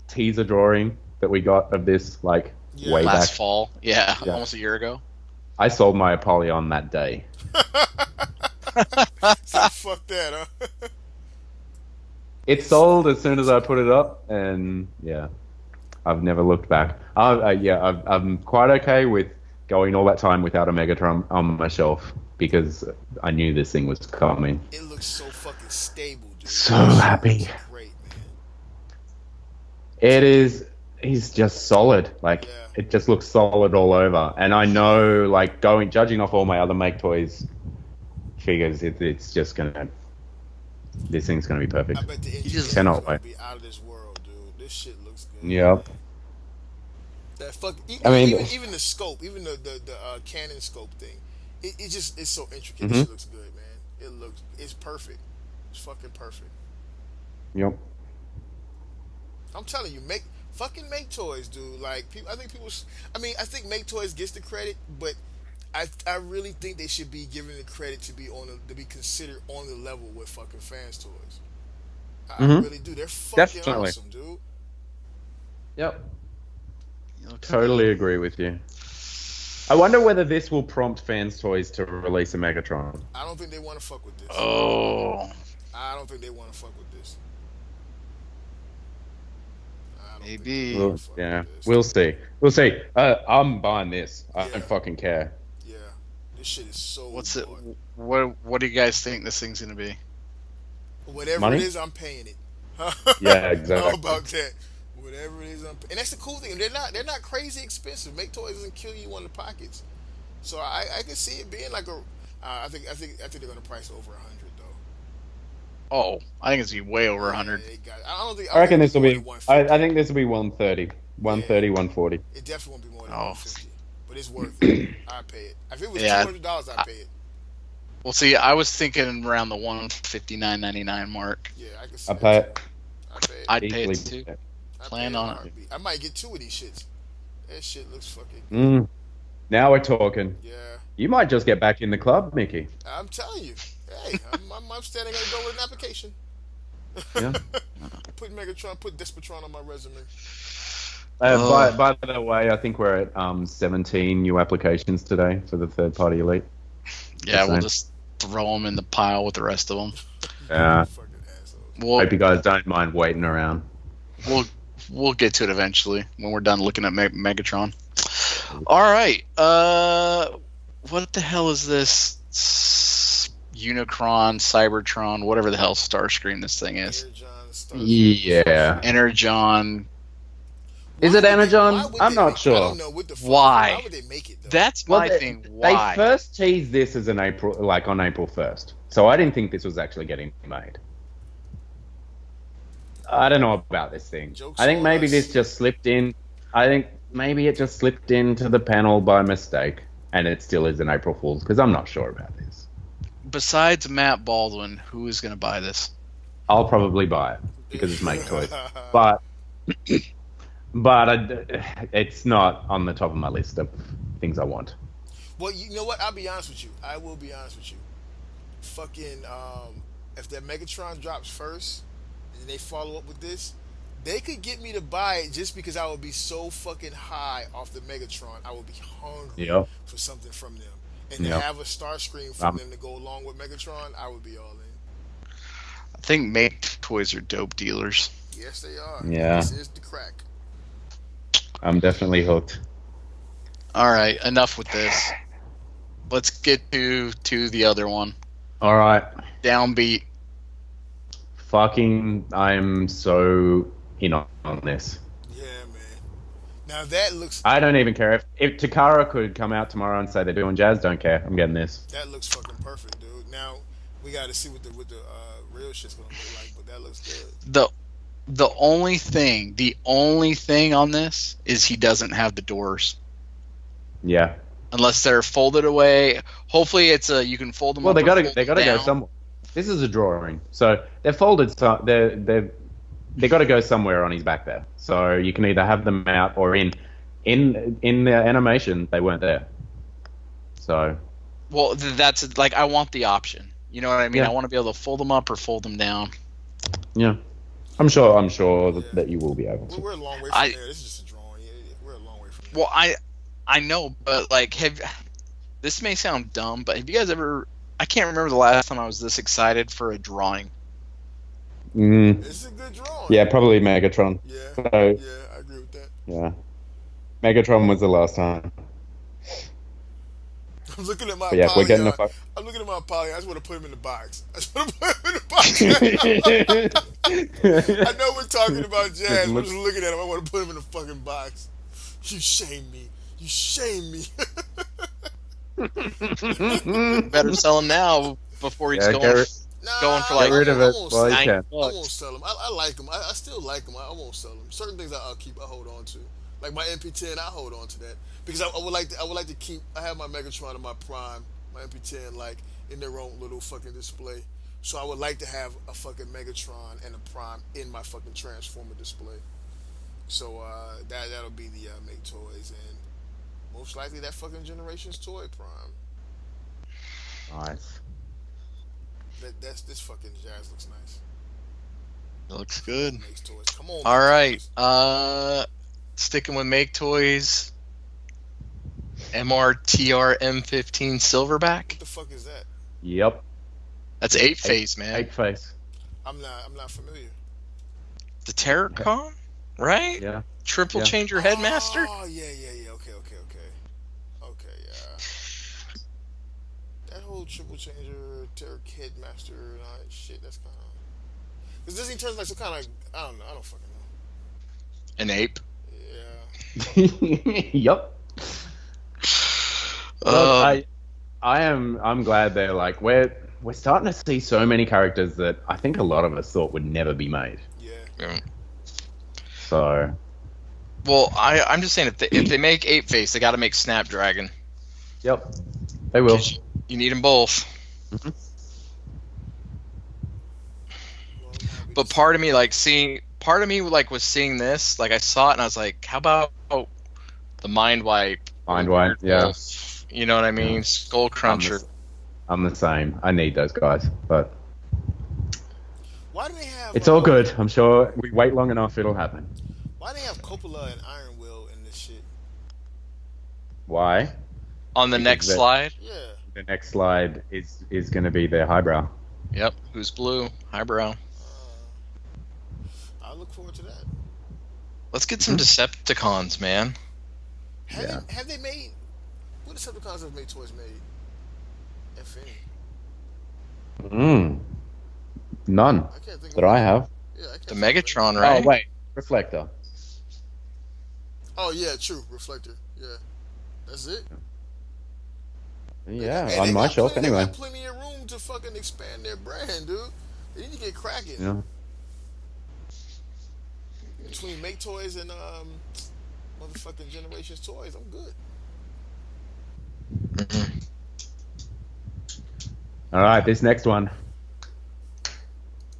teaser drawing that we got of this, like, way back? Last fall. Yeah, almost a year ago. I sold my Apollyon that day. So fuck that, huh? It sold as soon as I put it up, and I've never looked back. I'm quite okay with going all that time without a Megatron on my shelf because I knew this thing was coming. It looks so fucking stable, dude. So happy. Great, man. It is. He's just solid. Like, it just looks solid all over. And I know, like, judging off all my other Make Toys figures, it's just gonna. This thing's gonna be perfect. I bet the engineers cannot gonna wait. be out of this world, dude. This shit looks good. Yep. That fuck. Even the scope, even the Canon scope thing, it's so intricate. This shit looks good, man. It's perfect. It's fucking perfect. Yep. I'm telling you, make toys, dude. Like, I think Make Toys gets the credit, but I really think they should be given the credit to be considered on the level with fucking Fans Toys. I really do. They're fucking awesome, dude. Yep. Looks Totally agree with you. I wonder whether this will prompt Fans Toys to release a Megatron. I don't think they want to fuck with this. Oh. I don't think they want to fuck with this. Maybe. Well, yeah, we'll see. We'll see. I'm buying this. I don't fucking care. Yeah, this shit is so. What's it? What do you guys think this thing's gonna be? Whatever Money? it is, I'm paying it. Yeah, exactly. How about that? Whatever it is, and that's the cool thing. They're not crazy expensive. Make Toys doesn't kill you on the pockets, so I can see it being like a. I think they're gonna price over 100 though. Oh, I think it's gonna be way over 100. I reckon this will be. I think this will be 130, 130, 140. It definitely won't be more than 150, but it's worth it. I pay it. If it was $200, I'd pay it. Well, see, I was thinking around the $159.99 mark. Yeah, I can see. I pay it. I'd pay it too. Plan on it. I might get 2 of these shits. That shit looks fucking good. Now we're talking. Yeah. You might just get back in the club, Mickey. I'm telling you. Hey, I'm standing on the door with an application. Yeah. Put Megatron, put Despotron on my resume. By the way, I think we're at 17 new applications today for the third-party Elite. Yeah, we'll just throw them in the pile with the rest of them. Yeah. Hope you guys don't mind waiting around. We'll get to it eventually when we're done looking at Megatron. All right. What the hell is this? Unicron, Cybertron, whatever the hell Starscream this thing is. Yeah. Energon. Is it Energon? I'm not sure. I don't know what the fuck. Why? Why would they make it though? That's my thing. Why? They first teased this as on April 1st. So I didn't think this was actually getting made. I don't know about this thing. I think maybe this just slipped in. I think maybe it just slipped into the panel by mistake, and it still is an April Fool's, because I'm not sure about this. Besides Matt Baldwin, who is going to buy this? I'll probably buy it because it's Make Toys, but it's not on the top of my list of things I want. Well, you know what? I'll be honest with you. I will be honest with you. Fucking, if that Megatron drops first, and they follow up with this, they could get me to buy it just because I would be so fucking high off the Megatron. I would be hungry for something from them. And to have a Starscream from them to go along with Megatron, I would be all in. I think Make Toys are dope dealers. Yes, they are. Yeah. This is the crack. I'm definitely hooked. All right, enough with this. Let's get to the other one. All right. Downbeat. Fucking, I'm so in on this. Yeah, man. Now that looks... I don't even care. If Takara could come out tomorrow and say they're doing Jazz, don't care. I'm getting this. That looks fucking perfect, dude. Now, we got to see what the real shit's going to look like, but that looks good. The only thing on this is he doesn't have the doors. Yeah. Unless they're folded away. Hopefully it's you can fold them. Well, up they got to go somewhere. This is a drawing, so they're folded. So they got to go somewhere on his back there. So you can either have them out or in the animation they weren't there. So. Well, that's like I want the option. You know what I mean? Yeah. I want to be able to fold them up or fold them down. Yeah, I'm sure that you will be able to. We're a long way from there. This is just a drawing. We're a long way from there. Well, I know, but like, this may sound dumb, but have you guys ever? I can't remember the last time I was this excited for a drawing. It's a good drawing. Yeah, probably Megatron. Yeah, so, I agree with that. Yeah, Megatron was the last time. I'm looking at my we're getting I'm looking at my poly. I just want to put him in the box. I just want to put him in the box. I know we're talking about Jazz. I'm just looking at him. I want to put him in the fucking box. You shame me. You shame me. Better sell him now before he's going for like. Get rid of it while you can. I won't sell him. I like him. I still like him. I won't sell him. Certain things I hold on to. Like my MP10, I hold on to that because I would like to keep. I have my Megatron and my Prime, my MP10, like in their own little fucking display. So I would like to have a fucking Megatron and a Prime in my fucking Transformer display. So that'll be the Make Toys, and most likely that fucking Generations toy Prime. Nice. This fucking Jazz looks nice. It looks good. Makes toys. Come on. All right. sticking with Make Toys. MRTR M15 Silverback. What the fuck is that? Yep. That's Ape Face, man. Ape Face. I'm not familiar. The Terracon, right? Yeah. Triple Changer Headmaster. Oh yeah. Okay, yeah. That whole Triple Changer, Terror Headmaster, and all that shit. That's kind of. Because Disney turns like some kind of. I don't know. I don't fucking know. An ape. Yeah. Yep. Look, I'm glad they're like we're starting to see so many characters that I think a lot of us thought would never be made. Yeah. So. Well, I'm just saying if they make Ape Face, they got to make Snapdragon. Yep. They will. You need them both. Mm-hmm. But part of me was seeing this, like I saw it and I was like, how about the Mind Wipe? Mind Wipe, yeah. Wolf, you know what I mean? Skull Cruncher. I'm the same. I need those guys, but why do they have? It's all good. I'm sure we wait long enough, it'll happen. Why do they have Coppola and Iron Will in this shit? Why? On the next slide? Yeah. The next slide is going to be their highbrow. Yep. Who's blue? Highbrow. I look forward to that. Let's get some Decepticons, man. Have they made? What Decepticons have made toys made? If any. None I can't think that I have. Yeah, I can't The think of Megatron, it. right? Oh wait, Reflector. Oh yeah, true. Reflector. Yeah, that's it. Yeah, Hey, on my shelf anyway. They got plenty of room to fucking expand their brand, dude. They need to get cracking. Yeah. Between Make Toys and motherfucking Generations Toys, I'm good. Mm-hmm. All right, this next one.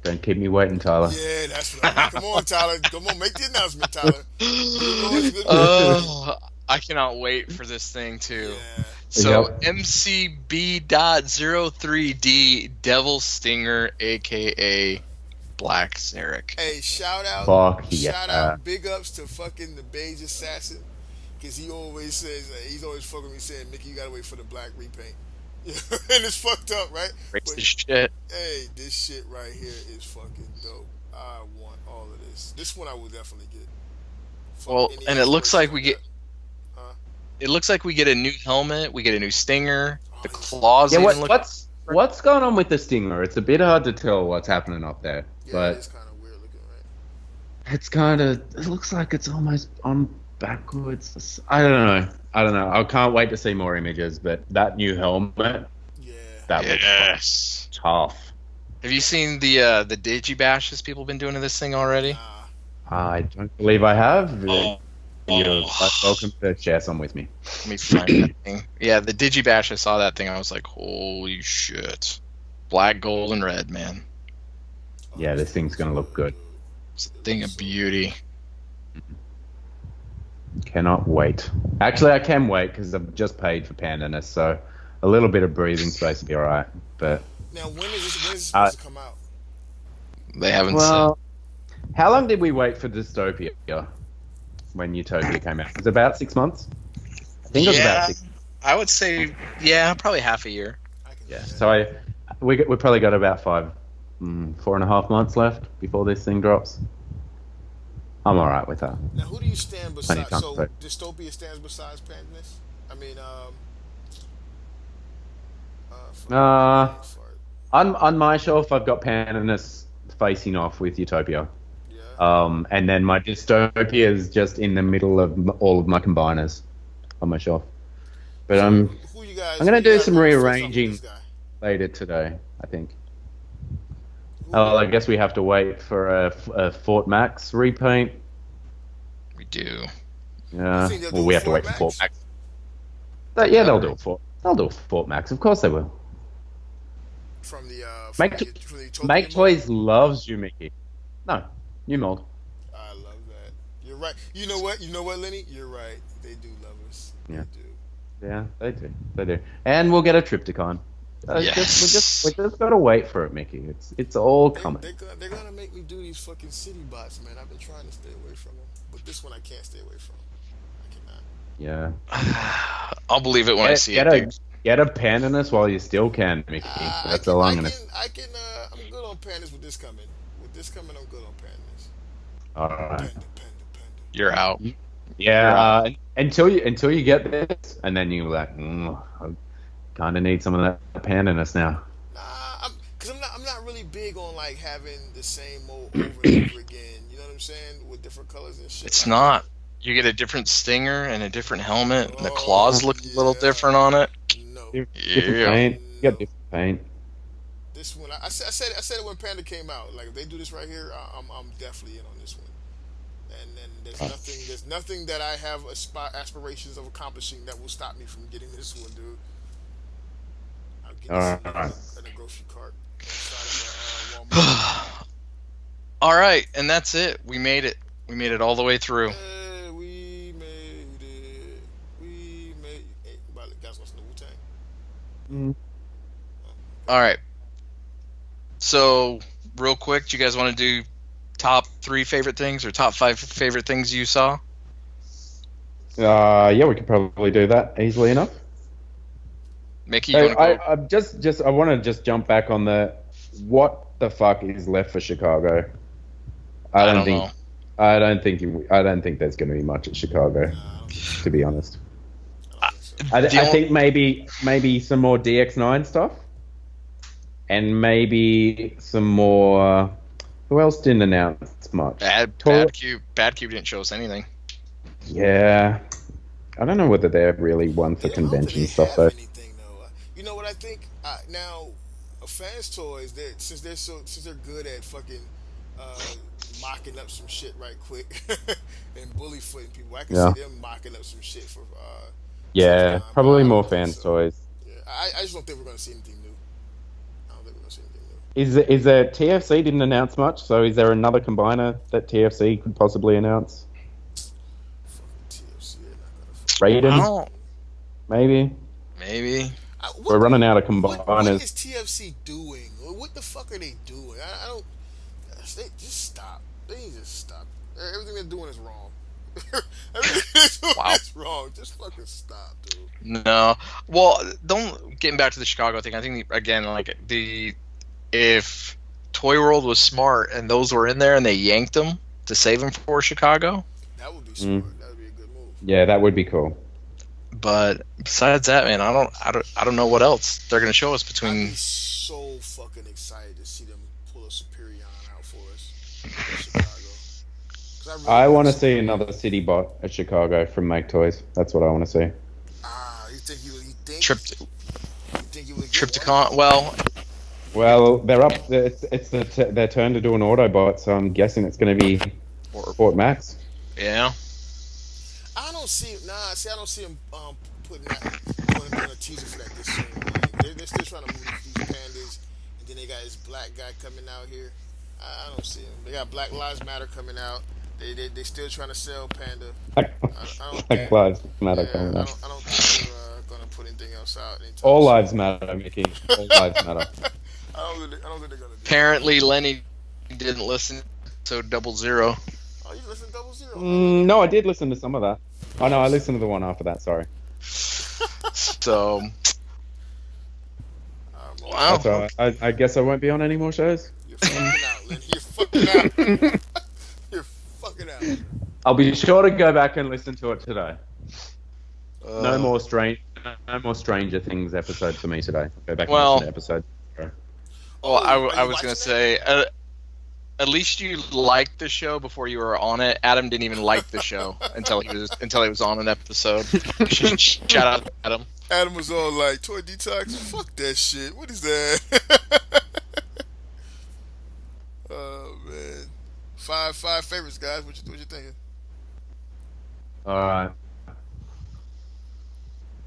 Don't keep me waiting, Tyler. Yeah, that's what I mean. Come on, Tyler. Come on, make the announcement, Tyler. I cannot wait for this thing too. Yeah. So Yep. MCB.03D Devil Stinger, aka Black Zarek. Hey, shout out, big ups to fucking the Beige Assassin, because he always says he's always fucking me saying, Mickey, you gotta wait for the black repaint. And it's fucked up, right? But, shit. Hey, this shit right here is fucking dope. I want all of this. This one I will definitely get. Well, and it looks like we get. It looks like we get a new helmet. We get a new Stinger. The claws. Yeah, even look. what's going on with the Stinger? It's a bit hard to tell what's happening up there. Yeah, but it's kind of weird looking, right? it's kind of. It looks like it's almost on backwards. I don't know. I can't wait to see more images. But that new helmet. Yeah. That looks tough. Have you seen the Digibashes people been doing to this thing already? I don't believe I have. You're Oh. welcome to share some with me. Let me find that thing. Yeah, the Digibash, I saw that thing. I was like, holy shit. Black, gold, and red, man. Yeah, this thing's going to look good. It's a thing of beauty. Cannot wait. Actually, I can wait because I've just paid for Pandanus, so a little bit of breathing space will be alright. But now, when is this supposed to come out? They haven't well, how long did we wait for Dystopia when Utopia came out? It was about 6 months? I think it was about 6 months. I would say, probably half a year. Yeah, so we probably got about 4.5 months left before this thing drops. I'm alright with that. Now, who do you stand beside? So, Right. Dystopia stands besides Pandanus? I mean, on my shelf, I've got Pandanus facing off with Utopia. Yeah. And then my Dystopia is just in the middle of all of my combiners on my shelf. But I'm going to do some rearranging later today, I think. Oh, I guess we have to wait for a Fort Max repaint. We do. Yeah. Well, we have to wait for Fort Max. They'll do it. They'll do Fort Max. Of course they will. From the Make Toys loves you, Mickey. No, new mold. I love that. You're right. You know what, Lenny? You're right. They do love us. Yeah. They do. Yeah, they do. And we'll get a Triptychon. Yes. We just gotta wait for it, Mickey. It's all coming. They're gonna make me do these fucking city bots, man. I've been trying to stay away from them, but this one I can't stay away from. I cannot. Yeah. I'll believe it when I see it. Dude. Get a pandanus while you still can, Mickey. That's all I'm gonna. I'm good on pandas with this coming. With this coming, I'm good on pandas. All right. Panda. You're out. Yeah. Until you get this, and then you're like, I kind of need some of that pandanus now. Nah, because I'm not really big on like having the same mode over and over again. You know what I'm saying? With different colors and shit. It's not. You get a different stinger and a different helmet, and the claws look a little different on it. No. Different paint. You got different paint. This one, I said it when Panda came out. Like if they do this right here, I'm definitely in on this one. And there's nothing that I have aspirations of accomplishing that will stop me from getting this one, dude. I'll get this in a grocery cart. All right, and that's it. We made it. We made it all the way through. We made it. Hey, guys, listen to Wu-Tang. All right. So, real quick, do you guys want to do top 3 favorite things or top 5 favorite things you saw? Yeah, we could probably do that easily enough. Mickey, you want to go? I want to just jump back on what the fuck is left for Chicago. I don't think there's going to be much at Chicago, to be honest. I think maybe some more DX9 stuff, and maybe some more. Who else didn't announce much? Bad Cube didn't show us anything. Yeah, I don't know whether they're really one for convention stuff though. You know what I think? Now, Fans Toys, since they're good at fucking mocking up some shit right quick and bully footing people, I can see them mocking up some shit for. Yeah, probably more Fans Toys. Yeah, I just don't think we're gonna see anything new. I don't think we're gonna see anything new. Is there TFC didn't announce much? So is there another combiner that TFC could possibly announce? TFC, Raiden? Maybe. We're running out of combiners. What is TFC doing? What the fuck are they doing? I don't. They just stop. They need to stop. Everything they're doing is wrong. Everything they're doing is wrong. Just fucking stop, dude. No. Well, getting back to the Chicago thing, I think again, if Toy World was smart and those were in there and they yanked them to save them for Chicago, that would be smart. That would be a good move. Yeah, that would be cool. But besides that, man, I don't know what else they're gonna show us between. I'd be so fucking excited to see them pull a Superion out for us in Chicago. I want to see another city bot at Chicago from Make Toys. That's what I want to see. You think you would? Trypticon? Well, they're up. It's their turn to do an Autobot, so I'm guessing it's going to be Fort Max. Yeah. I don't see them putting a teaser for that this soon. Like, they're still trying to move these pandas, and then they got this black guy coming out here. I don't see them. They got Black Lives Matter coming out. They still trying to sell Panda. Black Lives Matter coming out. I don't think they're gonna put anything else out. All lives matter, Mickey. All lives matter. I don't think they're gonna do Apparently, Lenny didn't listen to 00. Oh, you listen to 00? No, I did listen to some of that. Oh no, I listened to the one after that. Sorry. So. Wow. That's all right. I guess I won't be on any more shows. You're fucking out, Lenny. You're fucking out. You're fucking out. I'll be sure to go back and listen to it today. No more Stranger Things episode for me today. Go back and listen to episode. Well, I was going to say, at least you liked the show before you were on it. Adam didn't even like the show until he was on an episode. Shout out to Adam. Adam was all like, Toy Detox, fuck that shit. What is that? Oh, man. Five favorites, guys. What you thinking? Alright.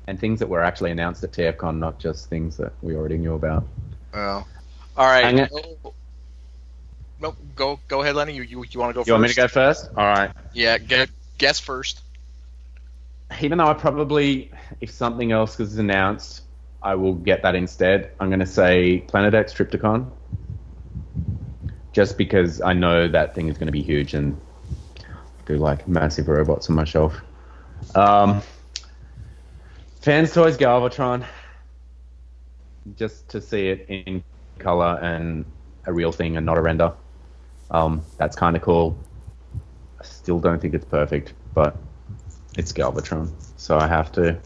And things that were actually announced at TFCon, not just things that we already knew about. Well, all right. Nope. Go ahead, Lenny. You want to go first? You want me to go first? All right. Yeah. Guess first. Even though I probably, if something else was announced, I will get that instead. I'm going to say Planet X Trypticon. Just because I know that thing is going to be huge and do like massive robots on my shelf. Fans Toys Galvatron. Just to see it in color and a real thing and not a render. That's kind of cool. I still don't think it's perfect, but it's Galvatron, so I have to.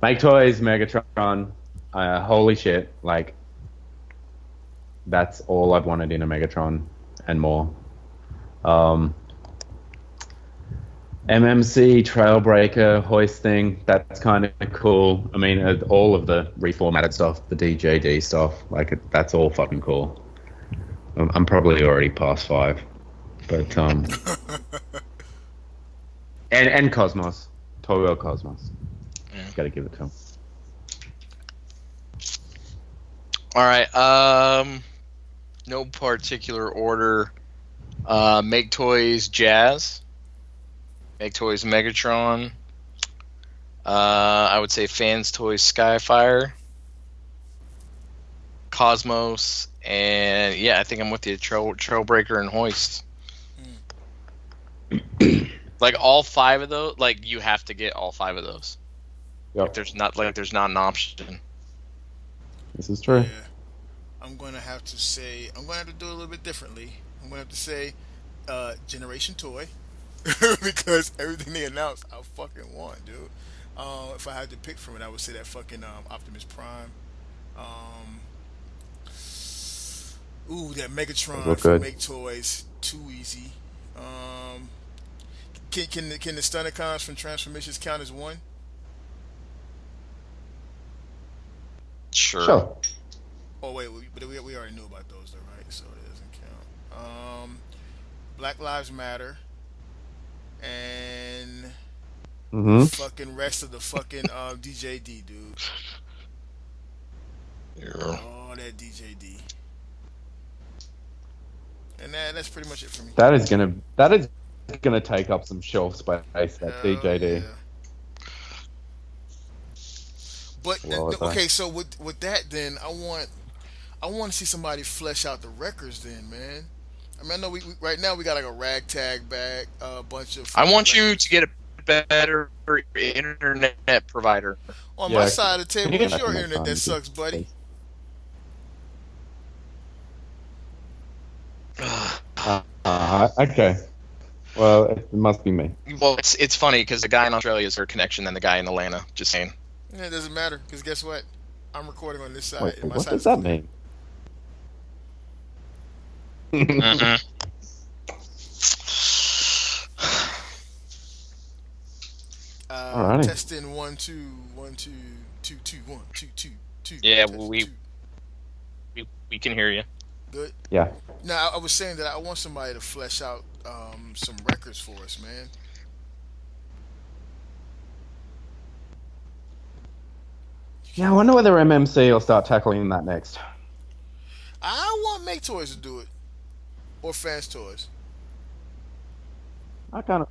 Make Toys Megatron. Holy shit, like, that's all I've wanted in a Megatron and more. MMC Trailbreaker hoist thing, that's kind of cool. I mean, all of the reformatted stuff, the DJD stuff, like, that's all fucking cool. I'm probably already past 5, but and Cosmos, Toy World Cosmos. Got to give it to him. All right. No particular order. Make Toys Jazz. Make Toys Megatron. I would say Fans Toys Skyfire. Cosmos. And yeah, I think I'm with you. Trailbreaker and Hoist. Like all 5 of those, like you have to get all 5 of those. Yep. There's not an option. This is true. Yeah. I'm going to have to do it a little bit differently. I'm going to have to say Generation Toy. Because everything they announced, I fucking want, dude. If I had to pick from it, I would say that fucking Optimus Prime. That Megatron from Make Toys. Too easy. Can the Stunticons from Transformations count as one? Sure. Oh wait, but we already knew about those, though, right? So it doesn't count. Black Lives Matter. And fucking rest of the fucking DJD, dude. Yeah. Oh, that DJD. And that's pretty much it for me. That is gonna take up some shelf space. That DJD. Yeah. But okay, so with that, then I want to see somebody flesh out the records, then, man. I mean, I know we right now we got like a ragtag bag, a bunch of. I want you to get a better internet provider. On my side of the table, what's your internet that sucks, buddy? Okay. Well, it must be me. Well, it's funny because the guy in Australia is her connection than the guy in Atlanta. Just saying. Yeah, it doesn't matter because guess what? I'm recording on this side. Wait, what does that mean? Testing 1 2 1 2 2 2 1 2 2 2. Yeah, we can hear you. Good. Yeah. Now I was saying that I want somebody to flesh out some records for us, man. Yeah, I wonder whether MMC will start tackling that next. I want Make Toys to do it, or Fans Toys. I kind of.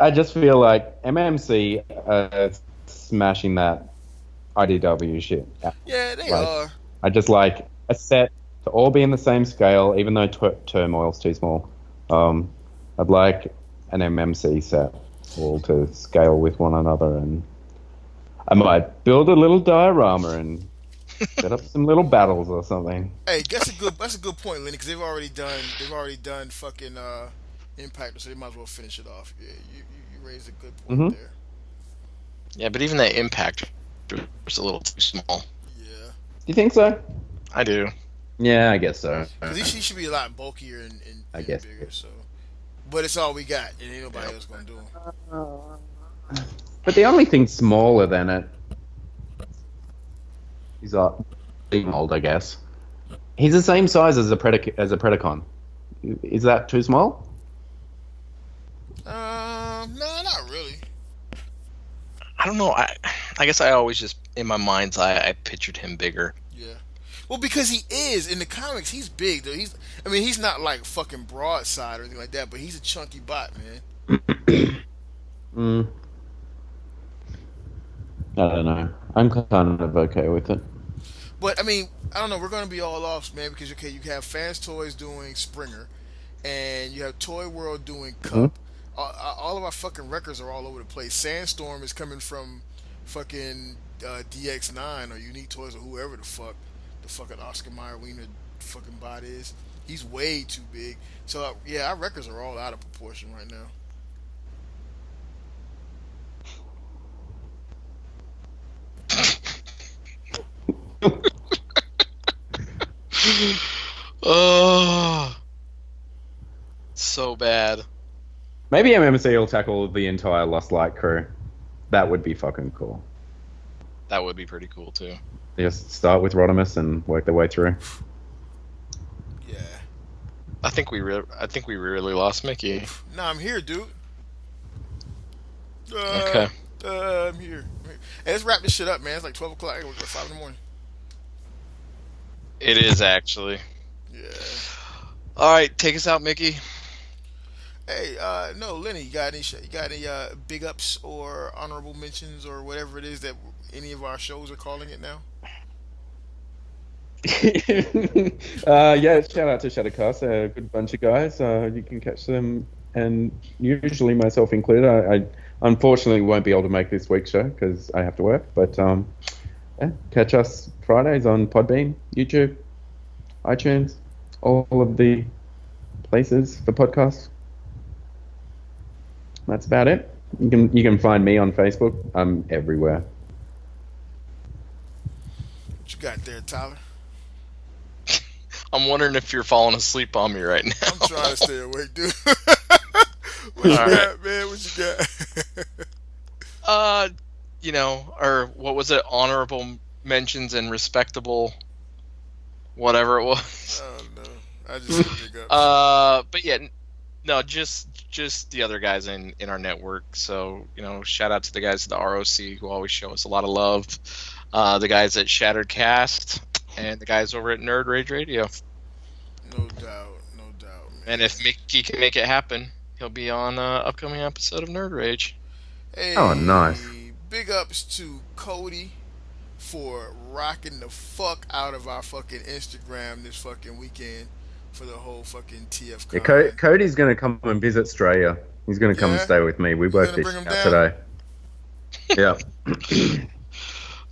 I just feel like MMC smashing that IDW shit. Yeah, they are. I just like a set to all be in the same scale, even though Turmoil's too small. I'd like an MMC set all to scale with one another, and I might build a little diorama and set up some little battles or something. Hey, that's a good point, Lenny, because they've already done fucking Impact, so they might as well finish it off. Yeah, you raised a good point there. Yeah, but even that Impact was a little too small. Yeah. Do you think so? I do. Yeah, I guess so. Because he should be a lot bulkier and I guess bigger. So, but it's all we got, and ain't nobody else gonna do them. But the only thing smaller than it is mold, I guess. He's the same size as a Predacon. Is that too small? No, not really. I don't know. I guess I always just in my mind's eye I pictured him bigger. Yeah. Well, because he is in the comics, he's big though. He's not like fucking broadside or anything like that, but he's a chunky bot, man. I don't know. I'm kind of okay with it. But I mean, I don't know. We're gonna be all off, man, because okay, you have Fans Toys doing Springer, and you have Toy World doing Cup. All of our fucking records are all over the place. Sandstorm is coming from fucking DX9 or Unique Toys or whoever the fucking Oscar Mayer Wiener fucking bot is. He's way too big. So yeah, our records are all out of proportion right now. Oh, so bad. Maybe MMC will tackle the entire Lost Light crew. That would be fucking cool. That would be pretty cool too. Just start with Rodimus and work their way through. Yeah. I think we really lost Mickey. Nah, I'm here, dude. Okay. I'm here. Hey, let's wrap this shit up, man. It's like 12 o'clock. I gotta wake up 5 in the morning. It is actually. Yeah. All right, take us out, Mickey. Hey, no, Lenny, you got any big ups or honorable mentions or whatever it is that any of our shows are calling it now? Yeah, shout out to Shadowcast, a good bunch of guys. You can catch them, and usually myself included. I unfortunately won't be able to make this week's show because I have to work, but yeah, catch us Fridays on Podbean, YouTube, iTunes, all of the places for podcasts. That's about it. You can find me on Facebook. I'm everywhere. What you got there, Tyler? I'm wondering if you're falling asleep on me right now. I'm trying to stay awake, dude. What you got, man? What you got? Or what was it? Honorable mentions and respectable, whatever it was. Oh no, I just said big ups. But yeah, no, just the other guys in our network. So shout out to the guys at the ROC who always show us a lot of love. The guys at Shattered Cast and the guys over at Nerd Rage Radio. No doubt, man. And if Mickey can make it happen, he'll be on an upcoming episode of Nerd Rage. Hey, oh, nice. Big ups to Kodie for rocking the fuck out of our fucking Instagram this fucking weekend for the whole fucking TFCon. Yeah, Kodie's going to come and visit Australia. He's going to come and stay with me. We worked this out today. Yeah.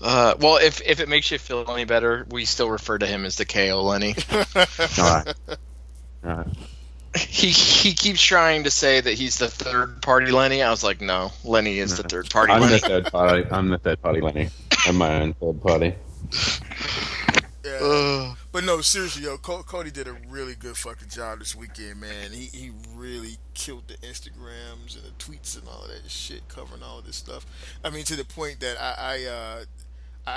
Well, if it makes you feel any better, we still refer to him as the KO Lenny. All right. He keeps trying to say that he's the third party Lenny. I was like, no, Lenny is the third party. I'm Lenny. the third party. I'm the third party Lenny. I'm my own third party. Yeah. But no, seriously, yo, Kodie did a really good fucking job this weekend, man. He really killed the Instagrams and the tweets and all of that shit, covering all of this stuff. I mean, to the point that I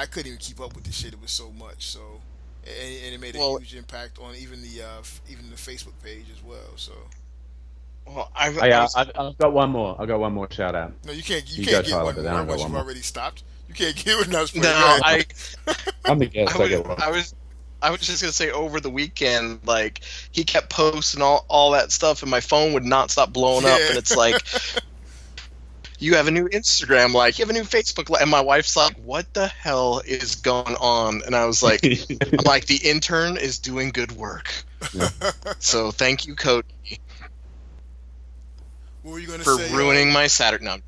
couldn't even keep up with this shit. It was so much. So, and it made a huge impact on even the Facebook page as well. So. Well, I've got one more. I've got one more shout out. No, you can't. You can't get Tyler, one more once you've already stopped. You can't get one else. No, I'm the guest. I was just gonna say over the weekend, like he kept posting all that stuff, and my phone would not stop blowing up, and it's like, you have a new Instagram, like you have a new Facebook, and my wife's like, what the hell is going on? And I was like, I'm like, the intern is doing good work. Yeah. So thank you, Kodie. What were you gonna say? For ruining my Saturday. No.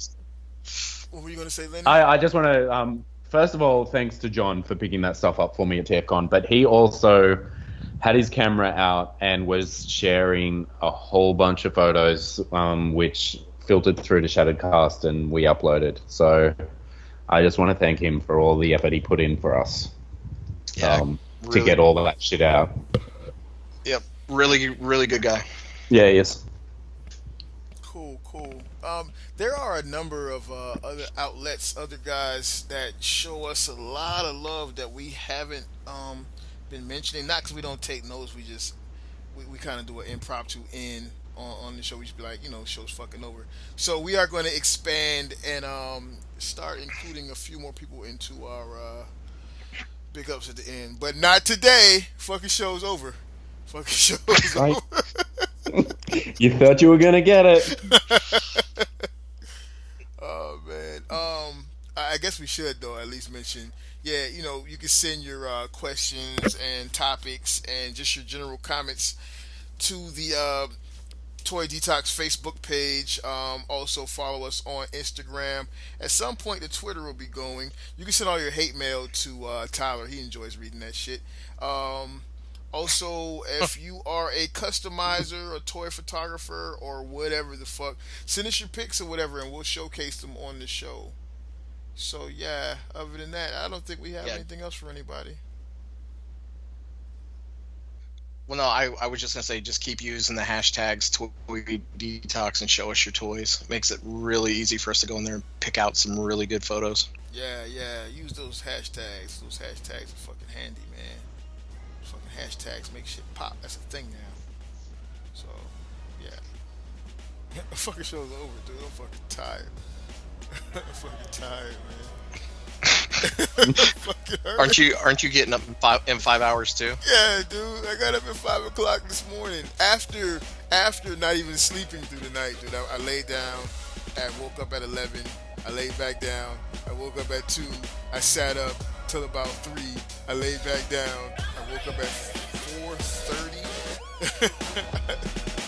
What were you gonna say, Lenny? I just want to first of all, thanks to John for picking that stuff up for me at TFCon, but he also had his camera out and was sharing a whole bunch of photos, which filtered through to Shattered Cast and we uploaded. So I just want to thank him for all the effort he put in for us to get all of that shit out. Yep, really, really good guy. Yeah, he is. Cool. There are a number of other outlets, other guys that show us a lot of love that we haven't been mentioning. Not because we don't take notes, we kind of do an impromptu end on the show. We just be like, show's fucking over. So we are going to expand and start including a few more people into our big ups at the end. But not today. Fucking show's over. Fucking show's over. You thought you were gonna get it. Oh man. I guess we should though at least mention. Yeah, you can send your questions and topics and just your general comments to the Toy Detox Facebook page. Also follow us on Instagram. At some point, the Twitter will be going. You can send all your hate mail to Tyler. He enjoys reading that shit. Also, if you are a customizer, a toy photographer, or whatever the fuck, send us your pics or whatever, and we'll showcase them on the show. So yeah, other than that, I don't think we have anything else for anybody. Well, no, I was just gonna say, just keep using the hashtags Toy Detox and show us your toys. It makes it really easy for us to go in there and pick out some really good photos. Yeah, use those hashtags. Those hashtags are fucking handy, man. Fucking hashtags make shit pop. That's a thing now. So, yeah. The fucking show's over, dude. I'm fucking tired. I'm fucking tired, man. Fucking hurt. Aren't you getting up in 5 hours too? Yeah, dude. I got up at 5 o'clock this morning. After not even sleeping through the night, dude. I laid down. I woke up at 11. I laid back down. I woke up at 2. I sat up till about 3. I laid back down. I woke up at 4:30.